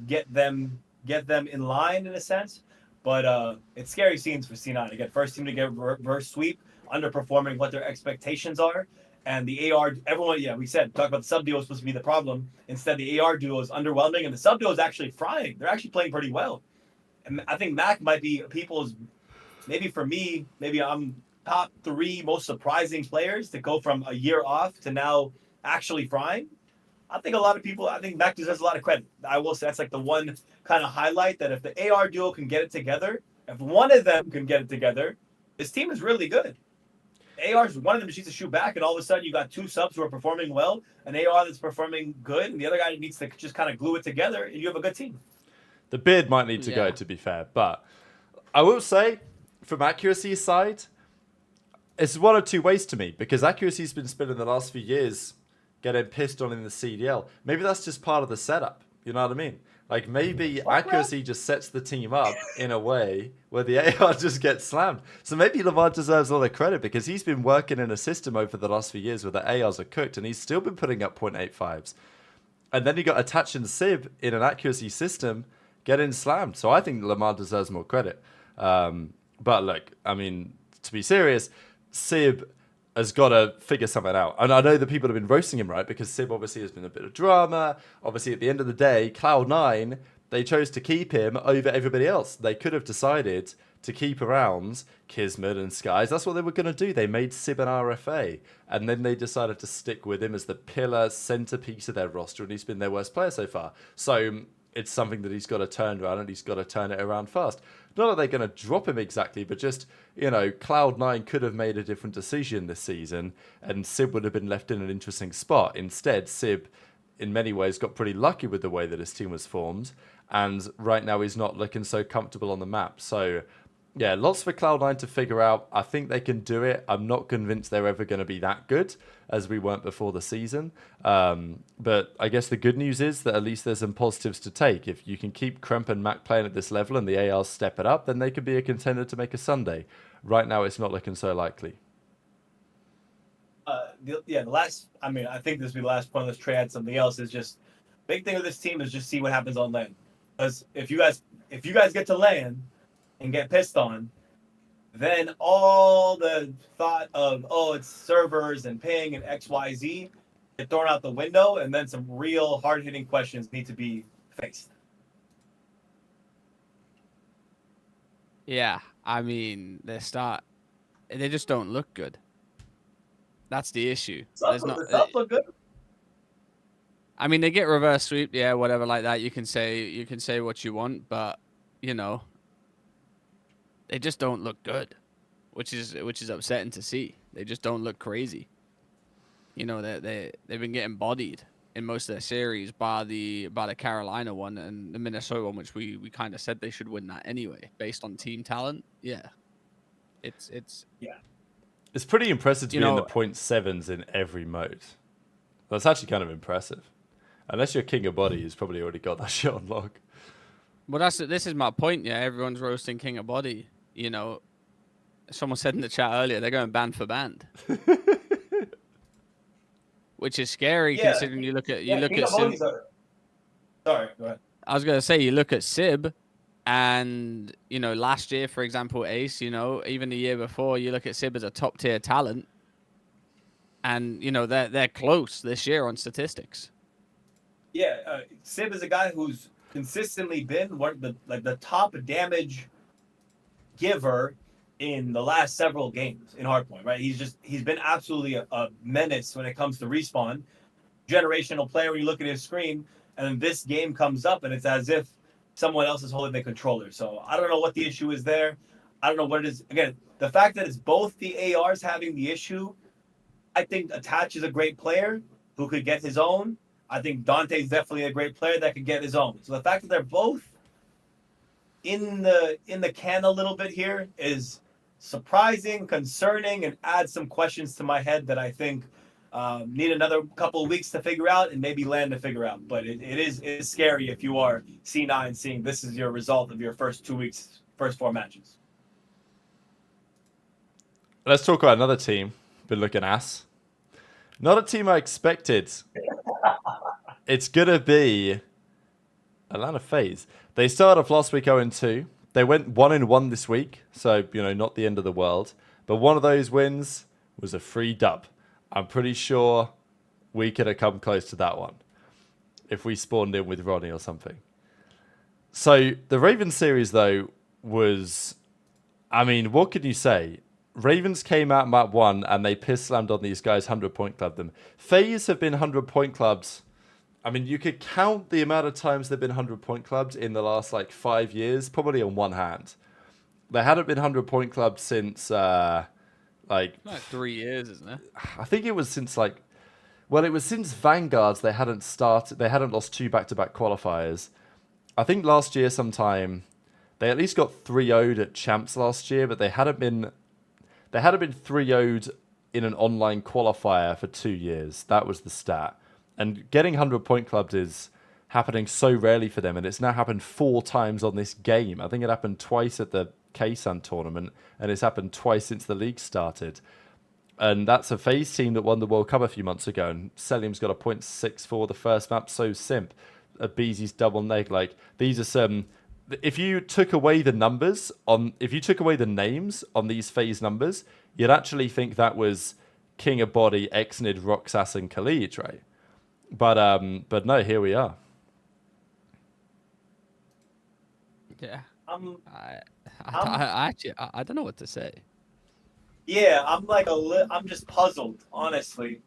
get them in line in a sense. But it's scary scenes for C9. Again, first team to get reverse sweep, underperforming what their expectations are. And the AR, everyone, we talked about the sub duo was supposed to be the problem. Instead, the AR duo is underwhelming, and the sub duo is actually frying. They're actually playing pretty well. And I think Mac might be people's, maybe for me, maybe I'm top 3 most surprising players to go from a year off to now actually frying. I think a lot of people, I think Mac deserves a lot of credit. I will say that's like the one kind of highlight that if the AR duo can get it together, if one of them can get it together, this team is really good. AR is one of them needs to shoot back, and all of a sudden you got 2 subs who are performing well, an AR that's performing good, and the other guy needs to just kind of glue it together, and you have a good team. The beard might need to go, to be fair, but I will say, from accuracy side, it's one of 2 ways to me, because accuracy's been spinning the last few years getting pissed on in the CDL. Maybe that's just part of the setup. You know what I mean? Like, maybe accuracy just sets the team up in a way where the AR just gets slammed. So maybe Lamar deserves all the credit because he's been working in a system over the last few years where the ARs are cooked and he's still been putting up 0.85s. And then you got Attach and Sib in an accuracy system getting slammed. So I think Lamar deserves more credit. But look, I mean, to be serious, Sib has got to figure something out. And I know that people have been roasting him, right? Because Sib obviously has been a bit of drama. Obviously, at the end of the day, Cloud9, they chose to keep him over everybody else. They could have decided to keep around Kismet and Skies. That's what they were going to do. They made Sib an RFA. And then they decided to stick with him as the pillar centerpiece of their roster. And he's been their worst player so far. So it's something that he's got to turn around and he's got to turn it around fast. Not that they're going to drop him exactly, but just, you know, Cloud9 could have made a different decision this season and Sib would have been left in an interesting spot. Instead, Sib, in many ways, got pretty lucky with the way that his team was formed. And right now he's not looking so comfortable on the map. So, yeah, lots for Cloud9 to figure out. I think they can do it. I'm not convinced they're ever going to be that good as we weren't before the season. But I guess the good news is that at least there's some positives to take. If you can keep Kremp and Mac playing at this level and the ARs step it up, then they could be a contender to make a Sunday. Right now, it's not looking so likely. The last, I mean, I think this will be the last point. Let's try add something else. Is just big thing with this team is just see what happens on land. Because if you guys get to land and get pissed on, then all the thought of, oh, it's servers and ping and XYZ get thrown out the window, and then some real hard-hitting questions need to be faced. Yeah, I mean, they just don't look good. That's the issue. Does that look good? I mean, they get reverse sweep, yeah, whatever like that. You can say what you want, but you know, they just don't look good, which is upsetting to see. They just don't look crazy. You know, they've been getting bodied in most of their series by the Carolina one and the Minnesota one, which we kind of said they should win that anyway, based on team talent. Yeah, it's pretty impressive to be in the 0.7s in every mode. That's actually kind of impressive. Unless you're King of Body, he's probably already got that shit on lock. Well, this is my point. Yeah, everyone's roasting King of Body. You know, someone said in the chat earlier they're going band for band, which is scary considering you look at Sib. Sorry, go ahead. I was gonna say you look at Sib, and you know last year, for example, Ace. You know, even the year before, you look at Sib as a top tier talent, and you know they're close this year on statistics. Yeah, Sib is a guy who's consistently been one of the top damage giver in the last several games in Hardpoint, right? He's been absolutely a menace when it comes to respawn. Generational player when you look at his screen, and then this game comes up and it's as if someone else is holding the controller. So I don't know what the issue is there. I don't know what it is. Again, the fact that it's both the ARs having the issue, I think Attach is a great player who could get his own. I think Dante's definitely a great player that could get his own. So the fact that they're both in the can a little bit here is surprising, concerning, and adds some questions to my head that I think need another couple of weeks to figure out and maybe land to figure out. But it is scary if you are C9 seeing this is your result of your first 2 weeks, first 4 matches. Let's talk about another team. Been looking ass. Not a team I expected. It's going to be Atlanta FaZe. They started off last week 0-2. They went 1-1 this week, so, you know, not the end of the world. But one of those wins was a free dub. I'm pretty sure we could have come close to that one if we spawned in with Ronnie or something. So the Ravens series, though, was, I mean, what can you say? Ravens came out map 1 and they piss slammed on these guys, 100-point club them. FaZe have been 100-point clubs. I mean, you could count the amount of times they've been 100-point clubs in the last, like, 5 years, probably on one hand. They hadn't been 100-point clubs since, like 3 years, isn't it? I think it was since, like, well, it was since Vanguards they hadn't lost 2 back-to-back qualifiers. I think last year sometime, they at least got 3-0'd at Champs last year, but they hadn't been 3-0'd in an online qualifier for 2 years. That was the stat. And getting 100-point clubbed is happening so rarely for them, and it's now happened 4 times on this game. I think it happened twice at the K-Sun tournament, and it's happened twice since the league started. And that's a FaZe team that won the World Cup a few months ago, and Selim's got a 0.64 the first map, so simp. A Beezy's double neg. Like, these are some... If you took away the names on these FaZe numbers, you'd actually think that was King of Body, Exnid, Roxas, and Khalid, right? But no, here we are. Yeah. I don't know what to say. Yeah, I'm just puzzled, honestly.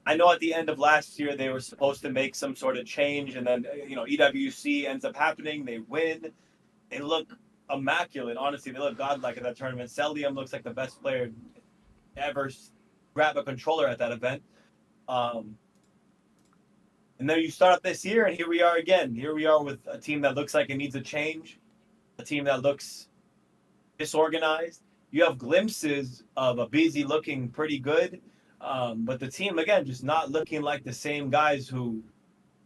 I know at the end of last year they were supposed to make some sort of change, and then EWC ends up happening. They win. They look immaculate. Honestly, they look godlike at that tournament. Celium looks like the best player ever grab a controller at that event. And then you start up this year, and here we are again. Here we are with a team that looks like it needs a change, a team that looks disorganized. You have glimpses of a Busy looking pretty good, but the team, again, just not looking like the same guys who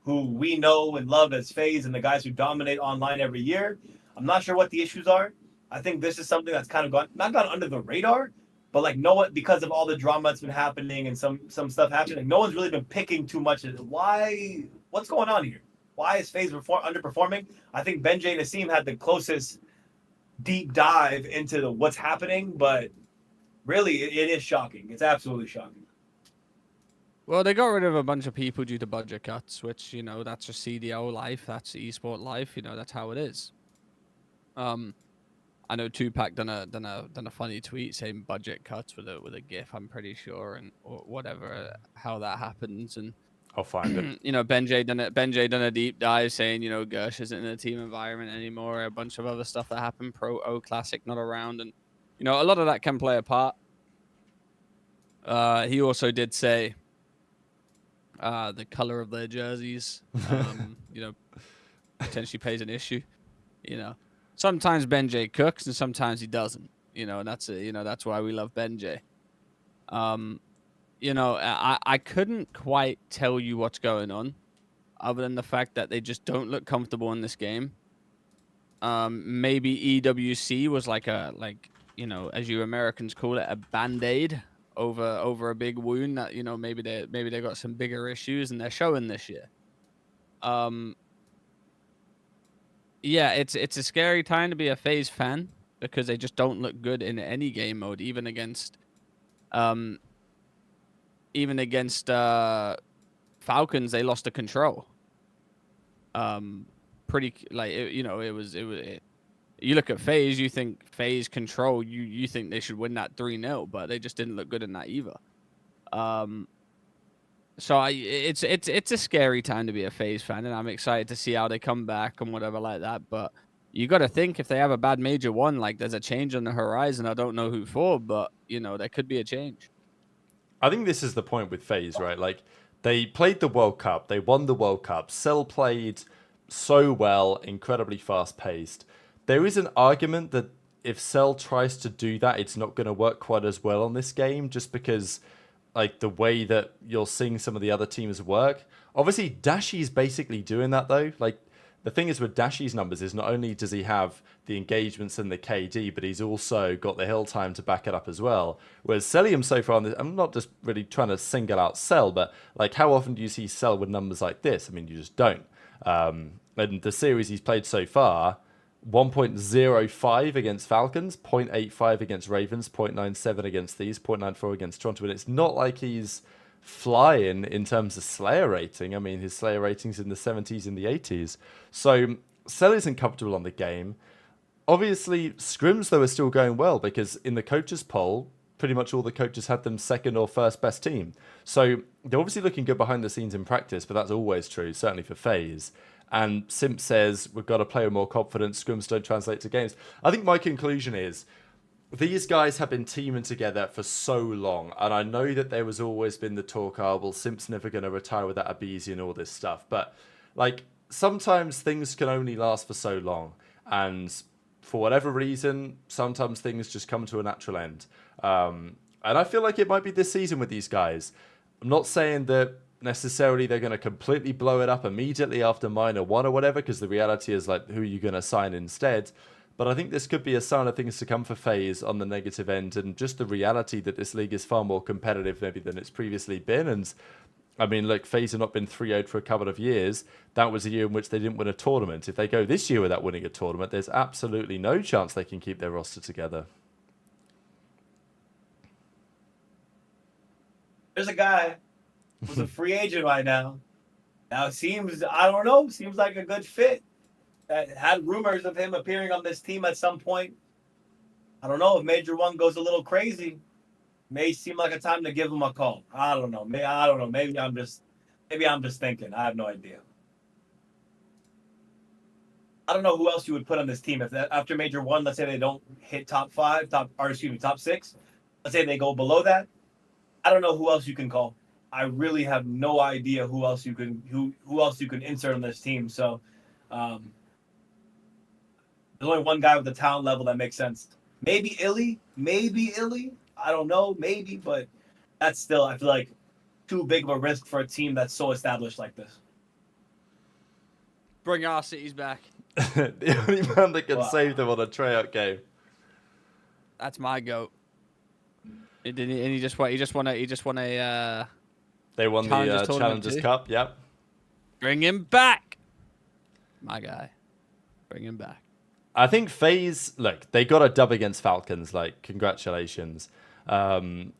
we know and love as FaZe and the guys who dominate online every year. I'm not sure what the issues are. I think this is something that's kind of not gone under the radar, but like no one, because of all the drama that's been happening and some stuff happening, no one's really been picking too much. Why? What's going on here? Why is FaZe underperforming? I think Benjay Nassim had the closest deep dive into what's happening, but really it is shocking. It's absolutely shocking. Well, they got rid of a bunch of people due to budget cuts, which, that's just CDL life, that's esport life, that's how it is. I know Tupac done a funny tweet saying budget cuts with a GIF, I'm pretty sure, or whatever, how that happens. And I'll find it. Benjay done a deep dive saying, Gersh isn't in a team environment anymore, a bunch of other stuff that happened, Pro O Classic not around, and a lot of that can play a part. He also did say the color of their jerseys, potentially plays an issue. Sometimes Benjay cooks and sometimes he doesn't. And that's why we love Benjay. I couldn't quite tell you what's going on, other than the fact that they just don't look comfortable in this game. Maybe EWC was as you Americans call it, a band-aid over a big wound that maybe they got some bigger issues and they're showing this year. Yeah, it's a scary time to be a FaZe fan because they just don't look good in any game mode, even against Falcons. They lost the control. You look at FaZe, you think FaZe control, you think they should win that 3-0, but they just didn't look good in that either. It's a scary time to be a FaZe fan, and I'm excited to see how they come back and whatever like that. But you got to think if they have a bad major one, like there's a change on the horizon. I don't know who for, but there could be a change. I think this is the point with FaZe, right? Like they played the World Cup, they won the World Cup. Cell played so well, incredibly fast paced. There is an argument that if Cell tries to do that, it's not going to work quite as well on this game, just because like the way that you're seeing some of the other teams work. Obviously, Dashi's basically doing that though. Like the thing is with Dashi's numbers is not only does he have the engagements and the KD, but he's also got the hill time to back it up as well. Whereas Celium so far, I'm not just really trying to single out Cell, but like how often do you see Cell with numbers like this? I mean, you just don't. And the series he's played so far, 1.05 against Falcons, 0.85 against Ravens, 0.97 against Thieves, 0.94 against Toronto. And it's not like he's flying in terms of Slayer rating. I mean, his Slayer rating's in the 70s and the 80s. So Cell isn't comfortable on the game. Obviously, scrims, though, are still going well because in the coaches' poll, pretty much all the coaches had them second or first best team. So they're obviously looking good behind the scenes in practice, but that's always true, certainly for FaZe. And Simp says, we've got to play with more confidence. Scrims don't translate to games. I think my conclusion is, these guys have been teaming together for so long. And I know that there was always been the talk, oh, well, Simp's never going to retire without a BZ and all this stuff. But, like, sometimes things can only last for so long. And for whatever reason, sometimes things just come to a natural end. And I feel like it might be this season with these guys. I'm not saying that necessarily they're going to completely blow it up immediately after Minor 1 or whatever, because the reality is, like, who are you going to sign instead? But I think this could be a sign of things to come for FaZe on the negative end, and just the reality that this league is far more competitive maybe than it's previously been. And I mean, look, FaZe have not been 3-0 for a couple of years. That was a year in which they didn't win a tournament. If they go this year without winning a tournament, there's absolutely no chance they can keep their roster together. There's a guy who's a free agent right now. Now it seems, I don't know, seems like a good fit. Had rumors of him appearing on this team at some point. I don't know if Major One goes a little crazy. May seem like a time to give him a call. I don't know. Maybe I'm just thinking. I have no idea. I don't know who else you would put on this team if after Major One, let's say they don't hit top 6. Let's say they go below that. I don't know who else you can call. I really have no idea who else you can insert on this team. So there's only one guy with the talent level that makes sense. Maybe Illy. I don't know, maybe, but that's still, I feel like, too big of a risk for a team that's so established like this. Bring our cities back. The only man that can save them on a tryout game. That's my goat. He just won a. They won the Challengers Cup. Yep. Bring him back. My guy. Bring him back. I think FaZe, look, they got a dub against Falcons. Like, congratulations. Both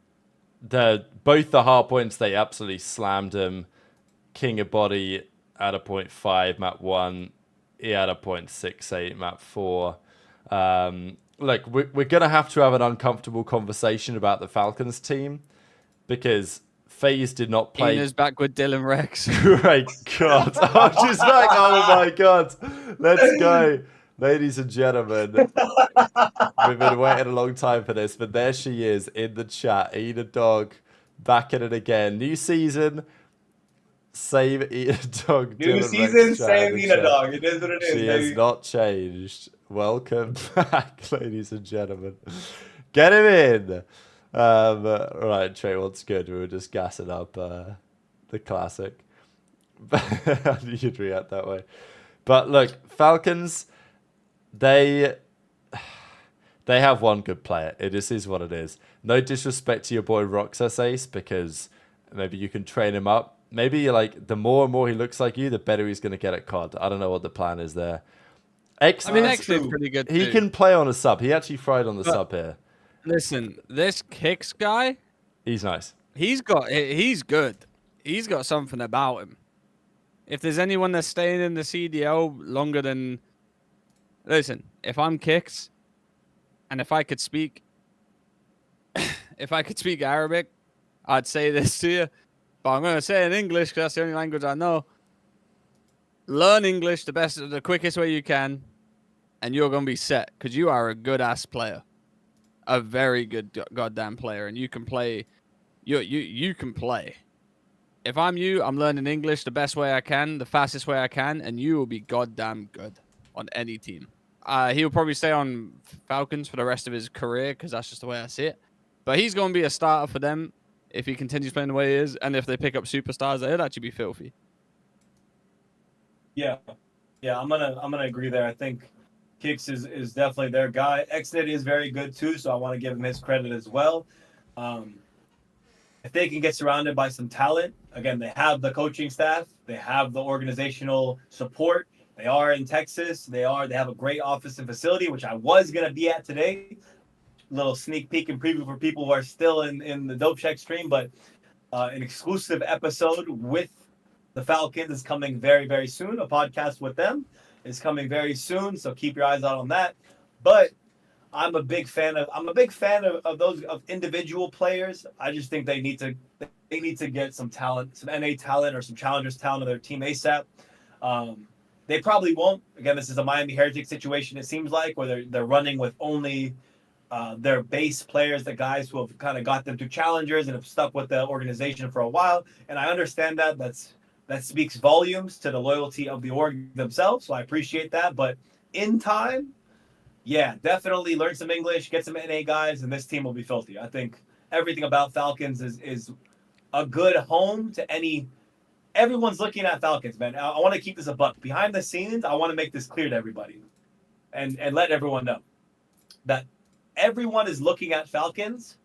the hard points, they absolutely slammed him. King of Body at a 0.5, map 1. He had a 0.68, map 4. Look, we're going to have an uncomfortable conversation about the Falcons team because FaZe did not play. Ina's back with Dylan Rex. Great God. Oh, she's back. Oh, my God. Let's go. Ladies and gentlemen, we've been waiting a long time for this, but there she is in the chat. Ina Dog, back at it again. New season, same Ina Dog. New season, same Ina Dog. It is what it is. She has not changed. Welcome back, ladies and gentlemen. Get him in. Right, Trey, what's good? We were just gassing up the classic. I knew you'd react that way. But look, Falcons... They have one good player. It just is what it is. No disrespect to your boy Roxas Ace, because maybe you can train him up. Maybe like the more and more he looks like you, the better he's going to get at COD. I don't know what the plan is there. X is pretty good. He can play on a sub. He actually fried on the sub here. Listen, this Kicks guy, he's nice. He's good. He's got something about him. If there's anyone that's staying in the CDL longer than... Listen, if I'm Kicks, and if I could speak Arabic, I'd say this to you. But I'm going to say it in English because that's the only language I know. Learn English the quickest way you can, and you're going to be set because you are a good-ass player. A very good goddamn player, and you can play. You can play. If I'm you, I'm learning English the best way I can, the fastest way I can, and you will be goddamn good on any team. He'll probably stay on Falcons for the rest of his career because that's just the way I see it. But he's going to be a starter for them if he continues playing the way he is, and if they pick up superstars, they'll actually be filthy. Yeah, I'm gonna agree there. I think Kicks is definitely their guy. Xnet is very good too, so I want to give him his credit as well. If they can get surrounded by some talent, again, they have the coaching staff, they have the organizational support. They are in Texas. They have a great office and facility, which I was going to be at today. Little sneak peek and preview for people who are still in the Dope Check stream, but an exclusive episode with the Falcons is coming very, very soon, a podcast with them. is coming very soon, so keep your eyes out on that. But I'm a big fan of those of individual players. I just think they need to get some talent, some NA talent or some challengers talent on their team ASAP. They probably won't. Again, this is a Miami Heretics situation, it seems like, where they're running with only their base players, the guys who have kind of got them through challengers and have stuck with the organization for a while. And I understand that speaks volumes to the loyalty of the org themselves. So I appreciate that. But in time, yeah, definitely learn some English, get some NA guys, and this team will be filthy. I think everything about Falcons is a good home to any. Everyone's looking at Falcons, man. I want to keep this a buck. Behind the scenes, I want to make this clear to everybody and let everyone know that everyone is looking at Falcons.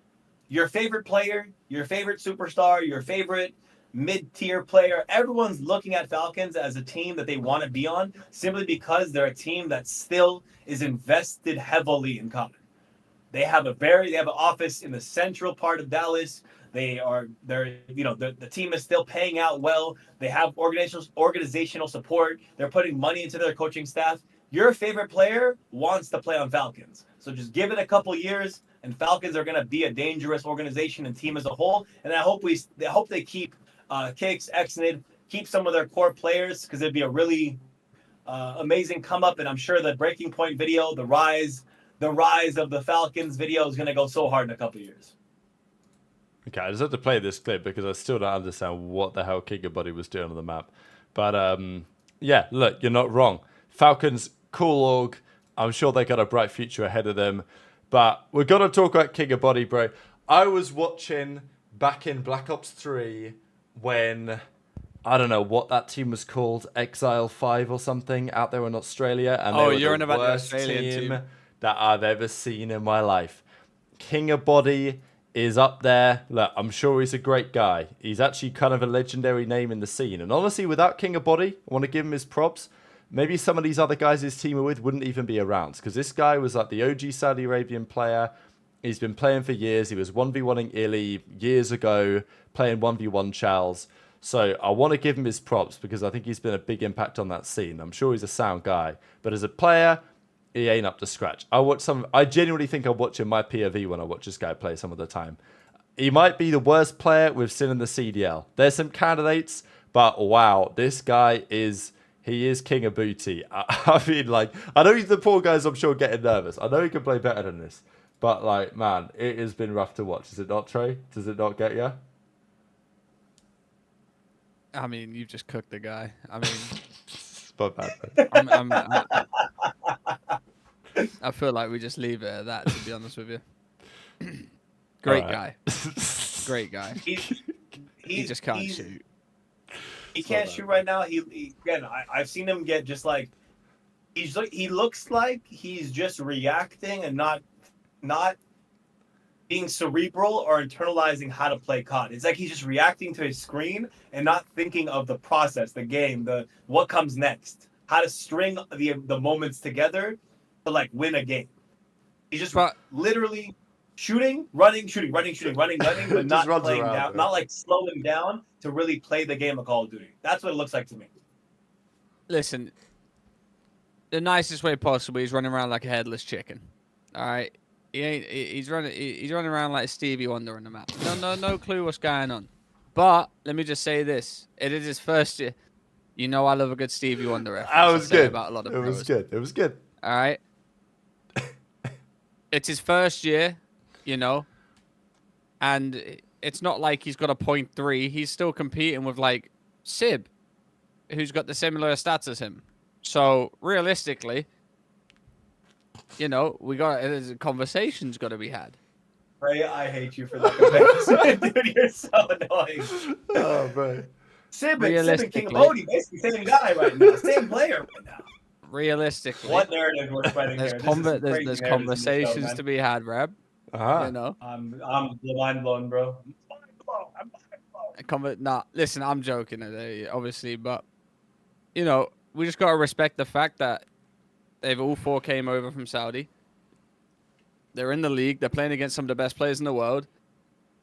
Your favorite player, your favorite superstar, your favorite mid-tier player, everyone's looking at Falcons as a team that they want to be on simply because they're a team that still is invested heavily in COD. They have an office in the central part of Dallas. The team is still paying out well. They have organizational support. They're putting money into their coaching staff. Your favorite player wants to play on Falcons. So just give it a couple years and Falcons are going to be a dangerous organization and team as a whole. And I hope they keep Kicks, Exnid, keep some of their core players because it'd be a really amazing come up. And I'm sure the Breaking Point video, the rise of the Falcons video is going to go so hard in a couple years. Okay, I just have to play this clip because I still don't understand what the hell Kigabody was doing on the map. But yeah, look, you're not wrong. Falcons, cool org. I'm sure they got a bright future ahead of them. But we're going to talk about Kigabody, bro. I was watching back in Black Ops 3 when, I don't know what that team was called, Exile 5 or something, out there in Australia. And they were you're the on about the worst Australian team that I've ever seen in my life. Kingabody is up there. Look, I'm sure he's a great guy. He's actually kind of a legendary name in the scene. And honestly, without Kingabody, I want to give him his props. Maybe some of these other guys his team are with wouldn't even be around. Because this guy was like the OG Saudi Arabian player. He's been playing for years. He was 1v1ing Illy years ago, playing 1v1 Chals. So I want to give him his props because I think he's been a big impact on that scene. I'm sure he's a sound guy. But as a player, he ain't up to scratch. I genuinely think I'm watching my POV when I watch this guy play some of the time. He might be the worst player we've seen in the CDL. There's some candidates, but wow, this guy is king of booty. I mean, like, I know the poor guys, I'm sure, getting nervous. I know he can play better than this. But, like, man, it has been rough to watch. Is it not, Trey? Does it not get you? I mean, you've just cooked the guy. I mean, It's not bad. I feel like we just leave it at that, to be honest with you. Great guy. Great guy. He just can't shoot. He can't shoot right now. Again, I've seen him get just like he looks like he's just reacting and not being cerebral or internalizing how to play COD. It's like he's just reacting to his screen and not thinking of the process, the game, what comes next, how to string the moments together to like win a game. He's just literally shooting, running, but not playing down, not like slowing down to really play the game of Call of Duty. That's what it looks like to me. Listen, the nicest way possible, he's running around like a headless chicken. All right, he's running around like Stevie Wonder on the map. No clue what's going on. But let me just say this: it is his first year. You know, I love a good Stevie Wonder reference. That was good. About a lot of it was good. It was good. All right. It's his first year, you know, and it's not like he's got a 0.3. He's still competing with like Sib, who's got the similar stats as him. So realistically, you know, there's a conversation's got to be had. Ray, I hate you for that comparison. Dude, you're so annoying. Oh, bro. Sib and King of Bodie, basically same guy right now, same player right now. Realistically, what narrative we're spreading there's here? There's conversations to be had, Reb. You know, I'm mind blown, bro. Nah, listen, I'm joking, obviously, but you know, we just gotta respect the fact that they've all four came over from Saudi. They're in the league. They're playing against some of the best players in the world,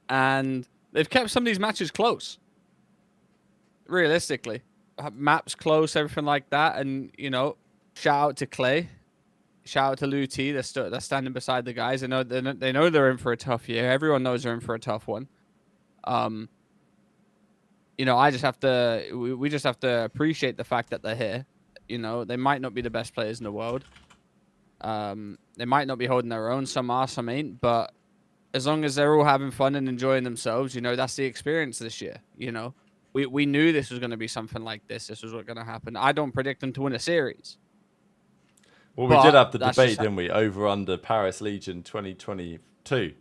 and they've kept some of these matches close. Realistically, maps close, everything like that, and you know, shout out to Clay. Shout out to Lou T. They're standing beside the guys. They know they're in for a tough year. Everyone knows they're in for a tough one. You know, I just have to. We just have to appreciate the fact that they're here. You know, they might not be the best players in the world. They might not be holding their own. Some are, some ain't. But as long as they're all having fun and enjoying themselves, you know, that's the experience this year. You know, we knew this was going to be something like this. This was what's going to happen. I don't predict them to win a series. Well, we did have the debate, didn't we? Over under Paris Legion 2022.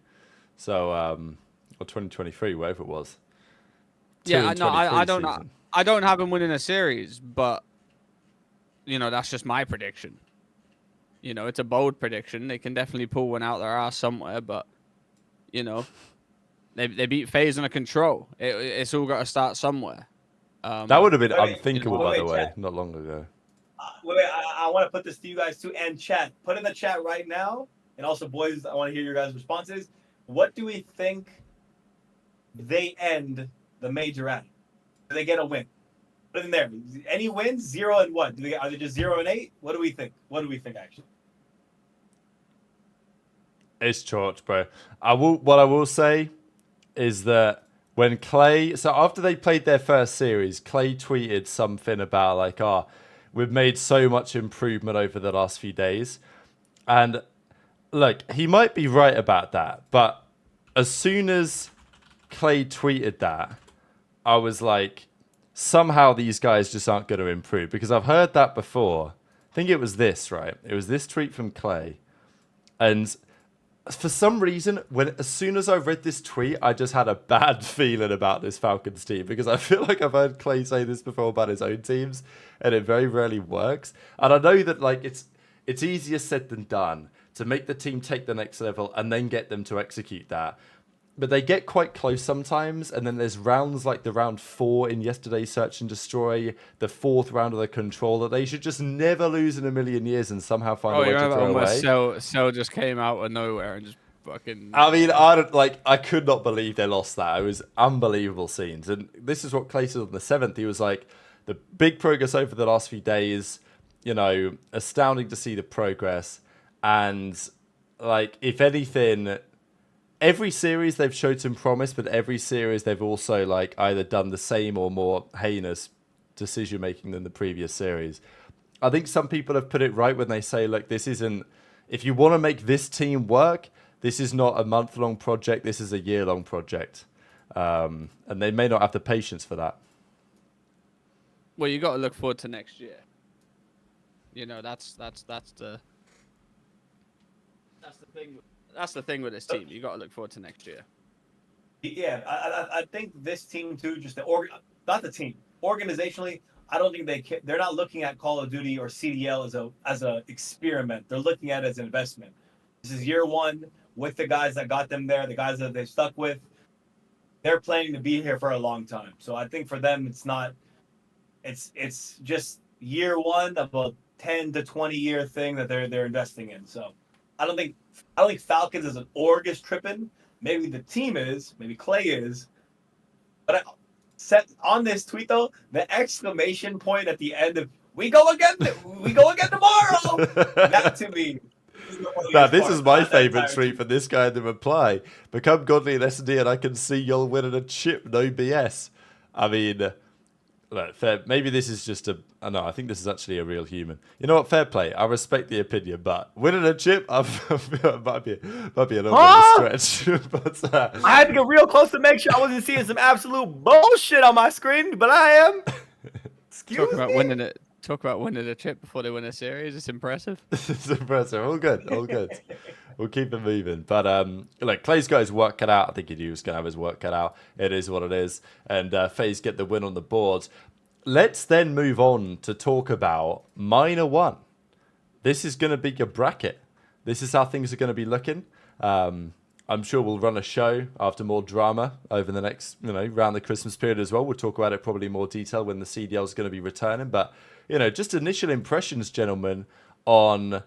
So, or 2023, whatever it was. Yeah, no, I don't have them winning a series, but you know, that's just my prediction. You know, it's a bold prediction. They can definitely pull one out their ass somewhere, but you know, they beat FaZe on a control. It's all got to start somewhere. That would have been unthinkable, by the way, not long ago. Wait, I want to put this to you guys too, and chat. Put in the chat right now, and also, boys, I want to hear your guys' responses. What do we think they end the major at? Do they get a win? Put it in there. Any wins? 0 and what? Are they just 0 and 8? What do we think? What do we think actually? It's church, bro. What I will say is that when Clay, so after they played their first series, Clay tweeted something about like, we've made so much improvement over the last few days. And look, he might be right about that. But as soon as Clay tweeted that, I was like, somehow these guys just aren't going to improve. Because I've heard that before. I think it was this, right? It was this tweet from Clay. And for some reason, as soon as I read this tweet, I just had a bad feeling about this Falcons team, because I feel like I've heard Clay say this before about his own teams, and it very rarely works. And I know that like it's easier said than done to make the team take the next level and then get them to execute that. But they get quite close sometimes, and then there's rounds like the round 4 in yesterday's Search and Destroy, the 4th round of the Control, that they should just never lose in a million years and somehow find a way to throw away. Cell just came out of nowhere and just fucking... I mean, I could not believe they lost that. It was unbelievable scenes. And this is what Clay said on the 7th. He was like, the big progress over the last few days, you know, astounding to see the progress. And, like, if anything... Every series they've showed some promise, but every series they've also like either done the same or more heinous decision making than the previous series. I think some people have put it right when they say, look, this isn't, if you want to make this team work, this is not a month-long project, this is a year-long project. And they may not have the patience for that. Well, you got to look forward to next year. You know, that's the thing. That's the thing with this team. You got to look forward to next year. Yeah, I think this team too. Just not the team. Organizationally, I don't think they're not looking at Call of Duty or CDL as a experiment. They're looking at it as an investment. This is year 1 with the guys that got them there, the guys that they stuck with. They're planning to be here for a long time. So I think for them, it's not. It's just year 1 of a 10 to 20 year thing that they're investing in. So I don't think Falcons as an org is tripping. Maybe the team is. Maybe Clay is. But on this tweet though, the exclamation point at the end of "We go again tomorrow." That to me. Now, this is my favorite tweet for this guy to reply. Become godly in S&D and I can see you'll win a chip. No BS. I mean, look, fair. Maybe this is just no, I think this is actually a real human. You know what? Fair play. I respect the opinion, but winning a chip, might be a little bit of a stretch. But, I had to get real close to make sure I wasn't seeing some absolute bullshit on my screen, but I am. Talk about winning a chip before they win a series. It's impressive. It's impressive. All good. We'll keep it moving. But look, Clay's got his work cut out. I think he knew he was going to have his work cut out. It is what it is. And FaZe get the win on the board. Let's then move on to talk about Minor 1. This is going to be your bracket. This is how things are going to be looking. I'm sure we'll run a show after more drama over the next, around the Christmas period as well. We'll talk about it probably in more detail when the CDL is going to be returning. But, just initial impressions, gentlemen, on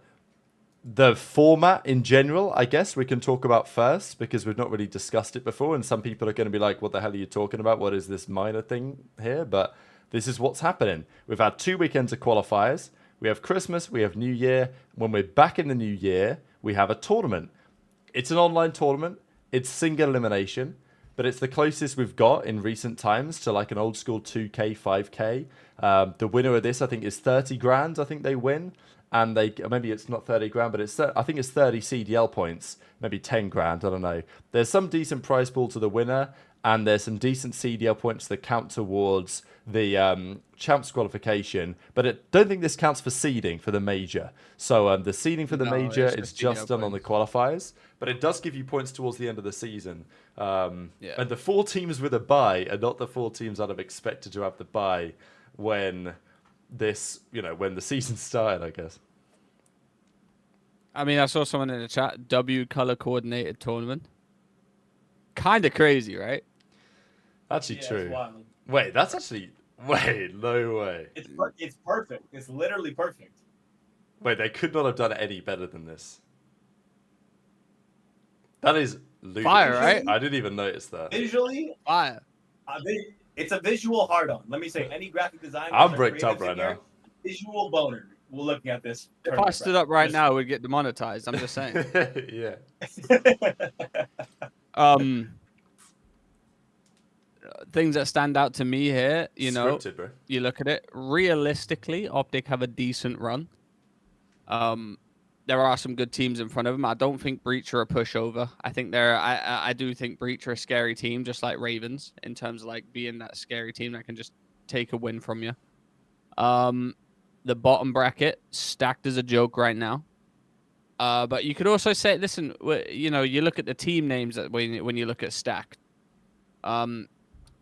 the format in general, I guess we can talk about first, because we've not really discussed it before. And some people are going to be like, what the hell are you talking about? What is this minor thing here? But this is what's happening. We've had 2 weekends of qualifiers. we have Christmas, we have New Year. When we're back in the New Year, we have a tournament. It's an online tournament. It's single elimination, but it's the closest we've got in recent times to like an old school 2K, 5K. The winner of this, I think, is 30 grand. I think they win. And maybe it's not 30 grand, but I think it's 30 CDL points, maybe 10 grand. I don't know. There's some decent prize pool to the winner, and there's some decent CDL points that count towards the champs qualification. But I don't think this counts for seeding for the major. So the seeding for the major is just done on the qualifiers, but it does give you points towards the end of the season. And the 4 teams with a bye are not the 4 teams I'd have expected to have the bye when when the season started, I guess. I mean, I saw someone in the chat, W color coordinated tournament. Kind of crazy, right? Actually Yeah, true. it's wild. Wait, that's actually... Wait, no way. It's perfect. It's literally perfect. Wait, they could not have done it any better than this. That is ludicrous. Fire, right? I didn't even notice that. Visually, Fire. it's a visual hard-on. Let me say, any graphic designer... I'm bricked up right now. Visual boner. We're looking at this. If I stood up right now, we'd get demonetized. I'm just saying. Yeah. Things that stand out to me here, Scripted, bro. you look at it. Realistically, OpTic have a decent run. There are some good teams in front of them. I don't think Breach are a pushover. I do think Breach are a scary team, just like Ravens, in terms of like being that scary team that can just take a win from you. The bottom bracket stacked as a joke right now. But you could also say, listen, you look at the team names that when you look at stacked.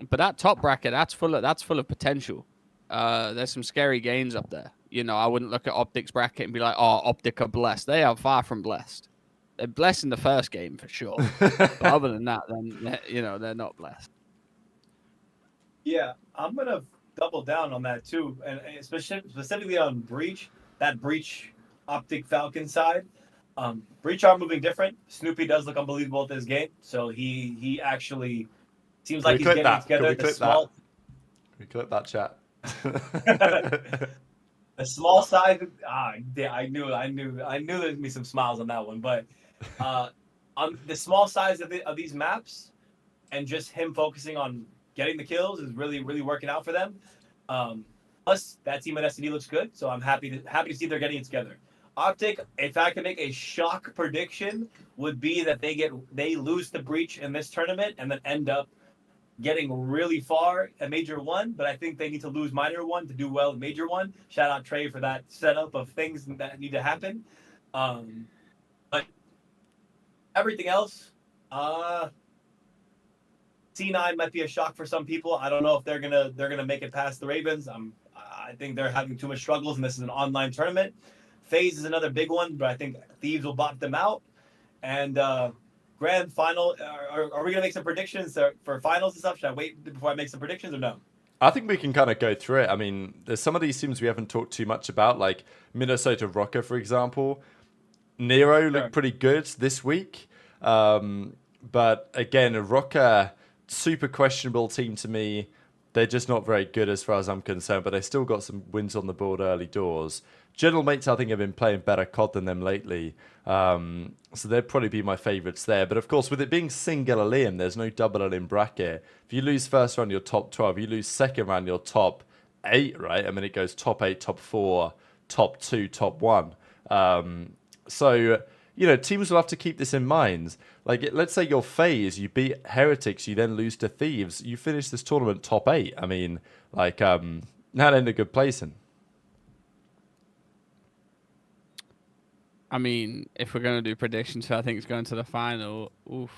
But that top bracket, that's full of potential. There's some scary gains up there. I wouldn't look at OpTic's bracket and be like, oh, OpTic are blessed. They are far from blessed. They're blessed in the first game for sure. But other than that, then they're not blessed. Yeah, I'm gonna double down on that too, and specifically on Breach. That Breach OpTic Falcon side. Breach are moving different. Snoopy does look unbelievable at this game, so he actually seems like he's getting it together. Can we clip that chat? The small size. I knew there's gonna be some smiles on that one, but on the small size of these maps, and just him focusing on getting the kills is really working out for them. Plus, that team at SCD looks good, so I'm happy to see they're getting it together. OpTic, if I could make a shock prediction, would be that they lose to Breach in this tournament and then end up getting really far at Major 1, but I think they need to lose Minor 1 to do well at Major 1. Shout out Trey for that setup of things that need to happen. But everything else, C9 might be a shock for some people. I don't know if they're gonna make it past the Ravens. I think they're having too much struggles, and this is an online tournament. FaZe is another big one, but I think Thieves will bop them out. And grand final, are we gonna make some predictions for finals and stuff? Should I wait before I make some predictions or no? I think we can kind of go through it. I mean, there's some of these teams we haven't talked too much about, like Minnesota Rocker, for example. Nero looked pretty good this week. But again, Rocker, super questionable team to me. They're just not very good as far as I'm concerned, but they still got some wins on the board early doors. General Mates, I think, have been playing better COD than them lately. So they'd probably be my favourites there. But of course, with it being single elim, there's no double elim bracket. If you lose first round, you're top 12. You lose second round, you're top 8, right? I mean, it goes top 8, top 4, top 2, top 1. So, teams will have to keep this in mind. Like, let's say you're FaZe, you beat Heretics, you then lose to Thieves. You finish this tournament top 8. I mean, not in a good place. I mean, if we're going to do predictions, I think it's going to the final. Oof.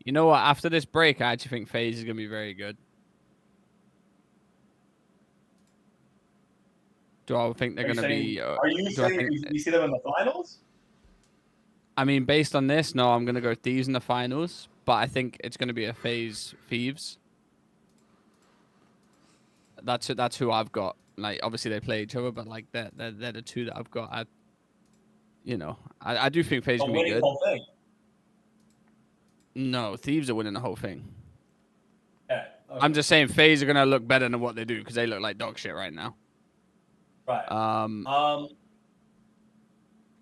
You know what? After this break, I actually think FaZe is going to be very good. Do I think they're going to be... Are you saying you see them in the finals? I mean, based on this, no, I'm going to go Thieves in the finals. But I think it's going to be a FaZe Thieves. That's who I've got. Like, obviously they play each other, but like they're the two that I've got. I do think FaZe can be good. The whole thing. No, Thieves are winning the whole thing. Yeah, okay. I'm just saying FaZe are gonna look better than what they do because they look like dog shit right now. Right.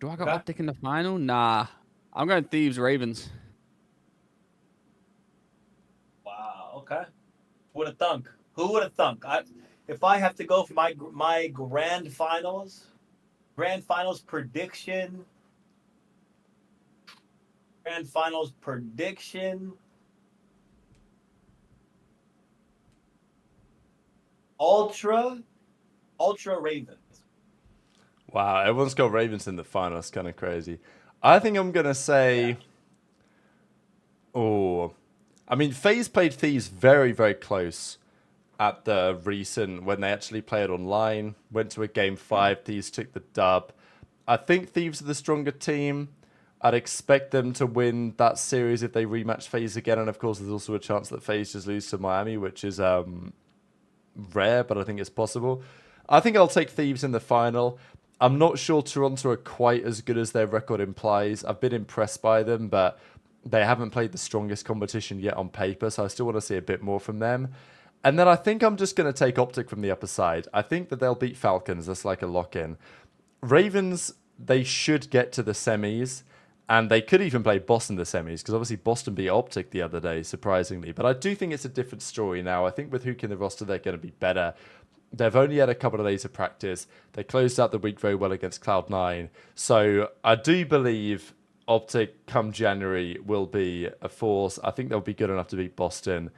Do I got OpTic in the final? Nah. I'm going Thieves Ravens. Wow. Okay. Who would have thunk? Who would have thunk? If I have to go for my grand finals prediction. Grand finals prediction. Ultra Ravens. Wow, everyone's got Ravens in the final. It's kind of crazy. I think I'm going to say... Oh, I mean, FaZe played Thieves very, very close at the recent, when they actually played online. Went to a game 5. Thieves took the dub. I think Thieves are the stronger team. I'd expect them to win that series if they rematch FaZe again. And of course, there's also a chance that FaZe just lose to Miami, which is rare, but I think it's possible. I think I'll take Thieves in the final. I'm not sure Toronto are quite as good as their record implies. I've been impressed by them, but they haven't played the strongest competition yet on paper, so I still want to see a bit more from them. And then I think I'm just going to take OpTic from the upper side. I think that they'll beat Falcons. That's like a lock-in. Ravens, they should get to the semis, and they could even play Boston in the semis, because obviously Boston beat OpTic the other day, surprisingly. But I do think it's a different story now. I think with Huke in the roster, they're going to be better. They've only had a couple of days of practice. They closed out the week very well against Cloud9. So I do believe OpTic come January will be a force. I think they'll be good enough to beat Boston.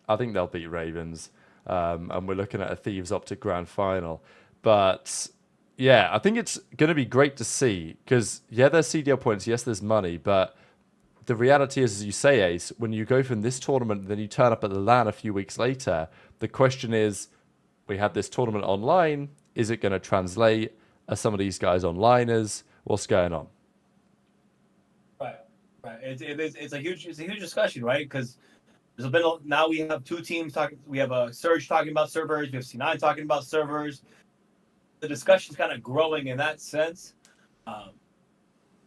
I think they'll beat Ravens. And we're looking at a Thieves OpTic grand final. But yeah, I think it's going to be great to see, because yeah, there's CDL points. Yes, there's money. But the reality is, as you say, Ace, when you go from this tournament, then you turn up at the LAN a few weeks later, the question is, we had this tournament online. Is it going to translate? Are some of these guys onliners? What's going on? Right. It's a huge discussion, right? Because there's been now we have two teams talking. We have a Surge talking about servers. We have C9 talking about servers. The discussion's kind of growing in that sense.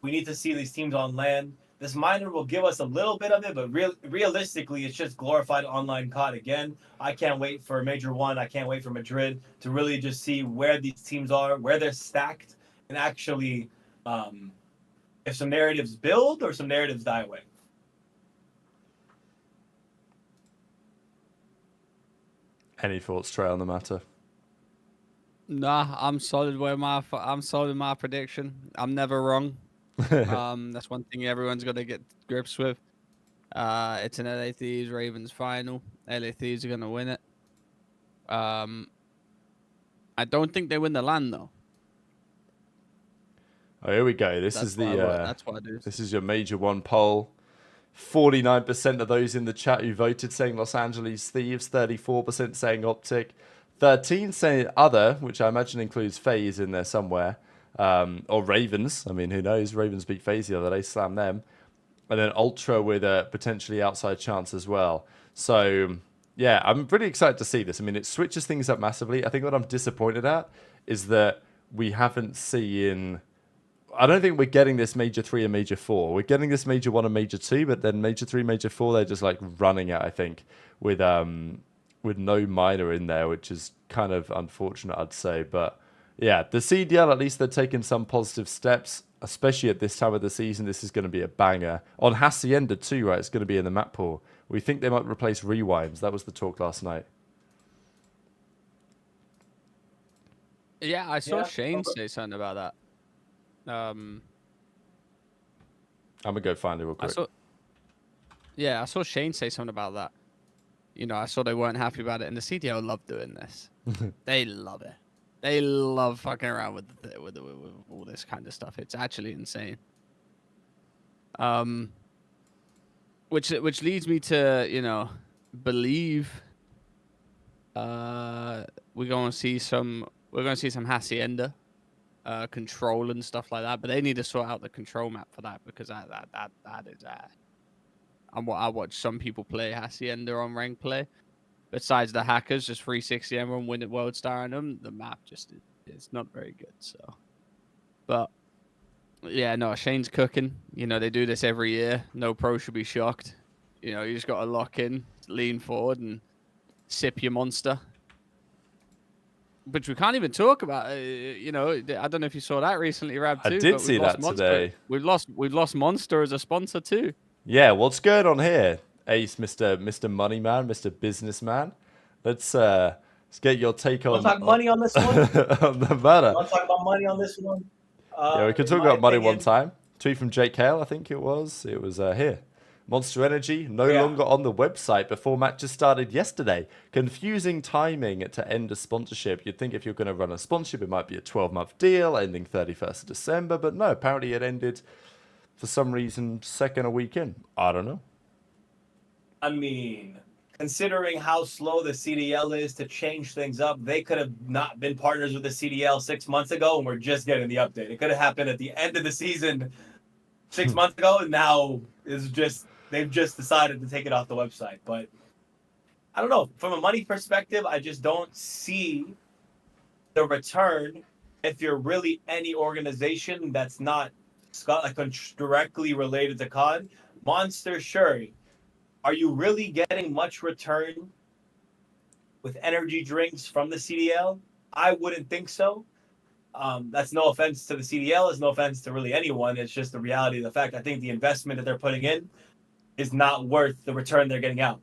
We need to see these teams on LAN. This minor will give us a little bit of it, but realistically, it's just glorified online COD again. I can't wait for Major 1. I can't wait for Madrid to really just see where these teams are, where they're stacked, and actually if some narratives build or some narratives die away. Any thoughts, Trey, on the matter? Nah, I'm solid with my prediction. I'm never wrong. That's one thing everyone's got to get grips with. It's an LA Thieves Ravens final. LA Thieves are gonna win it. I don't think they win the LAN though. Oh, here we go. This is that's what I do. This is your Major 1 poll. 49% of those in the chat who voted saying Los Angeles Thieves. 34% saying OpTic. 13 saying other, which I imagine includes FaZe in there somewhere. Or Ravens. I mean, who knows? Ravens beat FaZe the other day, slam them. And then Ultra with a potentially outside chance as well. So, yeah, I'm pretty excited to see this. I mean, it switches things up massively. I think what I'm disappointed at is that we haven't seen... I don't think we're getting this Major 3 and Major 4. We're getting this Major 1 and Major 2, but then Major 3, Major 4, they're just like running it, I think, with no minor in there, which is kind of unfortunate, I'd say. But yeah, the CDL, at least they're taking some positive steps, especially at this time of the season. This is going to be a banger. On Hacienda too, right? It's going to be in the map pool. We think they might replace Rewinds. That was the talk last night. Yeah, I saw Shane say something about that. I'm going to go find it real quick. I saw Shane say something about that. You know, I saw they weren't happy about it, and the CDL love doing this. They love it. They love fucking around with all this kind of stuff. It's actually insane. Which leads me to, you know, believe we're going to see some Hacienda control and stuff like that, but they need to sort out the control map for that, because that is I watch some people play Hacienda on rank play. Besides the hackers, just 360 everyone win at World Star on them, the map just is not very good. So, but yeah, no, Shane's cooking. You know, they do this every year. No pro should be shocked. You know, you just got to lock in, lean forward, and sip your monster. But we can't even talk about. You know, I don't know if you saw that recently, Rab. Too, I did but see we've lost that Monster. today. We've lost Monster as a sponsor too. Yeah, what's going on here, Ace, Mr. Moneyman, Mr. Businessman? Let's get your take on. Want to talk money on this one? on the matter. Want to talk about money on this one? Yeah, we can In talk my about money one opinion, time. Tweet from Jake Hale, I think it was. It was here. Monster Energy no Yeah. longer on the website before matches started yesterday. Confusing timing to end a sponsorship. You'd think if you're going to run a sponsorship, it might be a 12-month deal ending 31st of December. But no, apparently it ended for some reason second a week in. I don't know. I mean, considering how slow the CDL is to change things up, they could have not been partners with the CDL 6 months ago, and we're just getting the update. It could have happened at the end of the season 6 months ago, and now they've just decided to take it off the website. But I don't know. From a money perspective, I just don't see the return if you're really any organization that's not directly related to COD. Monster, sure. Are you really getting much return with energy drinks from the CDL? I wouldn't think so. That's no offense to the CDL. It's no offense to really anyone. It's just the reality of the fact. I think the investment that they're putting in is not worth the return they're getting out.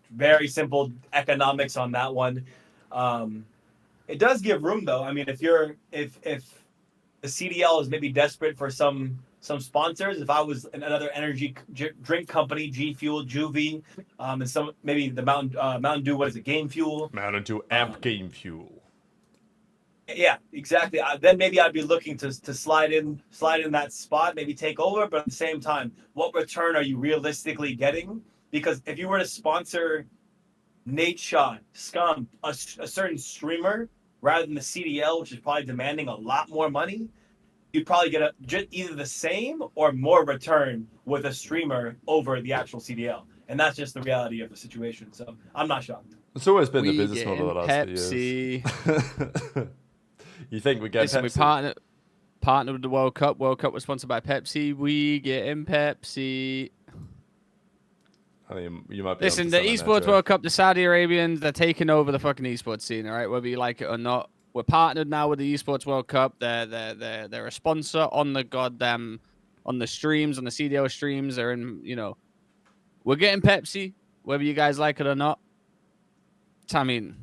Very simple economics on that one. It does give room, though. I mean, if the CDL is maybe desperate for some sponsors, if I was another energy drink company, G Fuel, Juvie, and some maybe the Mountain Dew, what is it, Game Fuel? Mountain Dew Amp Game Fuel. Yeah, exactly. Then maybe I'd be looking to slide in that spot, maybe take over. But at the same time, what return are you realistically getting? Because if you were to sponsor Nate Shot, Scum, a certain streamer, rather than the CDL, which is probably demanding a lot more money, you'd probably get either the same or more return with a streamer over the actual CDL. And that's just the reality of the situation. So I'm not shocked. It's always been the We business model the last few years. You think we get Listen, Pepsi? we partnered with the World Cup. World Cup was sponsored by Pepsi. We get in Pepsi. I mean, you might be. Listen, the Esports World Cup, the Saudi Arabians, they're taking over the fucking esports scene, all right? Whether you like it or not. We're partnered now with the Esports World Cup. They're a sponsor on the streams, on the CDL streams. They're in, you know, we're getting Pepsi, whether you guys like it or not. I mean,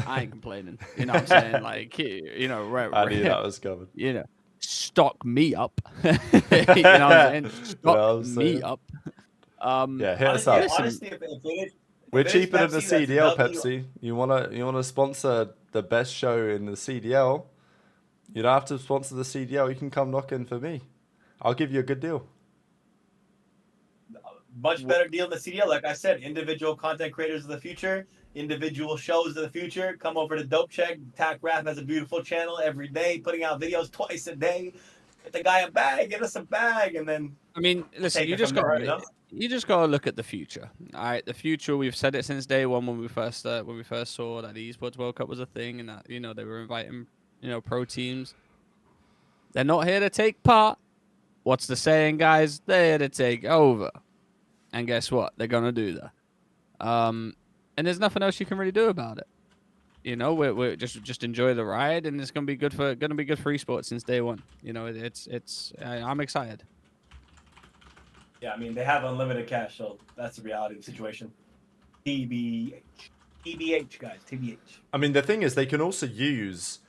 I ain't complaining. You know what I'm saying? Like, you know, I knew that was coming. You know, stock me up. You know what I'm saying? Stock me up. Yeah, hit us up. Honestly, We're if it is cheaper than the Pepsi, CDL, that's Pepsi. You wanna sponsor the best show in the CDL? You don't have to sponsor the CDL. You can come knock in for me. I'll give you a good deal. Much better deal than the CDL. Like I said, individual content creators of the future, individual shows of the future. Come over to Dope Check. Tack Rap has a beautiful channel every day, putting out videos twice a day. Get the guy a bag, get us a bag, and then. I mean, listen, you just gotta look at the future. All right, the future. We've said it since day one when we first saw that the Esports World Cup was a thing, and that, you know, they were inviting, you know, pro teams. They're not here to take part. What's the saying, guys? They're here to take over. And guess what? They're gonna do that. And there's nothing else you can really do about it. You know, we're just enjoy the ride, and it's gonna be good for esports since day one. You know, I'm excited. Yeah, I mean, they have unlimited cash, so that's the reality of the situation. TBH, guys, TBH. I mean, the thing is, they can also use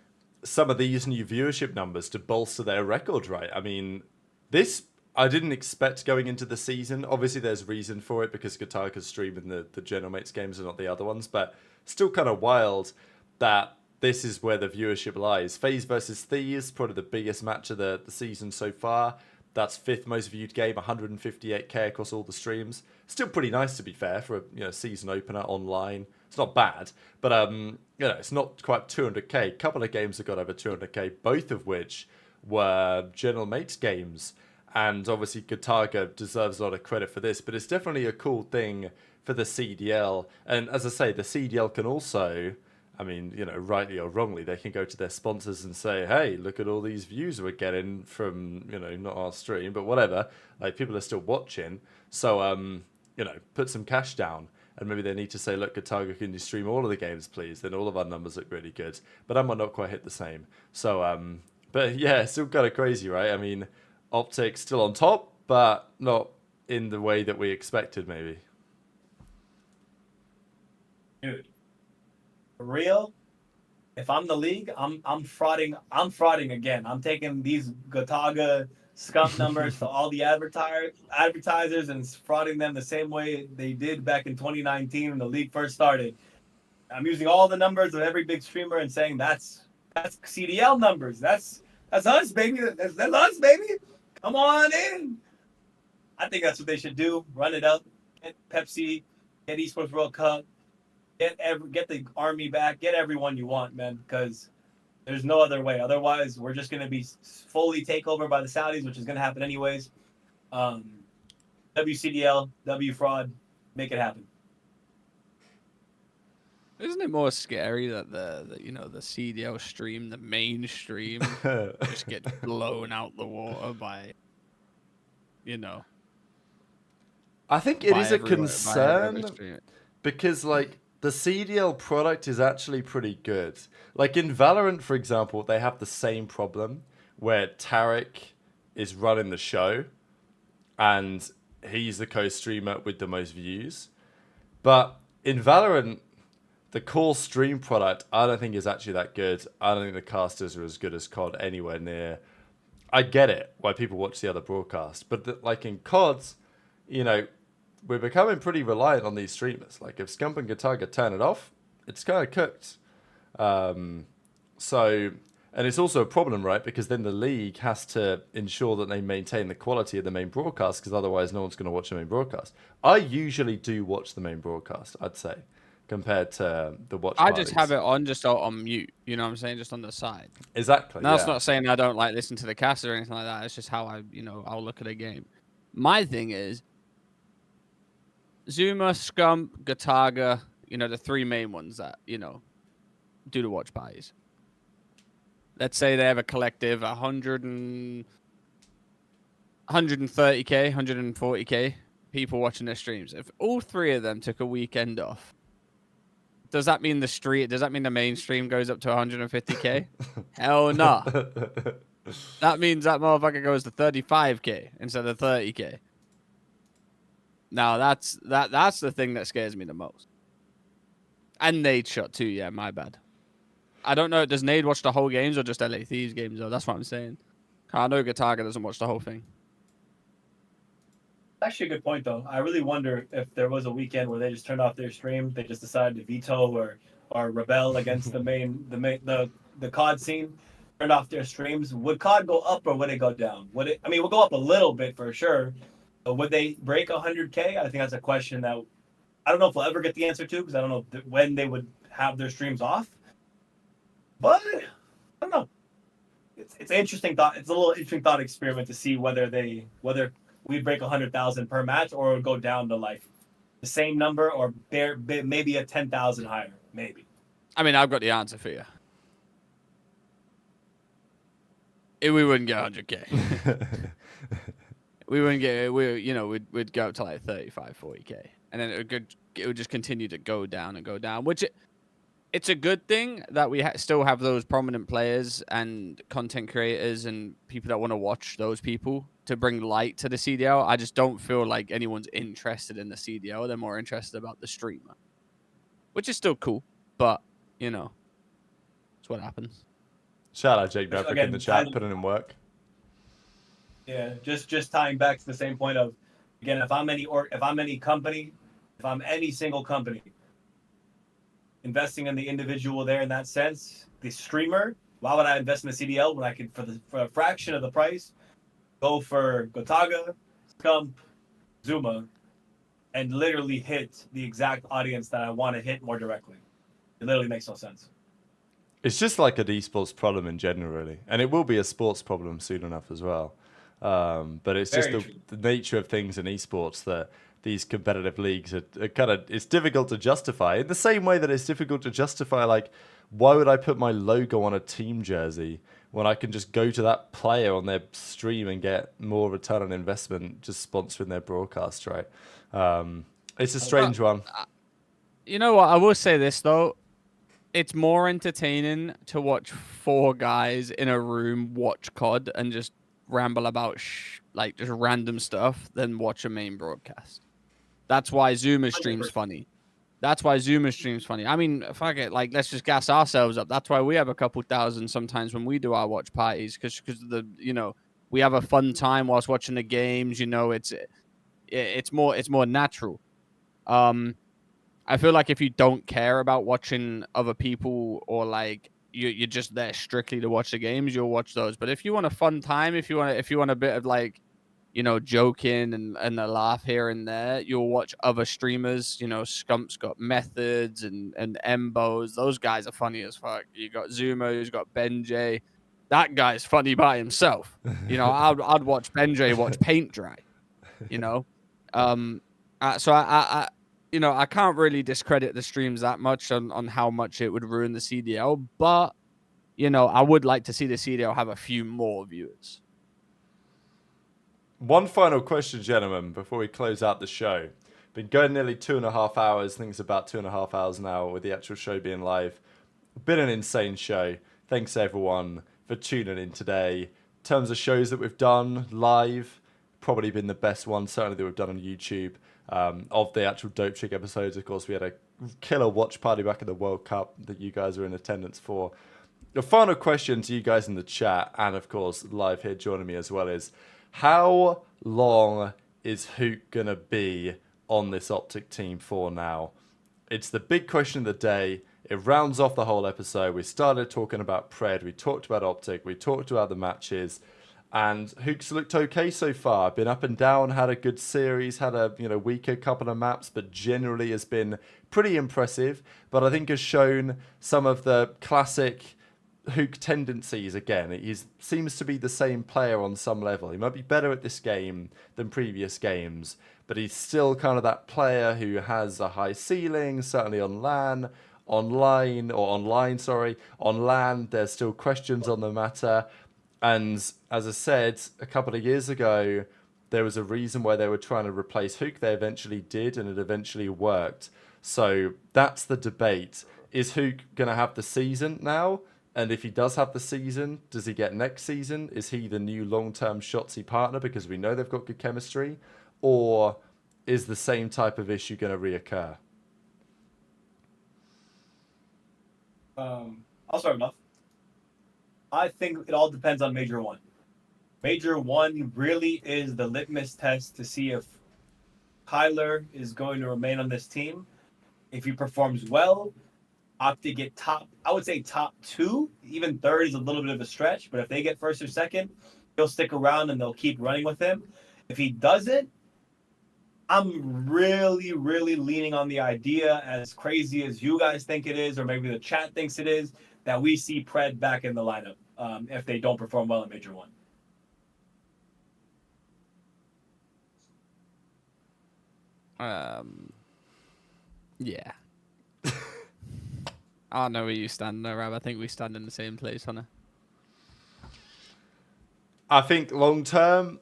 some of these new viewership numbers to bolster their record, right? I mean, this I didn't expect going into the season. Obviously, there's reason for it because Guitarka's streaming the General Mates games and not the other ones, but still kind of wild that this is where the viewership lies. FaZe versus Thieves, probably the biggest match of the season so far. That's 5th most viewed game, 158k across all the streams. Still pretty nice, to be fair, for a season opener online. It's not bad, but it's not quite 200k. A couple of games have got over 200k, both of which were General Mates games. And obviously, Guitarka deserves a lot of credit for this, but it's definitely a cool thing for the CDL. And as I say, the CDL can also, I mean, rightly or wrongly, they can go to their sponsors and say, hey, look at all these views we're getting from, not our stream, but whatever. Like, people are still watching. So, put some cash down. and maybe they need to say, look, Gotaga, can you stream all of the games, please? Then all of our numbers look really good. But that might not quite hit the same. So, but yeah, it's still kind of crazy, right? I mean, OpTic still on top, but not in the way that we expected, maybe. Dude, for real, if I'm the league, I'm frauding again. I'm taking these Gotaga scump numbers to all the advertisers and frauding them the same way they did back in 2019 when the league first started. I'm using all the numbers of every big streamer and saying that's CDL numbers. That's us, baby. That's us, baby. Come on in. I think that's what they should do. Run it up. Get Pepsi. Get Esports World Cup. Get the army back. Get everyone you want, man. Because there's no other way. Otherwise, we're just gonna be fully taken over by the Saudis, which is gonna happen anyways. WCDL, W fraud, make it happen. Isn't it more scary that the CDL stream, the mainstream, just get blown out the water by, I think it by is a everyone- by concern every streamer. because, like, the CDL product is actually pretty good. Like, in Valorant, for example, they have the same problem where Tarek is running the show and he's the co-streamer with the most views. But in Valorant, the core stream product, I don't think is actually that good. I don't think the casters are as good as COD anywhere near. I get it why people watch the other broadcast, but like in CODs, we're becoming pretty reliant on these streamers. Like if Scump and Gotaga turn it off, it's kind of cooked. And it's also a problem, right? Because then the league has to ensure that they maintain the quality of the main broadcast, because otherwise no one's going to watch the main broadcast. I usually do watch the main broadcast, I'd say, compared to the watch I parties. just have it on just on mute. You know what I'm saying? Just on the side. Exactly. Now, that's yeah. not saying I don't like listen to the cast or anything like that. It's just how I'll look at a game. My thing is Zuma, Scump, Gotaga, the three main ones that, do the watch parties. Let's say they have a collective 130K, 140K people watching their streams. If all three of them took a weekend off, does that mean the mainstream goes up to 150K? Hell no. That means that motherfucker goes to 35K instead of 30K. Now that's the thing that scares me the most. And Nade shot too, yeah, my bad. I don't know, does Nade watch the whole games or just LA Thieves games though? That's what I'm saying. I know Gotaga doesn't watch the whole thing. Actually, a good point though. I really wonder if there was a weekend where they just turned off their stream, they just decided to veto or rebel against the COD scene, turned off their streams. Would COD go up or would it go down? We'll go up a little bit for sure. But would they break 100K? I think that's a question that I don't know if we'll ever get the answer to, because I don't know when they would have their streams off. But I don't know. It's an interesting thought. It's a little interesting thought experiment to see whether we break 100,000 per match or it would go down to like the same number or maybe a 10,000 higher, maybe. I've got the answer for you. We wouldn't get 100K. We wouldn't get. We'd go up to like 35, 40K, and then it would just continue to go down and go down. Which it's a good thing that we still have those prominent players and content creators and people that want to watch those people to bring light to the CDL. I just don't feel like anyone's interested in the CDL. They're more interested about the streamer, which is still cool, but it's what happens. Shout out Jake Maverick in the chat, putting in work. Yeah, just tying back to the same point of, again, if I'm any single company investing in the individual there in that sense, the streamer, why would I invest in the CDL when I could, for a fraction of the price, go for Gotaga, Scump, Zuma, and literally hit the exact audience that I want to hit more directly? It literally makes no sense. It's just like an esports problem in general, really. And it will be a sports problem soon enough as well. But it's just the nature of things in esports that these competitive leagues are kind of, it's difficult to justify. In the same way that it's difficult to justify, like, why would I put my logo on a team jersey when I can just go to that player on their stream and get more return on investment just sponsoring their broadcast, right? It's a strange one. You know what? I will say this though. It's more entertaining to watch 4 guys in a room watch COD and just ramble about like just random stuff than watch a main broadcast. That's why Zoomer streams funny. That's why Zoomer streams funny. I mean, fuck it. Like, let's just gas ourselves up. That's why we have a couple thousand sometimes when we do our watch parties, because we have a fun time whilst watching the games. It's more natural. I feel like if you don't care about watching other people, or like you're just there strictly to watch the games, you'll watch those. But if you want a fun time, if you want a bit of like, joking and a laugh here and there, you'll watch other streamers. Scump's got Methods and Embos. Those guys are funny as fuck. You got Zumo, who's got Benjay. That guy's funny by himself. I'd watch Benjay watch paint dry. So I can't really discredit the streams that much on how much it would ruin the CDL, but I would like to see the CDL have a few more viewers. One final question, gentlemen, before we close out the show. Been going nearly 2.5 hours. I think it's about 2.5 hours now with the actual show being live. Been an insane show. Thanks everyone for tuning in today. In terms of shows that we've done live, probably been the best one, certainly that we've done on YouTube. Of the actual Dope Trick episodes, of course, we had a killer watch party back at the World Cup that you guys were in attendance for. The final question to you guys in the chat, and of course live here joining me as well, is how long is Huke going to be on this OpTic team for now? It's the big question of the day. It rounds off the whole episode. We started talking about PRED, we talked about OpTic, we talked about the matches. And Huke's looked okay so far. Been up and down, had a good series, had a weaker couple of maps, but generally has been pretty impressive. But I think has shown some of the classic Huke tendencies again. He seems to be the same player on some level. He might be better at this game than previous games, but he's still kind of that player who has a high ceiling, certainly on LAN. On LAN, there's still questions on the matter. And as I said, a couple of years ago, there was a reason why they were trying to replace Huke. They eventually did, and it eventually worked. So that's the debate. Is Huke going to have the season now? And if he does have the season, does he get next season? Is he the new long-term Shotzzy partner because we know they've got good chemistry? Or is the same type of issue going to reoccur? I'll start enough. I think it all depends on Major 1. Major 1 really is the litmus test to see if Kyler is going to remain on this team. If he performs well, OpTic get top 2, even third is a little bit of a stretch, but if they get first or second, he'll stick around and they'll keep running with him. If he doesn't, I'm really, really leaning on the idea, as crazy as you guys think it is, or maybe the chat thinks it is, that we see PRED back in the lineup if they don't perform well in Major 1. Yeah. I don't know where you stand there, Rab. I think we stand in the same place, Hunter. I think long term,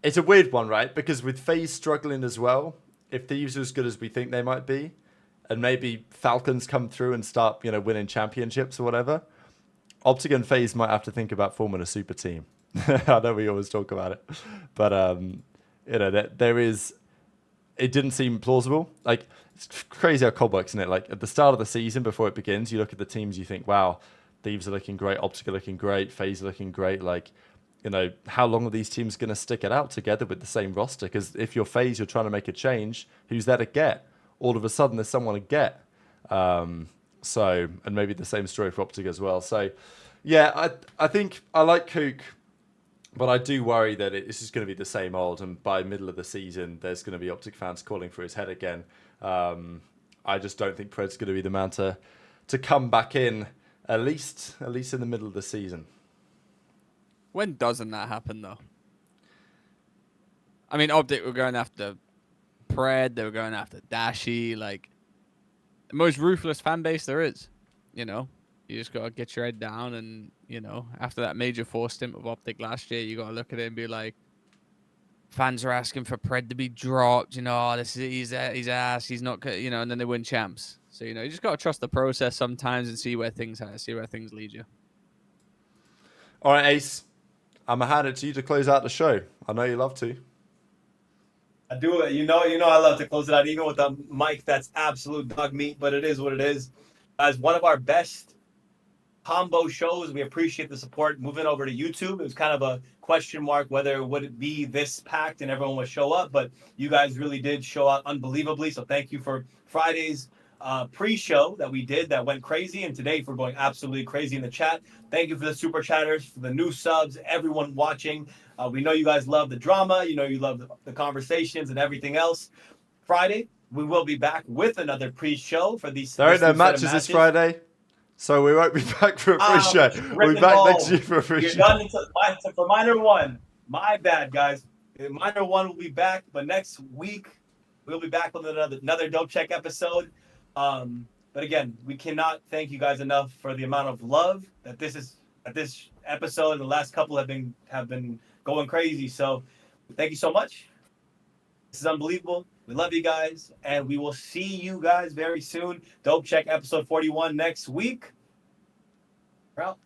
it's a weird one, right? Because with FaZe struggling as well, if Thieves are as good as we think they might be, and maybe Falcons come through and start, winning championships or whatever, OpTic and FaZe might have to think about forming a super team. I know we always talk about it, but there is. It didn't seem plausible. Like, it's crazy how COD works, isn't it? Like, at the start of the season, before it begins, you look at the teams, you think, wow, Thieves are looking great, OpTic are looking great, FaZe are looking great. Like, how long are these teams going to stick it out together with the same roster? Because if you're FaZe, you're trying to make a change, who's there to get? All of a sudden, there's someone to get. And maybe the same story for OpTic as well. So, yeah, I think I like Huke. But I do worry that this is going to be the same old, and by middle of the season, there's going to be OpTic fans calling for his head again. I just don't think PRED's going to be the man to come back in, at least in the middle of the season. When doesn't that happen, though? I mean, OpTic were going after PRED, they were going after Dashy, like, the most ruthless fan base there is, You just got to get your head down and, after that Major 4 stint with OpTic last year, you got to look at it and be like, fans are asking for Pred to be dropped. You know, oh, this is he's ass. He's not, you know, and then they win champs. So you know, you just gotta trust the process sometimes and see where things lead you. All right, Ace. I'm gonna hand it to you to close out the show. I know you love to. I do it. You know, I love to close it out, even with a mic that's absolute dog meat, but it is what it is. As one of our best combo shows, we appreciate the support. Moving over to YouTube, it was kind of a question mark whether would it be this packed and everyone would show up, but you guys really did show up unbelievably. So thank you for Friday's pre-show that we did that went crazy, and today for going absolutely crazy in the chat. Thank you for the super chatters, for the new subs, everyone watching. We know you guys love the drama. You know you love the conversations and everything else. Friday, we will be back with another pre-show for these. There ain't no matches this Friday, so we won't be back for a pre-show. We'll be back next year for a pre-show. You're done for Minor 1. My bad, guys. Minor 1 will be back, but next week we'll be back with another Dope Check episode. But again, we cannot thank you guys enough for the amount of love that this episode and the last couple have been going crazy. So thank you so much. This is unbelievable. We love you guys, and we will see you guys very soon. Dope Check episode 41 next week. We're out.